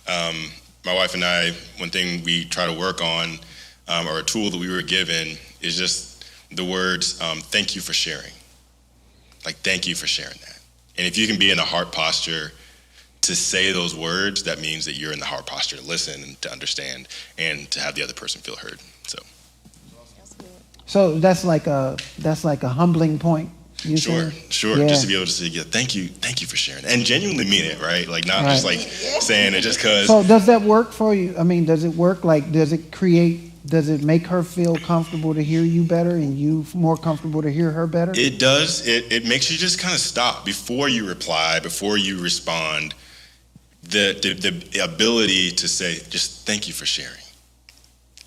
My wife and I, one thing we try to work on, or a tool that we were given, is just the words, thank you for sharing. Like, thank you for sharing that. And if you can be in a heart posture to say those words, that means that you're in the heart posture to listen and to understand and to have the other person feel heard. So that's like a humbling point. Sure. Yeah. Just to be able to say, yeah, thank you for sharing, and genuinely mean it, right? Like not just like saying it just because. So does that work for you? I mean, does it work? Like, does it make her feel comfortable to hear you better, and you more comfortable to hear her better? It does. It makes you just kind of stop before you reply, before you respond. The ability to say, just thank you for sharing.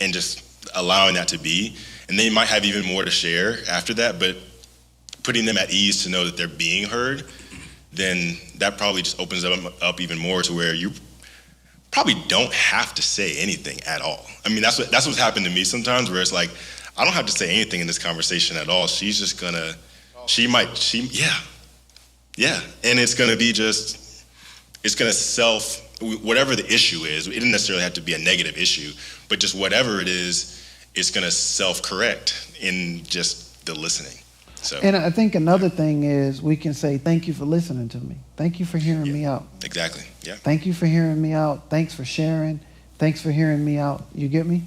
and just allowing that to be. And they might have even more to share after that, but putting them at ease to know that they're being heard, then that probably just opens them up even more to where you probably don't have to say anything at all. I mean, that's what's happened to me sometimes, where it's like, I don't have to say anything in this conversation at all. She's just gonna, yeah. And it's gonna be just, it's gonna whatever the issue is, it doesn't necessarily have to be a negative issue, but just whatever it is, it's gonna self-correct in just the listening. So. And I think another thing is we can say, thank you for listening to me. Thank you for hearing me out. Exactly, yeah. Thank you for hearing me out. Thanks for sharing. Thanks for hearing me out. You get me?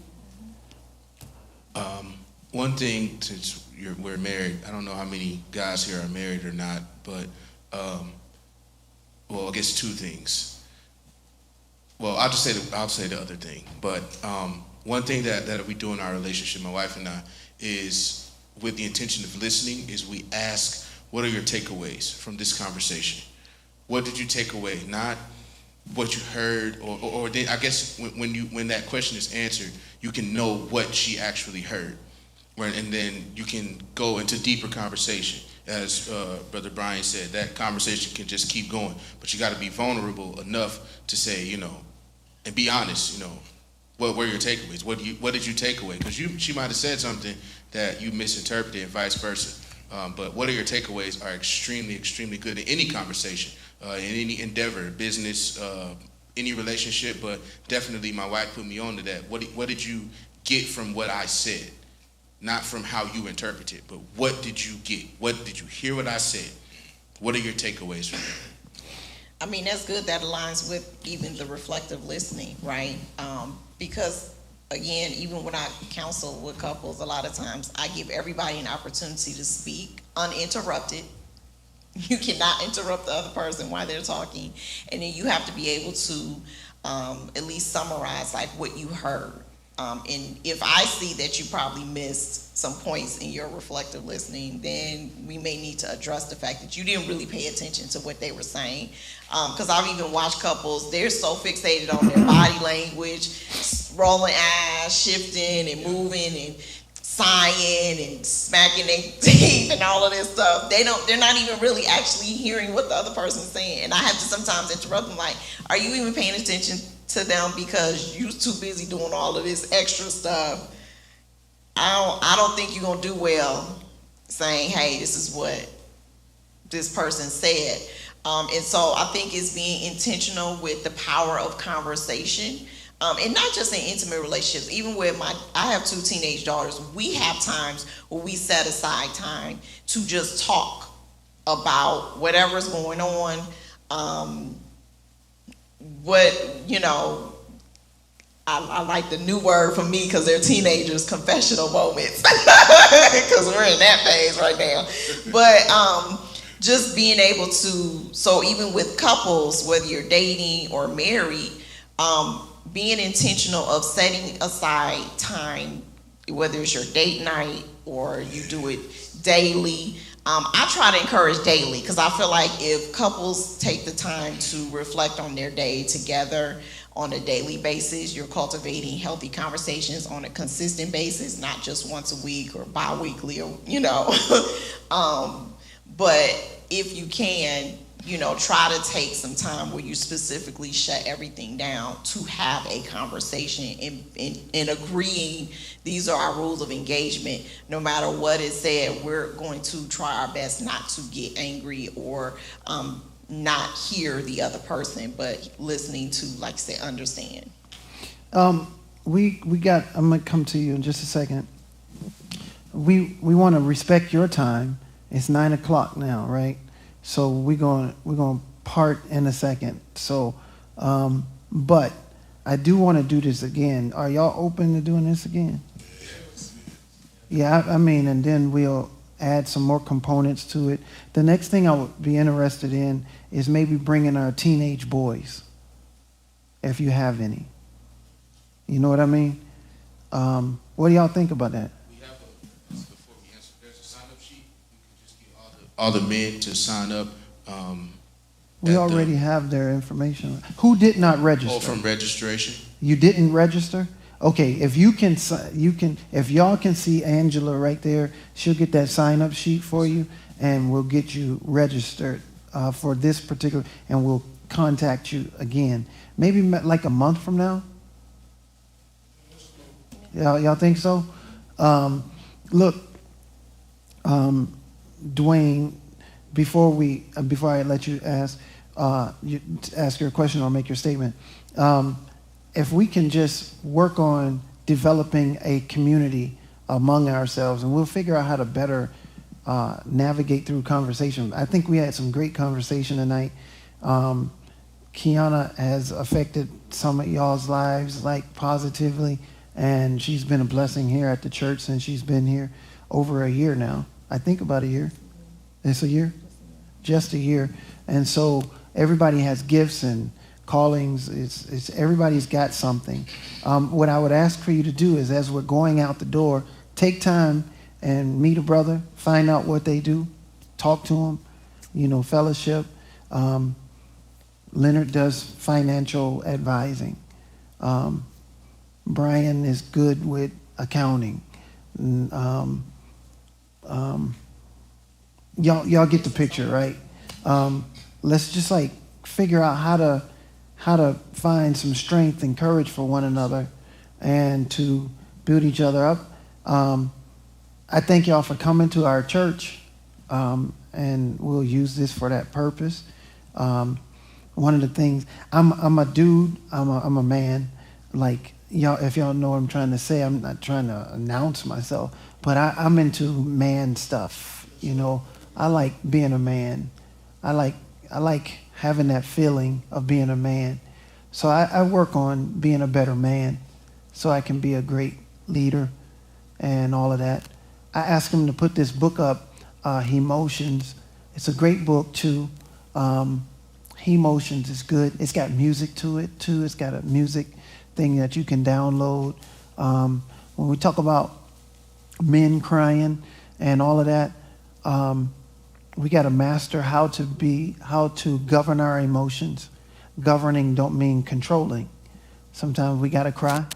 One thing, since we're married, I don't know how many guys here are married or not, but, well, I guess two things. Well, I'll say the other thing. But one thing that we do in our relationship, my wife and I, is with the intention of listening, is we ask, what are your takeaways from this conversation? What did you take away? Not what you heard, or then I guess when that question is answered, you can know what she actually heard. And then you can go into deeper conversation. As Brother Brian said, that conversation can just keep going. But you got to be vulnerable enough to say, and be honest, what were your takeaways? What did you take away? Because she might have said something that you misinterpreted and vice versa. But what are your takeaways are extremely, extremely good in any conversation, in any endeavor, business, any relationship. But definitely my wife put me on to that. What did you get from what I said? Not from how you interpret it, but what did you get? What did you hear what I said? What are your takeaways from it? I mean, that's good. That aligns with even the reflective listening, right? Because, again, even when I counsel with couples, a lot of times I give everybody an opportunity to speak uninterrupted. You cannot interrupt the other person while they're talking. And then you have to be able to at least summarize, like, what you heard. And if I see that you probably missed some points in your reflective listening, then we may need to address the fact that you didn't really pay attention to what they were saying. Because I've even watched couples, they're so fixated on their body language, rolling eyes, shifting and moving and sighing and smacking their teeth and all of this stuff. They're not even really actually hearing what the other person's saying. And I have to sometimes interrupt them, like, are you even paying attention to them because you're too busy doing all of this extra stuff? I don't think you're gonna do well saying, hey, this is what this person said. And so I think it's being intentional with the power of conversation. And not just in intimate relationships, even with I have 2 teenage daughters, we have times where we set aside time to just talk about whatever's going on. I like the new word for me because they're teenagers, confessional moments, because we're in that phase right now. But just being able to, so even with couples, whether you're dating or married, being intentional of setting aside time, whether it's your date night or you do it daily. I try to encourage daily because I feel like if couples take the time to reflect on their day together on a daily basis, you're cultivating healthy conversations on a consistent basis, not just once a week or bi-weekly, or, but if you can, try to take some time where you specifically shut everything down to have a conversation and agreeing these are our rules of engagement. No matter what is said, we're going to try our best not to get angry or not hear the other person, but listening to, like I said, understand. I'm gonna come to you in just a second. We want to respect your time. It's 9:00 now, right? So we're going to part in a second. So, but I do want to do this again. Are y'all open to doing this again? Yeah, I mean, and then we'll add some more components to it. The next thing I would be interested in is maybe bringing our teenage boys, if you have any. You know what I mean? What do y'all think about that? Before we answer, there's a sign-up sheet. You can just get all the men to sign up. We already have their information. Who did not register? Oh, from registration? You didn't register? Okay, if if y'all can see Angela right there, she'll get that sign-up sheet for you, and we'll get you registered for this particular, and we'll contact you again. Maybe like a month from now? Y'all think so? Look, Dwayne, before I let you ask your question or make your statement, if we can just work on developing a community among ourselves, and we'll figure out how to better navigate through conversation. I think we had some great conversation tonight. Kiana has affected some of y'all's lives, like, positively, and she's been a blessing here at the church since she's been here over a year now. I think about a year. It's a year? Just a year. And so everybody has gifts and callings. It's everybody's got something. What I would ask for you to do is, as we're going out the door, take time and meet a brother, find out what they do, talk to them, fellowship. Leonard does financial advising. Brian is good with accounting. Y'all get the picture, right? Let's just figure out how to find some strength and courage for one another and to build each other up. I thank y'all for coming to our church, and we'll use this for that purpose. One of the things, I'm a dude, I'm a man. Like, y'all, if y'all know what I'm trying to say, I'm not trying to announce myself, but I'm into man stuff. I like being a man. I like having that feeling of being a man. So I work on being a better man so I can be a great leader and all of that. I asked him to put this book up, Emotions. It's a great book, too. Emotions is good. It's got music to it, too. It's got a music thing that you can download. When we talk about men crying and all of that, we got to master how to govern our emotions. Governing don't mean controlling. Sometimes we got to cry.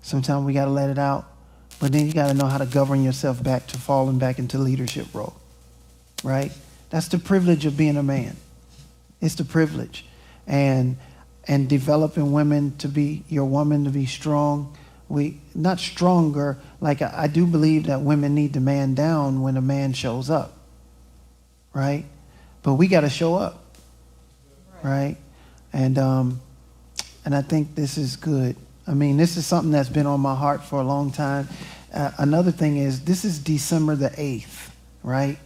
Sometimes we got to let it out. But then you got to know how to govern yourself back to falling back into leadership role, right? That's the privilege of being a man. It's the privilege. And developing women to be, your woman to be strong. Not stronger, like I do believe that women need to man down when a man shows up, right? But we got to show up, right? And I think this is good. I mean, this is something that's been on my heart for a long time. Another thing is, this is December the 8th, right?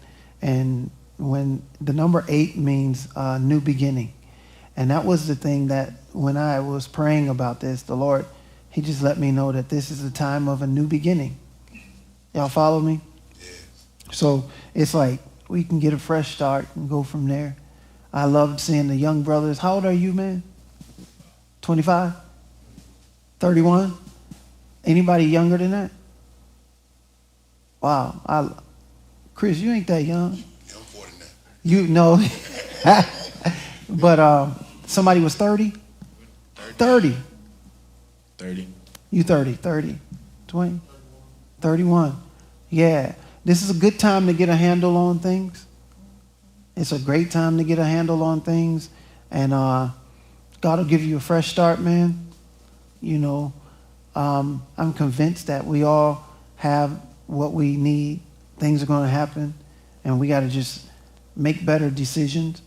And when the number 8 means new beginning. And that was the thing that when I was praying about this, the Lord, he just let me know that this is the time of a new beginning. Y'all follow me? Yes. So it's like we can get a fresh start and go from there. I loved seeing the young brothers. How old are you, man? 25? 31? Anybody younger than that? Wow. Chris, you ain't that young. Yeah, I'm 49. You know. But somebody was 30? 30. 30. You 30. 20? 31. Yeah. This is a good time to get a handle on things. It's a great time to get a handle on things. And God will give you a fresh start, man. I'm convinced that we all have what we need. Things are going to happen. And we got to just make better decisions.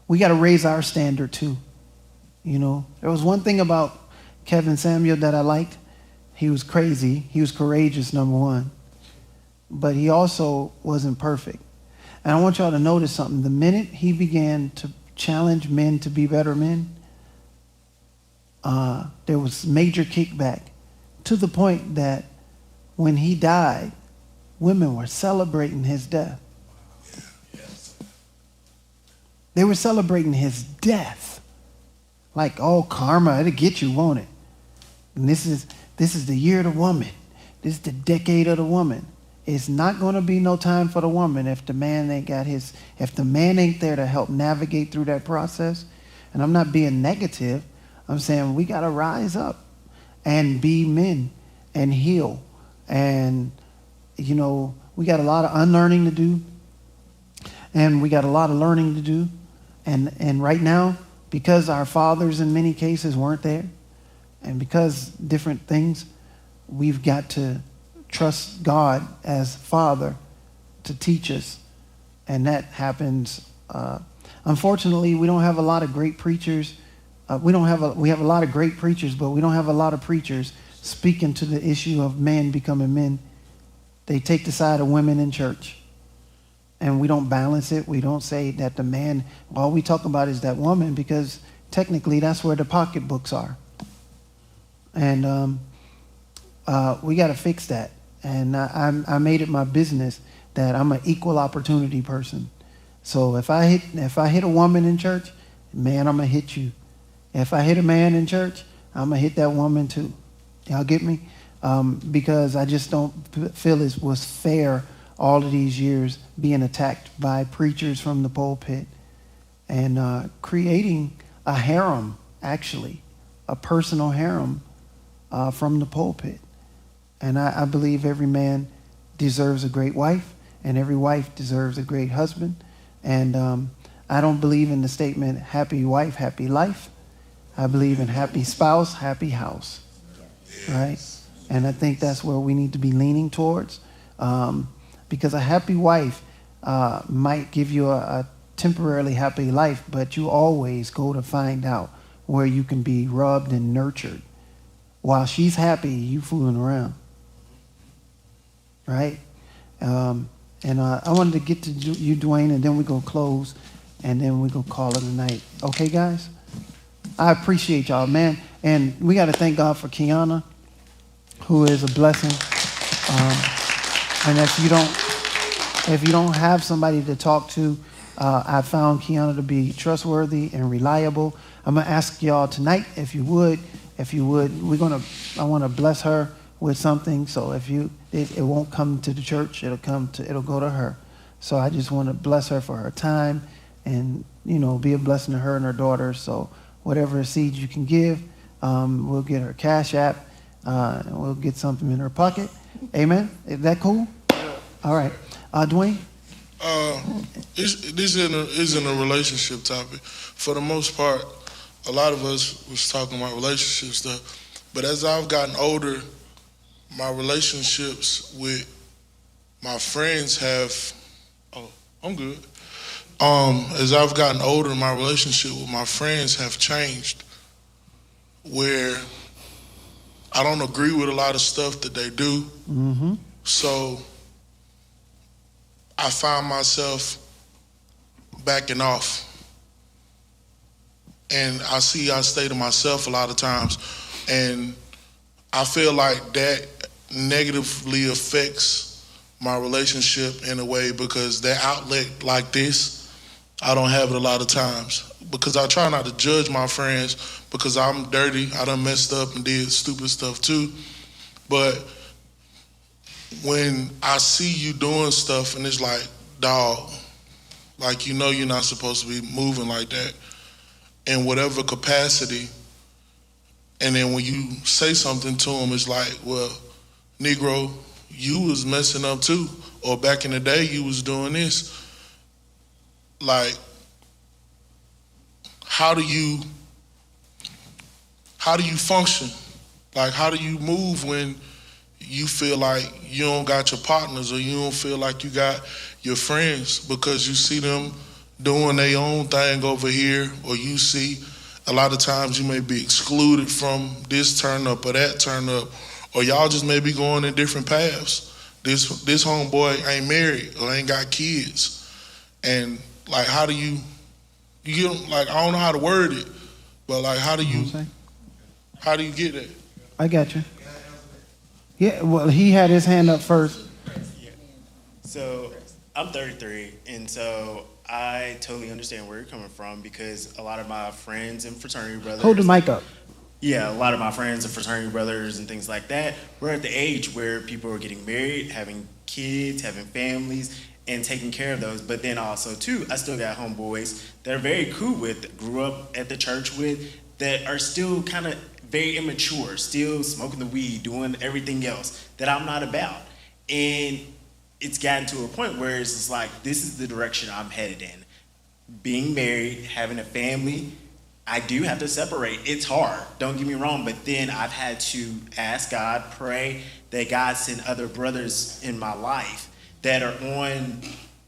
We got to raise our standard, too. There was one thing about Kevin Samuel that I liked. He was crazy. He was courageous, number one. But he also wasn't perfect. And I want y'all to notice something. The minute he began to challenge men to be better men, there was major kickback to the point that when he died, women were celebrating his death. They were celebrating his death. Like, oh, karma, it'll get you, won't it? And this is the year of the woman. This is the decade of the woman. It's not going to be no time for the woman if the man ain't there to help navigate through that process. And I'm not being negative. I'm saying we got to rise up and be men and heal. And, you know, we got a lot of unlearning to do, and we got a lot of learning to do. And right now, because our fathers in many cases weren't there, and because different things, we've got to trust God as Father to teach us. And that happens. Unfortunately, we don't have a lot of great preachers. We have a lot of great preachers, but we don't have a lot of preachers speaking to the issue of men becoming men. They take the side of women in church, and we don't balance it. We don't say that the man, all we talk about is that woman, because technically that's where the pocketbooks are. And we got to fix that. And I made it my business that I'm an equal opportunity person. So if I hit a woman in church, man, I'm gonna hit you. If I hit a man in church, I'm gonna hit that woman too. Y'all get me? Because I just don't feel it was fair all of these years being attacked by preachers from the pulpit and creating a harem, actually, a personal harem from the pulpit. And I believe every man deserves a great wife, and every wife deserves a great husband. And I don't believe in the statement, happy wife, happy life. I believe in happy spouse, happy house. Right? And I think that's where we need to be leaning towards. Because a happy wife might give you a temporarily happy life, but you always go to find out where you can be rubbed and nurtured. While she's happy, you fooling around. Right? And I wanted to get to you, Dwayne, and then we're going to close, and then we're going to call it a night. Okay, guys? I appreciate y'all, man. And we got to thank God for Kiana, who is a blessing. And if you don't have somebody to talk to, I found Kiana to be trustworthy and reliable. I'm going to ask y'all tonight, if you would, I want to bless her with something. So it won't come to the church, it'll go to her. So I just want to bless her for her time and, you know, be a blessing to her and her daughter. So whatever seeds you can give, we'll get her Cash App, and we'll get something in her pocket. Amen. Is that cool? Yeah. All right. Dwayne? This isn't a relationship topic. For the most part, a lot of us was talking about relationship stuff. But as I've gotten older, my relationships with my friends I'm good. As I've gotten older, my relationship with my friends have changed, where I don't agree with a lot of stuff that they do. Mm-hmm. So I find myself backing off. And I stay to myself a lot of times. And I feel like that negatively affects my relationship in a way, because that outlet like this, I don't have it a lot of times. Because I try not to judge my friends, because I'm dirty. I done messed up and did stupid stuff too. But when I see you doing stuff and it's like, dog, like, you know you're not supposed to be moving like that in whatever capacity. And then when you say something to them, it's like, well, Negro, you was messing up too. Or back in the day, you was doing this. Like, how do you function? Like, how do you move when you feel like you don't got your partners, or you don't feel like you got your friends, because you see them doing their own thing over here, or you see a lot of times you may be excluded from this turn up or that turn up, or y'all just may be going in different paths. This homeboy ain't married or ain't got kids. And like, how do you like, I don't know how to word it, but like, how do you get it? I got you. Yeah, well, he had his hand up first. Yeah. So I'm 33, and so I totally understand where you're coming from, because a lot of my friends and fraternity brothers. Hold the mic up. Yeah, a lot of my friends and fraternity brothers and things like that, we're at the age where people are getting married, having kids, having families, and taking care of those. But then also, too, I still got homeboys that are very cool with, grew up at the church with, that are still kind of very immature, still smoking the weed, doing everything else that I'm not about. And it's gotten to a point where it's just like, this is the direction I'm headed in. Being married, having a family, I do have to separate. It's hard, don't get me wrong, but then I've had to ask God, pray that God send other brothers in my life that are on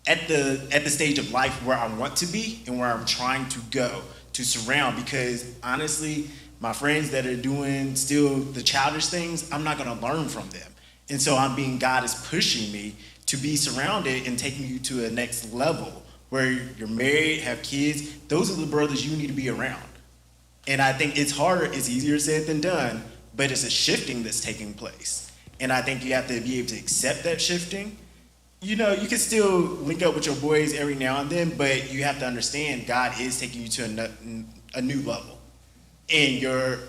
at the stage of life where I want to be and where I'm trying to go, to surround, because honestly, my friends that are doing still the childish things, I'm not gonna learn from them. And so God is pushing me to be surrounded and taking you to a next level where you're married, have kids. Those are the brothers you need to be around. And I think it's harder, it's easier said than done, but it's a shifting that's taking place. And I think you have to be able to accept that shifting. You know, you can still link up with your boys every now and then, but you have to understand God is taking you to a new level. And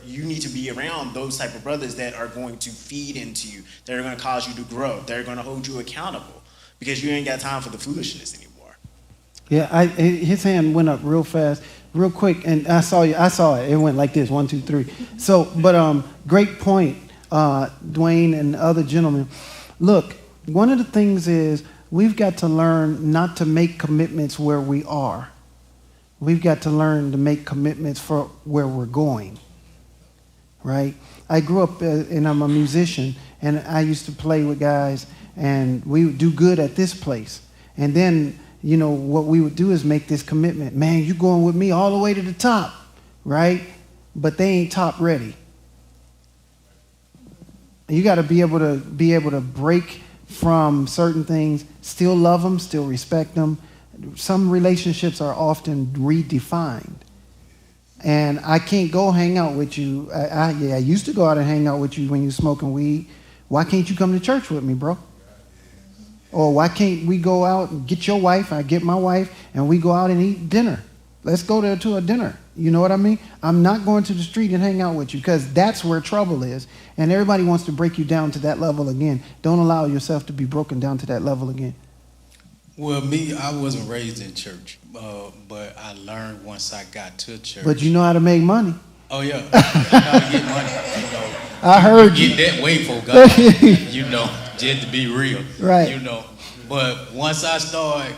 you need to be around those type of brothers that are going to feed into you, that are going to cause you to grow, that are going to hold you accountable, because you ain't got time for the foolishness anymore. Yeah, his hand went up real fast, real quick, and I saw it. It went like this, 1, 2, 3. So, but great point, Dwayne and other gentlemen. Look, one of the things is we've got to learn not to make commitments where we are. We've got to learn to make commitments for where we're going, right? I grew up and I'm a musician, and I used to play with guys, and we would do good at this place. And then, you know, what we would do is make this commitment. Man, you going with me all the way to the top, right? But they ain't top ready. You got to be able to break from certain things, still love them, still respect them. Some relationships are often redefined. And I can't go hang out with you. I used to go out and hang out with you when you smoking weed. Why can't you come to church with me, bro? Or why can't we go out and get your wife, I get my wife, and we go out and eat dinner? Let's go there to a dinner. You know what I mean? I'm not going to the street and hang out with you, because that's where trouble is. And everybody wants to break you down to that level again. Don't allow yourself to be broken down to that level again. Well, I wasn't raised in church, but I learned once I got to church. But you know how to make money. Oh, yeah. I know how to get money. You know, I heard you. Get that way for God, you know, just to be real. Right. You know, but once I started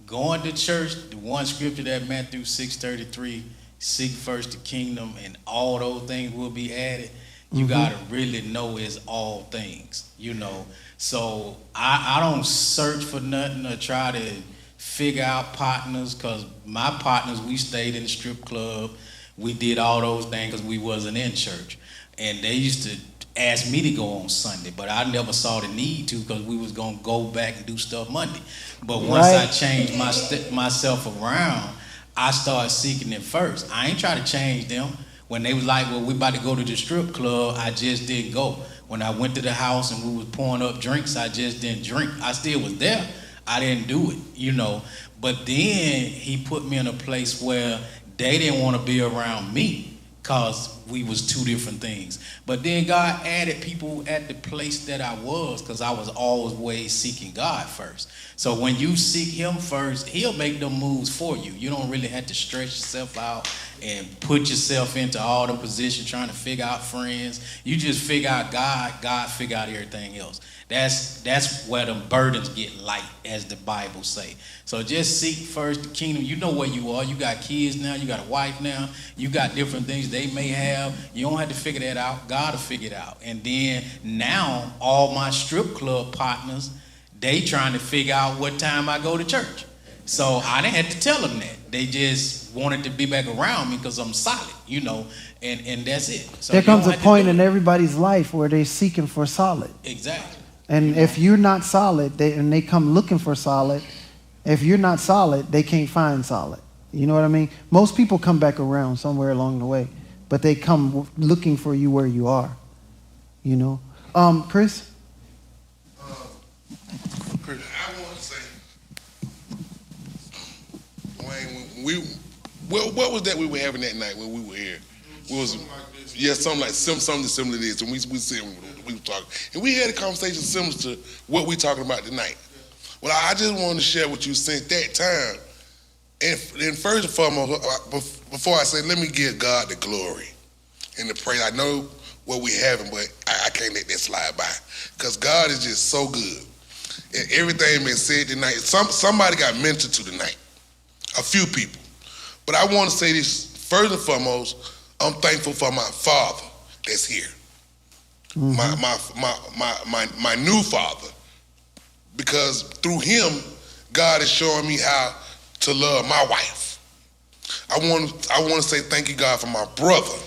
going to church, the one scripture that Matthew 6:33, seek first the kingdom and all those things will be added. You got to really know it's all things, you know. So I don't search for nothing or try to figure out partners, because my partners, we stayed in the strip club. We did all those things because we wasn't in church. And they used to ask me to go on Sunday, but I never saw the need to, because we was going to go back and do stuff Monday. But once I changed myself around, I started seeking it first. I ain't try to change them. When they was like, well, we about to go to the strip club, I just didn't go. When I went to the house and we was pouring up drinks, I just didn't drink. I still was there. I didn't do it, you know. But then he put me in a place where they didn't want to be around me, because we was two different things. But then God added people at the place that I was, because I was always seeking God first. So when you seek him first, he'll make them moves for you. You don't really have to stretch yourself out and put yourself into all the positions trying to figure out friends. You just figure out God figure out everything else. That's where the burdens get light, as the Bible say. So just seek first the kingdom. You know where you are. You got kids now. You got a wife now. You got different things they may have. You don't have to figure that out. God will figure it out. And then now all my strip club partners, they trying to figure out what time I go to church. So I didn't have to tell them that. They just wanted to be back around me because I'm solid, you know, and that's it. So there comes a point in everybody's life where they're seeking for solid. Exactly. And if you're not solid, and they come looking for solid, if you're not solid, they can't find solid. You know what I mean? Most people come back around somewhere along the way, but they come looking for you where you are. You know? Chris? I want to say, Dwayne, what was that we were having that night when we were here? Something similar to this. And we were talking, and we had a conversation similar to what we're talking about tonight. Well, I just wanted to share with you since that time. And first and foremost, before I say, let me give God the glory and the praise. I know what we having, but I can't let that slide by because God is just so good. And everything been said tonight. Somebody got mentored to tonight, a few people. But I want to say this first and foremost. I'm thankful for my father that's here, my new father, because through him, God is showing me how to love my wife. I want to say thank you, God, for my brother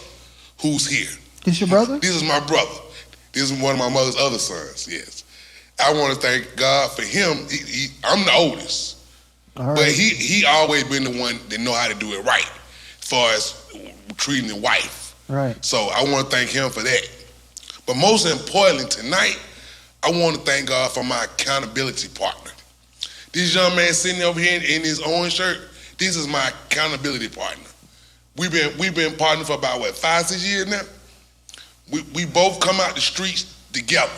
who's here. This your brother? This is my brother. This is one of my mother's other sons, yes. I want to thank God for him. I'm the oldest. All right. But he always been the one that know how to do it right as far as treating the wife. Right. So I want to thank him for that. But most importantly tonight, I want to thank God for my accountability partner. This young man sitting over here in his orange shirt, this is my accountability partner. We've been partners for about, 5-6 years now? We both come out the streets together.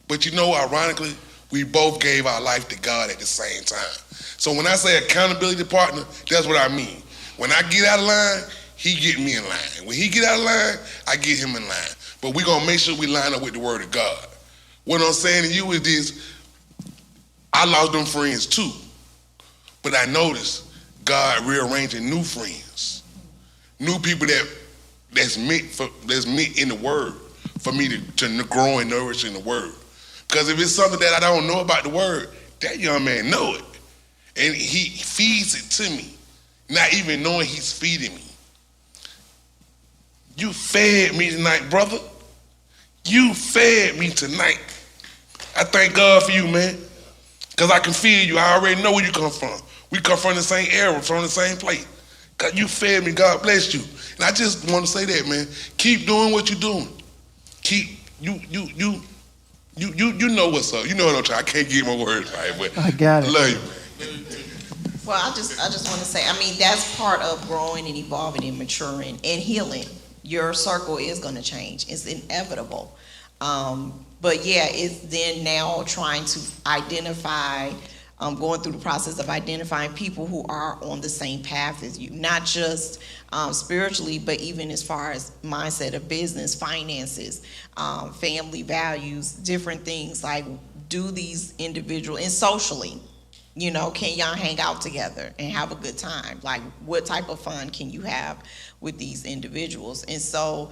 But you know, ironically, we both gave our life to God at the same time. So when I say accountability partner, that's what I mean. When I get out of line, he get me in line. When he get out of line, I get him in line. But we're going to make sure we line up with the word of God. What I'm saying to you is this, I lost them friends too. But I noticed God rearranging new friends. New people that's meant in the word for me to grow and nourish in the word. Because if it's something that I don't know about the word, that young man know it. And he feeds it to me, not even knowing he's feeding me. You fed me tonight, brother. You fed me tonight. I thank God for you, man. Because I can feel you. I already know where you come from. We come from the same era, from the same place. God, you fed me. God bless you. And I just want to say that, man. Keep doing what you're doing. You know what's up. You know what I'm trying. I can't get my words right, but I got it. Love you, man. Well, I just want to say, I mean, that's part of growing and evolving and maturing and healing. Your circle is going to change. It's inevitable. But yeah, it's then now trying to identify, going through the process of identifying people who are on the same path as you, not just spiritually, but even as far as mindset of business, finances, family values, different things. Like, do these individual and socially, you know, can y'all hang out together and have a good time? Like, what type of fun can you have with these individuals? And so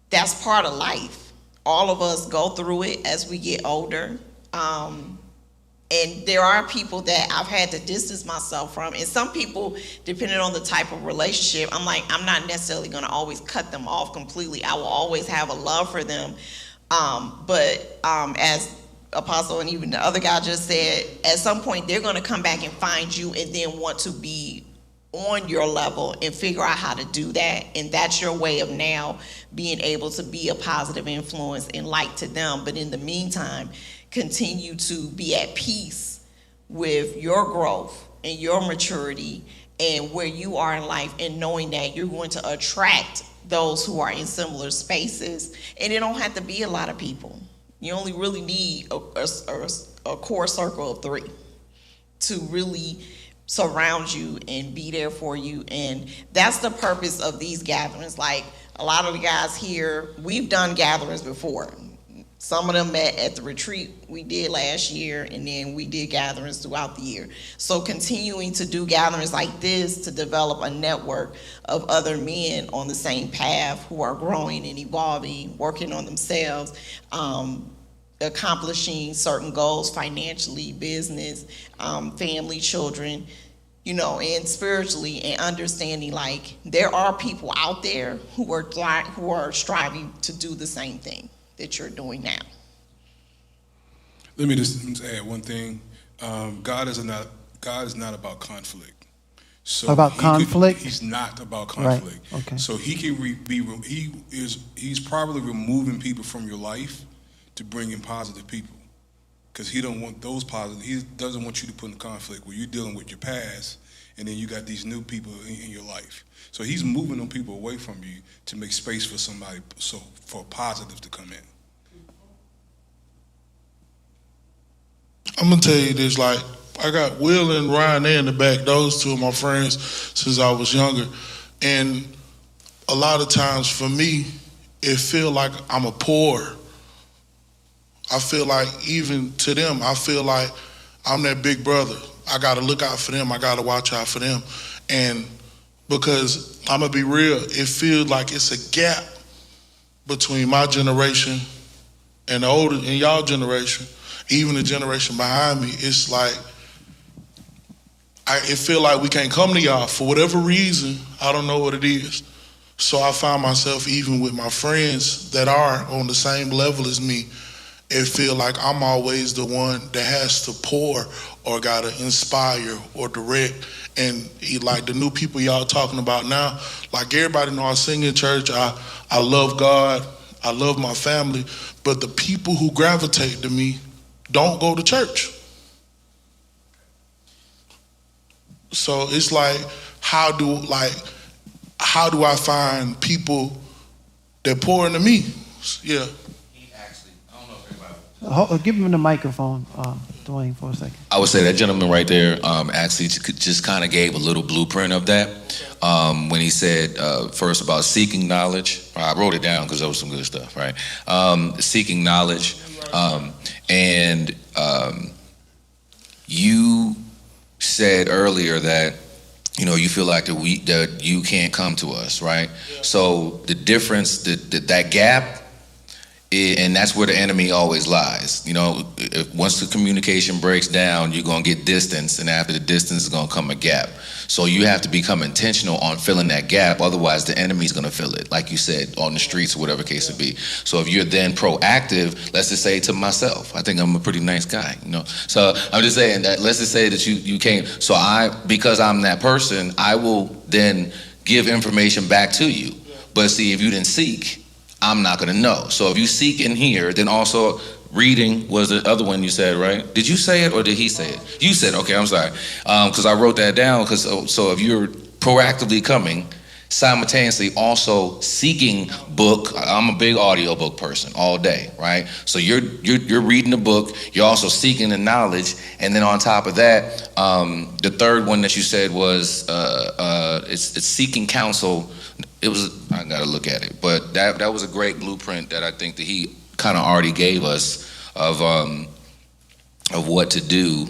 that's part of life. All of us go through it as we get older. And there are people that I've had to distance myself from. And some people, depending on the type of relationship, I'm not necessarily going to always cut them off completely. I will always have a love for them. But as Apostle and even the other guy just said, at some point they're going to come back and find you and then want to be on your level and figure out how to do that. And that's your way of now being able to be a positive influence and light to them. But in the meantime, continue to be at peace with your growth and your maturity and where you are in life, and knowing that you're going to attract those who are in similar spaces. And it don't have to be a lot of people. You only really need a core circle of 3 to really surround you and be there for you. And that's the purpose of these gatherings. Like, a lot of the guys here, we've done gatherings before. Some of them met at the retreat we did last year, and then we did gatherings throughout the year. So continuing to do gatherings like this to develop a network of other men on the same path who are growing and evolving, working on themselves, accomplishing certain goals financially, business, family, children, you know, and spiritually, and understanding like there are people out there who are striving to do the same thing that you're doing now. Let me just add one thing. God is not about conflict. So about conflict? He's not about conflict. Right. Okay. So he can he's probably removing people from your life to bring in positive people, because he don't want those positive. He doesn't want you to put in conflict where you're dealing with your past, and then you got these new people in your life. So he's moving them people away from you to make space for somebody, so for positives to come in. I'm gonna tell you this, like, I got Will and Ryan there in the back. Those two are my friends since I was younger. And a lot of times for me, it feel like I'm a poor. I feel like even to them, I feel like I'm that big brother. I gotta look out for them. I gotta watch out for them. And because I'm gonna be real, it feels like it's a gap between my generation and the older, and y'all generation, even the generation behind me. It's like, it feel like we can't come to y'all for whatever reason. I don't know what it is. So I find myself, even with my friends that are on the same level as me, it feel like I'm always the one that has to pour or gotta inspire or direct. And like the new people y'all talking about now, like everybody know I sing in church, I love God, I love my family, but the people who gravitate to me don't go to church. So it's like, how do I find people that pour into me? Yeah. Give him the microphone, Dwayne, for a second. I would say that gentleman right there actually just kind of gave a little blueprint of that when he said first about seeking knowledge. I wrote it down because that was some good stuff, right? Seeking knowledge. And you said earlier that, you know, you feel like that you can't come to us, right? Yeah. So the difference, that gap, and that's where the enemy always lies. You know, once the communication breaks down, you're going to get distance, and after the distance is going to come a gap. So you have to become intentional on filling that gap, otherwise the enemy's going to fill it, like you said, on the streets or whatever case it be. So if you're then proactive, let's just say to myself, I think I'm a pretty nice guy, you know. So I'm just saying that, let's just say that you can't, so because I'm that person, I will then give information back to you. But see, if you didn't seek, I'm not going to know. So if you seek in here, then also reading was the other one you said, right? Did you say it or did he say it? You said, okay, I'm sorry. Because I wrote that down. So if you're proactively coming, simultaneously also seeking book. I'm a big audiobook person all day, right? So you're reading the book, you're also seeking the knowledge, and then on top of that, the third one that you said was it's seeking counsel. It was, I gotta look at it, but that was a great blueprint that I think that he kind of already gave us of what to do,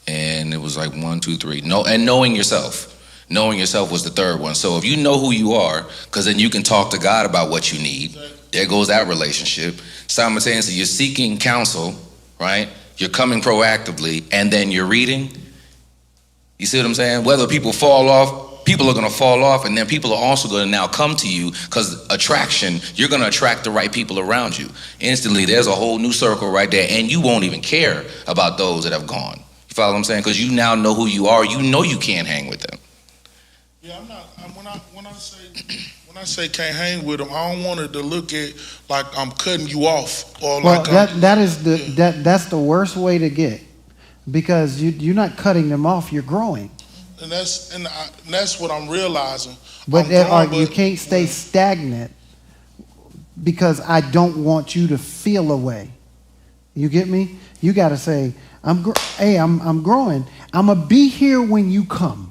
and it was like 1, 2, 3. Knowing yourself. Knowing yourself was the third one. So if you know who you are, because then you can talk to God about what you need. There goes that relationship. Simultaneously, you're seeking counsel, right? You're coming proactively, and then you're reading. You see what I'm saying? Whether people fall off, people are going to fall off, and then people are also going to now come to you, because attraction, you're going to attract the right people around you. Instantly, there's a whole new circle right there, and you won't even care about those that have gone. You follow what I'm saying? Because you now know who you are. You know you can't hang with them. Yeah, I'm not. When I say can't hang with them, I don't want it to look at like I'm cutting you off or well, like that's the worst way to get, because you're not cutting them off. You're growing. And that's what I'm realizing. But you can't stay stagnant, because I don't want you to feel a way. You get me? You got to say, I'm growing. I'm gonna be here when you come.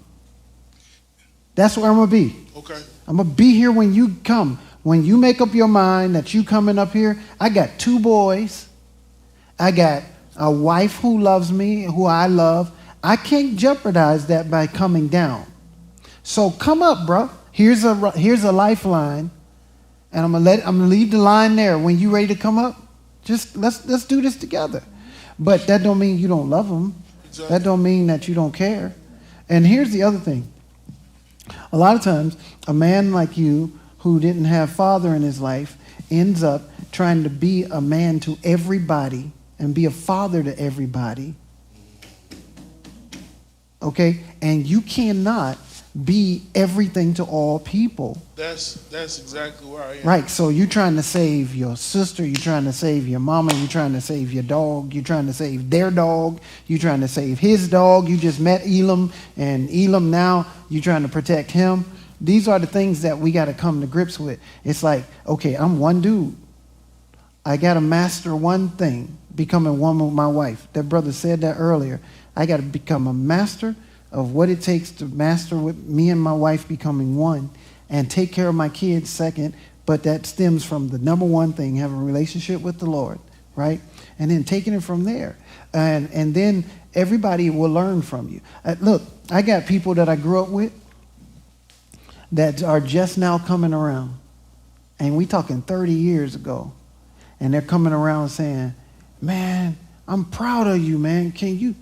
That's where I'm going to be. Okay. I'm going to be here when you come. When you make up your mind that you coming up here, I got 2 boys. I got a wife who loves me, who I love. I can't jeopardize that by coming down. So come up, bro. Here's a lifeline, and I'm gonna leave the line there. When you ready to come up, just let's do this together. But that don't mean you don't love them. Exactly. That don't mean that you don't care. And here's the other thing. A lot of times, a man like you who didn't have father in his life ends up trying to be a man to everybody and be a father to everybody. Okay? And you cannot be everything to all people. That's exactly where I am. Right. So you're trying to save your sister, you're trying to save your mama, you're trying to save your dog, you're trying to save their dog, you're trying to save his dog. You just met Elam, and Elam now you're trying to protect him. These are the things that we got to come to grips with. It's like, okay, I'm one dude. I got to master one thing, becoming one with my wife. That brother said that earlier. I got to become a master of what it takes to master with me and my wife becoming one. and take care of my kids second, but that stems from the number one thing, having a relationship with the Lord, right? And then taking it from there. And then everybody will learn from you. Look, I got people that I grew up with that are just now coming around. And we talking 30 years ago. And they're coming around saying, man, I'm proud of you, man. Can you,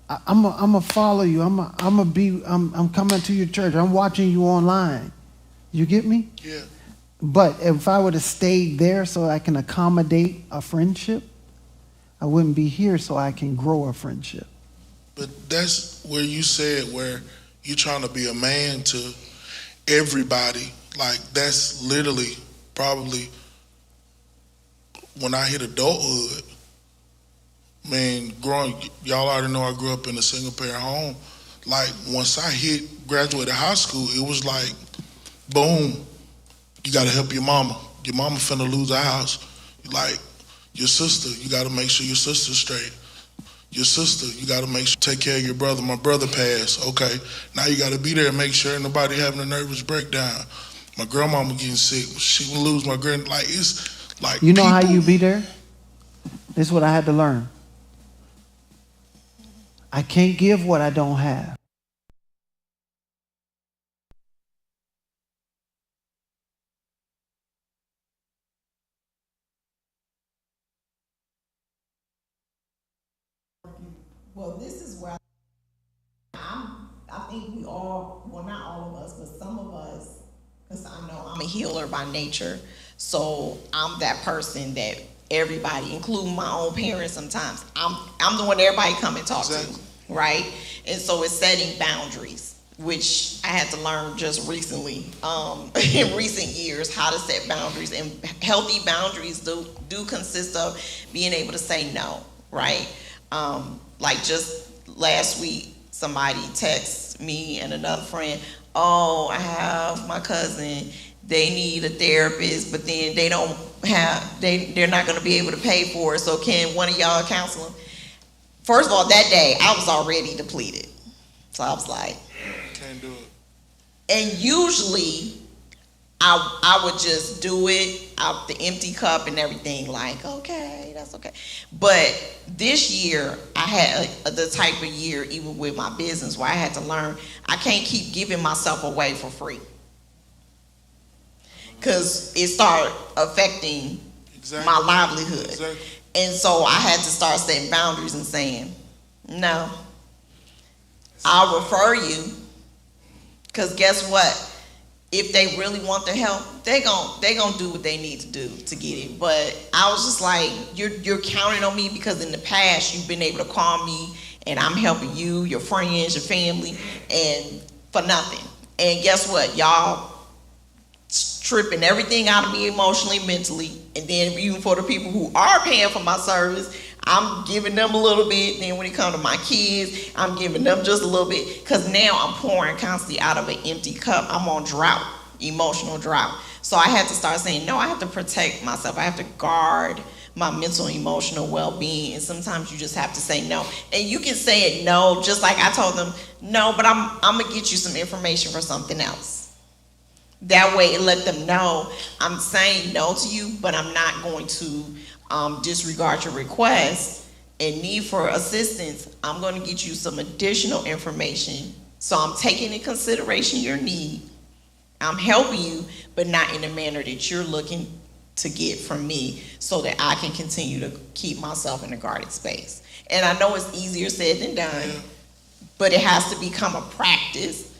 I'm gonna follow you. I'm coming to your church. I'm watching you online. You get me? Yeah. But if I would have stayed there so I can accommodate a friendship, I wouldn't be here so I can grow a friendship. But that's where you said where you're trying to be a man to everybody. Like, that's literally probably when I hit adulthood. Man, y'all already know I grew up in a single parent home. Like, once I graduated high school, it was like, boom, you got to help your mama. Your mama finna lose her house. Like, your sister, you got to make sure your sister's straight. Your sister, you got to make sure, take care of your brother. My brother passed. Okay, now you got to be there and make sure nobody having a nervous breakdown. My grandmama getting sick. She will lose my grand. Like, it's like, you know how you be there? This is what I had to learn. I can't give what I don't have. Well, this is where I think we all, well, not all of us, but some of us, because I know I'm a healer by nature, so I'm that person that everybody, including my own parents sometimes, I'm the one everybody come and talk to, right? And so it's setting boundaries, which I had to learn just recently, in recent years, how to set boundaries. And healthy boundaries do consist of being able to say no, right? Like just last week, somebody texted me and another friend, oh, I have my cousin, they need a therapist, but then they don't have, they're not gonna be able to pay for it, so can one of y'all counsel them? First of all, that day, I was already depleted. So I was like, can't do it. And usually, I would just do it out the empty cup and everything, like, okay, that's okay. But this year, I had the type of year, even with my business, where I had to learn, I can't keep giving myself away for free. Because it started affecting my livelihood. Exactly. And so I had to start setting boundaries and saying, no, I'll refer you. Because guess what? If they really want the help, they gon' do what they need to do to get it. But I was just like, you're counting on me because in the past you've been able to call me and I'm helping you, your friends, your family, and for nothing. And guess what? Y'all stripping everything out of me emotionally, mentally, and then even for the people who are paying for my service, I'm giving them a little bit. Then when it comes to my kids, I'm giving them just a little bit. Because now I'm pouring constantly out of an empty cup. I'm on drought, emotional drought. So I had to start saying, no, I have to protect myself. I have to guard my mental and emotional well-being. And sometimes you just have to say no. And you can say it no, just like I told them, no, but I'm going to get you some information for something else. That way it let them know I'm saying no to you, but I'm not going to disregard your request and need for assistance. I'm going to get you some additional information. So I'm taking into consideration your need. I'm helping you, but not in a manner that you're looking to get from me so that I can continue to keep myself in a guarded space. And I know it's easier said than done, but it has to become a practice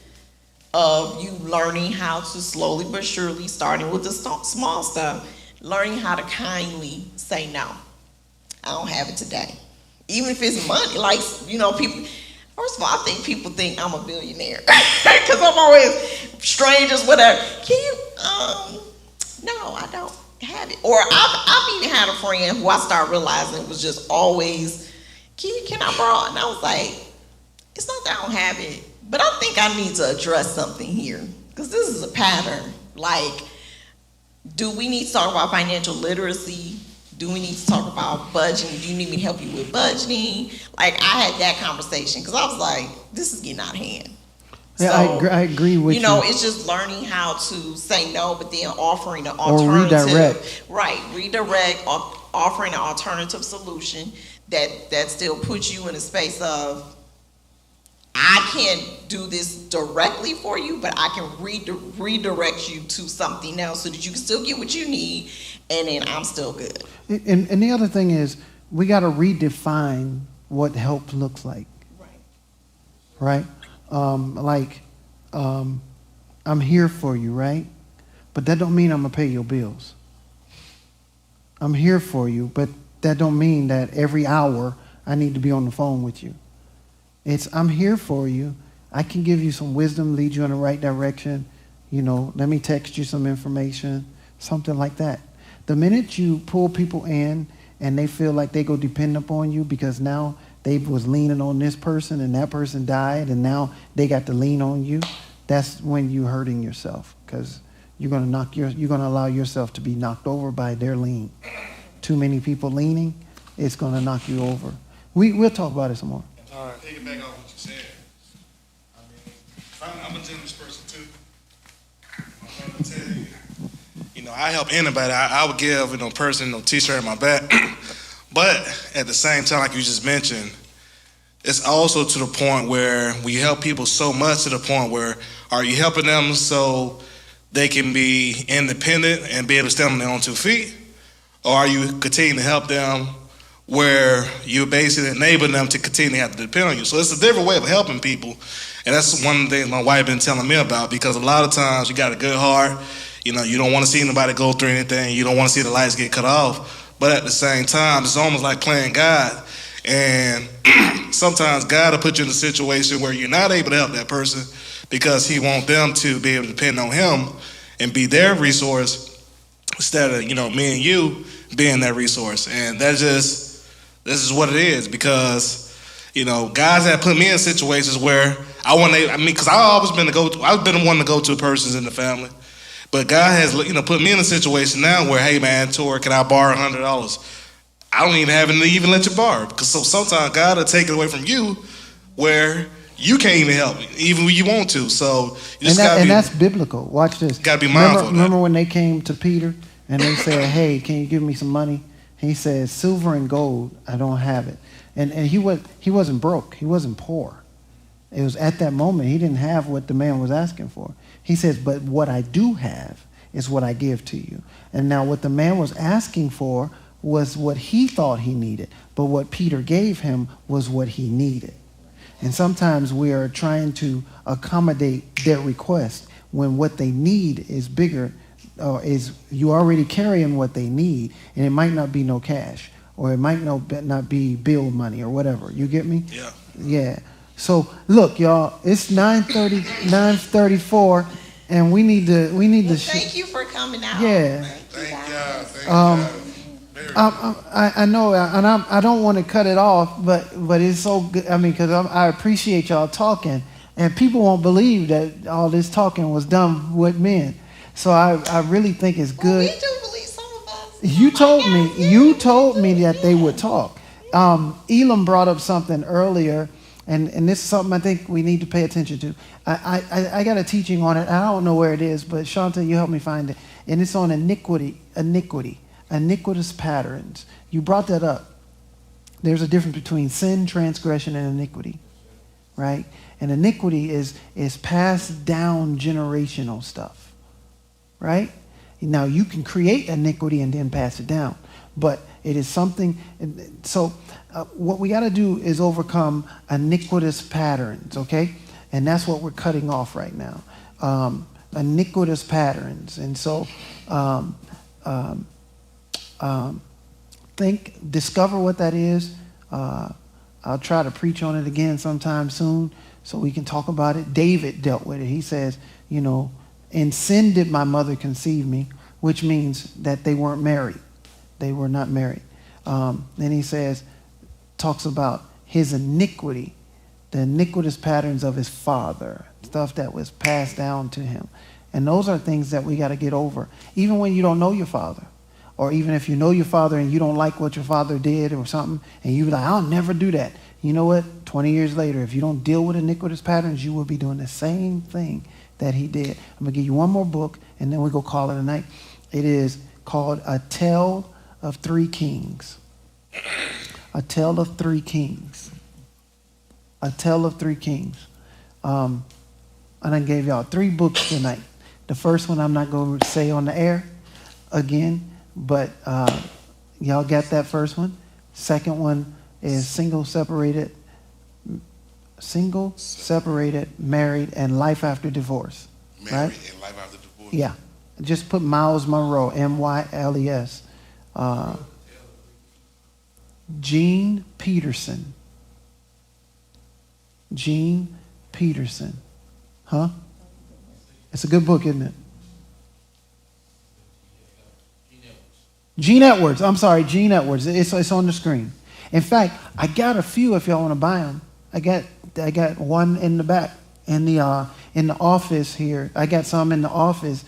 of you learning how to slowly but surely, starting with the small stuff, learning how to kindly say no. I don't have it today. Even if it's money, like, you know, people, first of all, I think people think I'm a billionaire because I'm always strangers, whatever. Can you, no, I don't have it. Or I've even had a friend who I started realizing was just always, can I borrow? And I was like, it's not that I don't have it, but I think I need to address something here because this is a pattern. Like, do we need to talk about financial literacy? Do we need to talk about budgeting? Do you need me to help you with budgeting? Like, I had that conversation because I was like, this is getting out of hand. Yeah, I agree with you. You know, it's just learning how to say no, but then offering an Or alternative. redirect. Right, redirect, offering an alternative solution that still puts you in a space of, I can't do this directly for you, but I can redirect you to something else so that you can still get what you need, and then I'm still good. And the other thing is, we got to redefine what help looks like. Right? I'm here for you, right? But that don't mean I'm going to pay your bills. I'm here for you, but that don't mean that every hour I need to be on the phone with you. I'm here for you. I can give you some wisdom, lead you in the right direction. You know, let me text you some information, something like that. The minute you pull people in and they feel like they go depend upon you because now they was leaning on this person and that person died and now they got to lean on you, that's when you're hurting yourself, because you're going to allow yourself to be knocked over by their lean. Too many people leaning, it's going to knock you over. We'll talk about it some more. All right. Piggyback on what you said. I mean, I'm a generous person too. I'm gonna tell you. You know, I help anybody. I would give a person t-shirt on my back. But at the same time, like you just mentioned, it's also to the point where we help people so much to the point where, are you helping them so they can be independent and be able to stand on their own 2 feet? Or are you continuing to help them where you're basically enabling them to continue to have to depend on you? So it's a different way of helping people. And that's one of the things my wife been telling me about, because a lot of times you got a good heart, you don't want to see anybody go through anything, you don't want to see the lights get cut off, but at the same time, it's almost like playing God. And sometimes God will put you in a situation where you're not able to help that person because he wants them to be able to depend on him and be their resource instead of, me and you being that resource. And this is what it is, because guys have put me in situations where because I've always been I've been the one to go to persons in the family, but God has put me in a situation now where, hey man, Tor, can I borrow $100? I don't even have it to even let you borrow, because sometimes God will take it away from you where you can't even help even when you want to. So you just and that's biblical. Watch this. Got to be mindful. Remember when they came to Peter and they said, "Hey, can you give me some money?" He said, "Silver and gold, I don't have it." And he wasn't broke. He wasn't poor. It was at that moment he didn't have what the man was asking for. He says, "But what I do have is what I give to you." And now what the man was asking for was what he thought he needed, but what Peter gave him was what he needed. And sometimes we are trying to accommodate their request when what they need is bigger, or is you already carrying what they need, and it might not be no cash, or it might not be bill money or whatever. You get me? Yeah. Yeah. So look, y'all, it's 9:34, and we need to. Thank you for coming out. Yeah. Thank y'all. Thank y'all. I know, and I don't want to cut it off, but it's so good. I mean, because I appreciate y'all talking, and people won't believe that all this talking was done with men. So I really think it's good. We do believe some of us. You told me that they would talk. Elam brought up something earlier, and this is something I think we need to pay attention to. I got a teaching on it. I don't know where it is, but Shanta, you help me find it. And it's on iniquitous patterns. You brought that up. There's a difference between sin, transgression, and iniquity, right? And iniquity is passed down generational stuff, right? Now you can create iniquity and then pass it down, but it is something. So what we got to do is overcome iniquitous patterns, okay? And that's what we're cutting off right now. Iniquitous patterns, and so. Discover what that is. I'll try to preach on it again sometime soon so we can talk about it. David dealt with it. He says, in sin did my mother conceive me, which means that they weren't married. They were not married. Then he talks about his iniquity, the iniquitous patterns of his father, stuff that was passed down to him. And those are things that we got to get over. Even when you don't know your father, or even if you know your father and you don't like what your father did or something, and you're like, I'll never do that. You know what? 20 years later, if you don't deal with iniquitous patterns, you will be doing the same thing that he did. I'm going to give you one more book, and then we'll go call it a night. It is called A Tale of Three Kings. A Tale of Three Kings. A Tale of Three Kings. And I gave y'all 3 books tonight. The first one I'm not going to say on the air again, but y'all got that first one. Second one is Single, Separated, Married, and Life After Divorce. Married right? and Life After Divorce. Yeah. Just put Miles Monroe, M-Y-L-E-S. Gene Peterson. Gene Peterson. Huh? It's a good book, isn't it? Gene Edwards. I'm sorry, Gene Edwards. It's on the screen. In fact, I got a few if y'all want to buy them. I got one in the back in the office here. I got some in the office.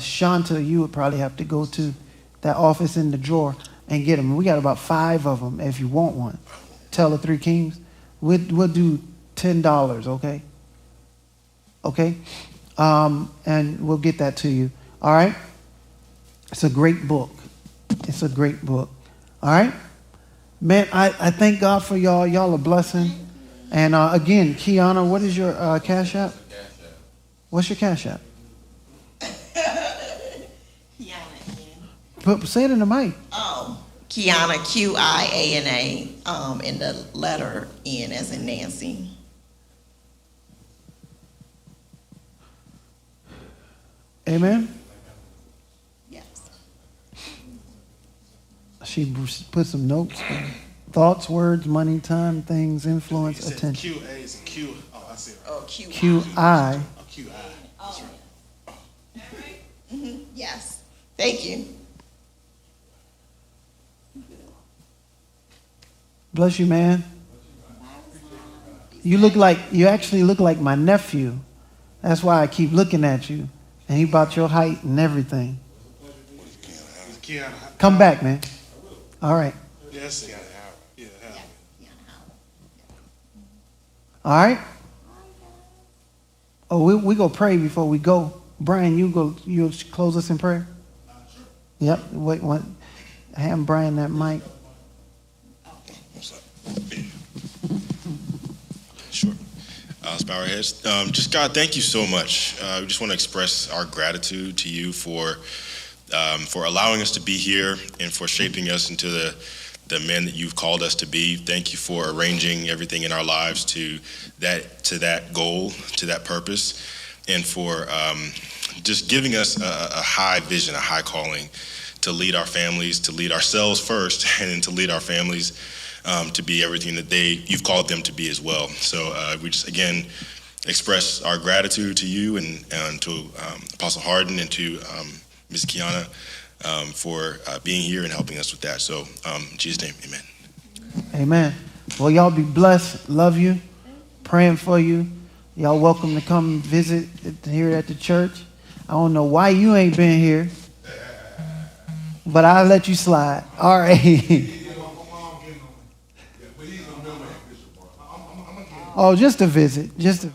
Shanta, you would probably have to go to that office in the drawer and get them. We got about 5 of them if you want one. Tell the Three Kings. We'll do $10, okay? Okay? And we'll get that to you. All right? It's a great book. It's a great book. All right? Man, I thank God for y'all. Y'all are a blessing. And again, Kiana, what is your Cash App? What's your Cash App? Say it in the mic. Oh, Kiana, Q-I-A-N-A, and the letter N as in Nancy. Amen. Yes. She put some notes. Thoughts, words, money, time, things, influence, attention. Q-A is a Q. Oh, I see it. Oh, Q-I. Q-I. Oh, Q-I. Oh. Mm-hmm. Yes. Thank you. Bless you, man. You actually look like my nephew. That's why I keep looking at you. And he about your height and everything. Come back, man. All right. Yes, yeah. All right. Oh, we go pray before we go. Brian, you'll close us in prayer. Yep. Wait, hand Brian that mic. Sure. Let's bow our heads. Just God, thank you so much. We just want to express our gratitude to you for allowing us to be here and for shaping us into the men that you've called us to be. Thank you for arranging everything in our lives to that goal, to that purpose, and for just giving us a high vision, a high calling to lead our families, to lead ourselves first, and then to lead our families to be everything that you've called them to be as well. So we just, again, express our gratitude to you and to Apostle Harden and to Ms. Kiana for being here and helping us with that. So in Jesus' name, amen. Amen. Well, y'all be blessed. Love you. Praying for you. Y'all welcome to come visit here at the church. I don't know why you ain't been here, but I'll let you slide. All right. Oh, just a visit. Just a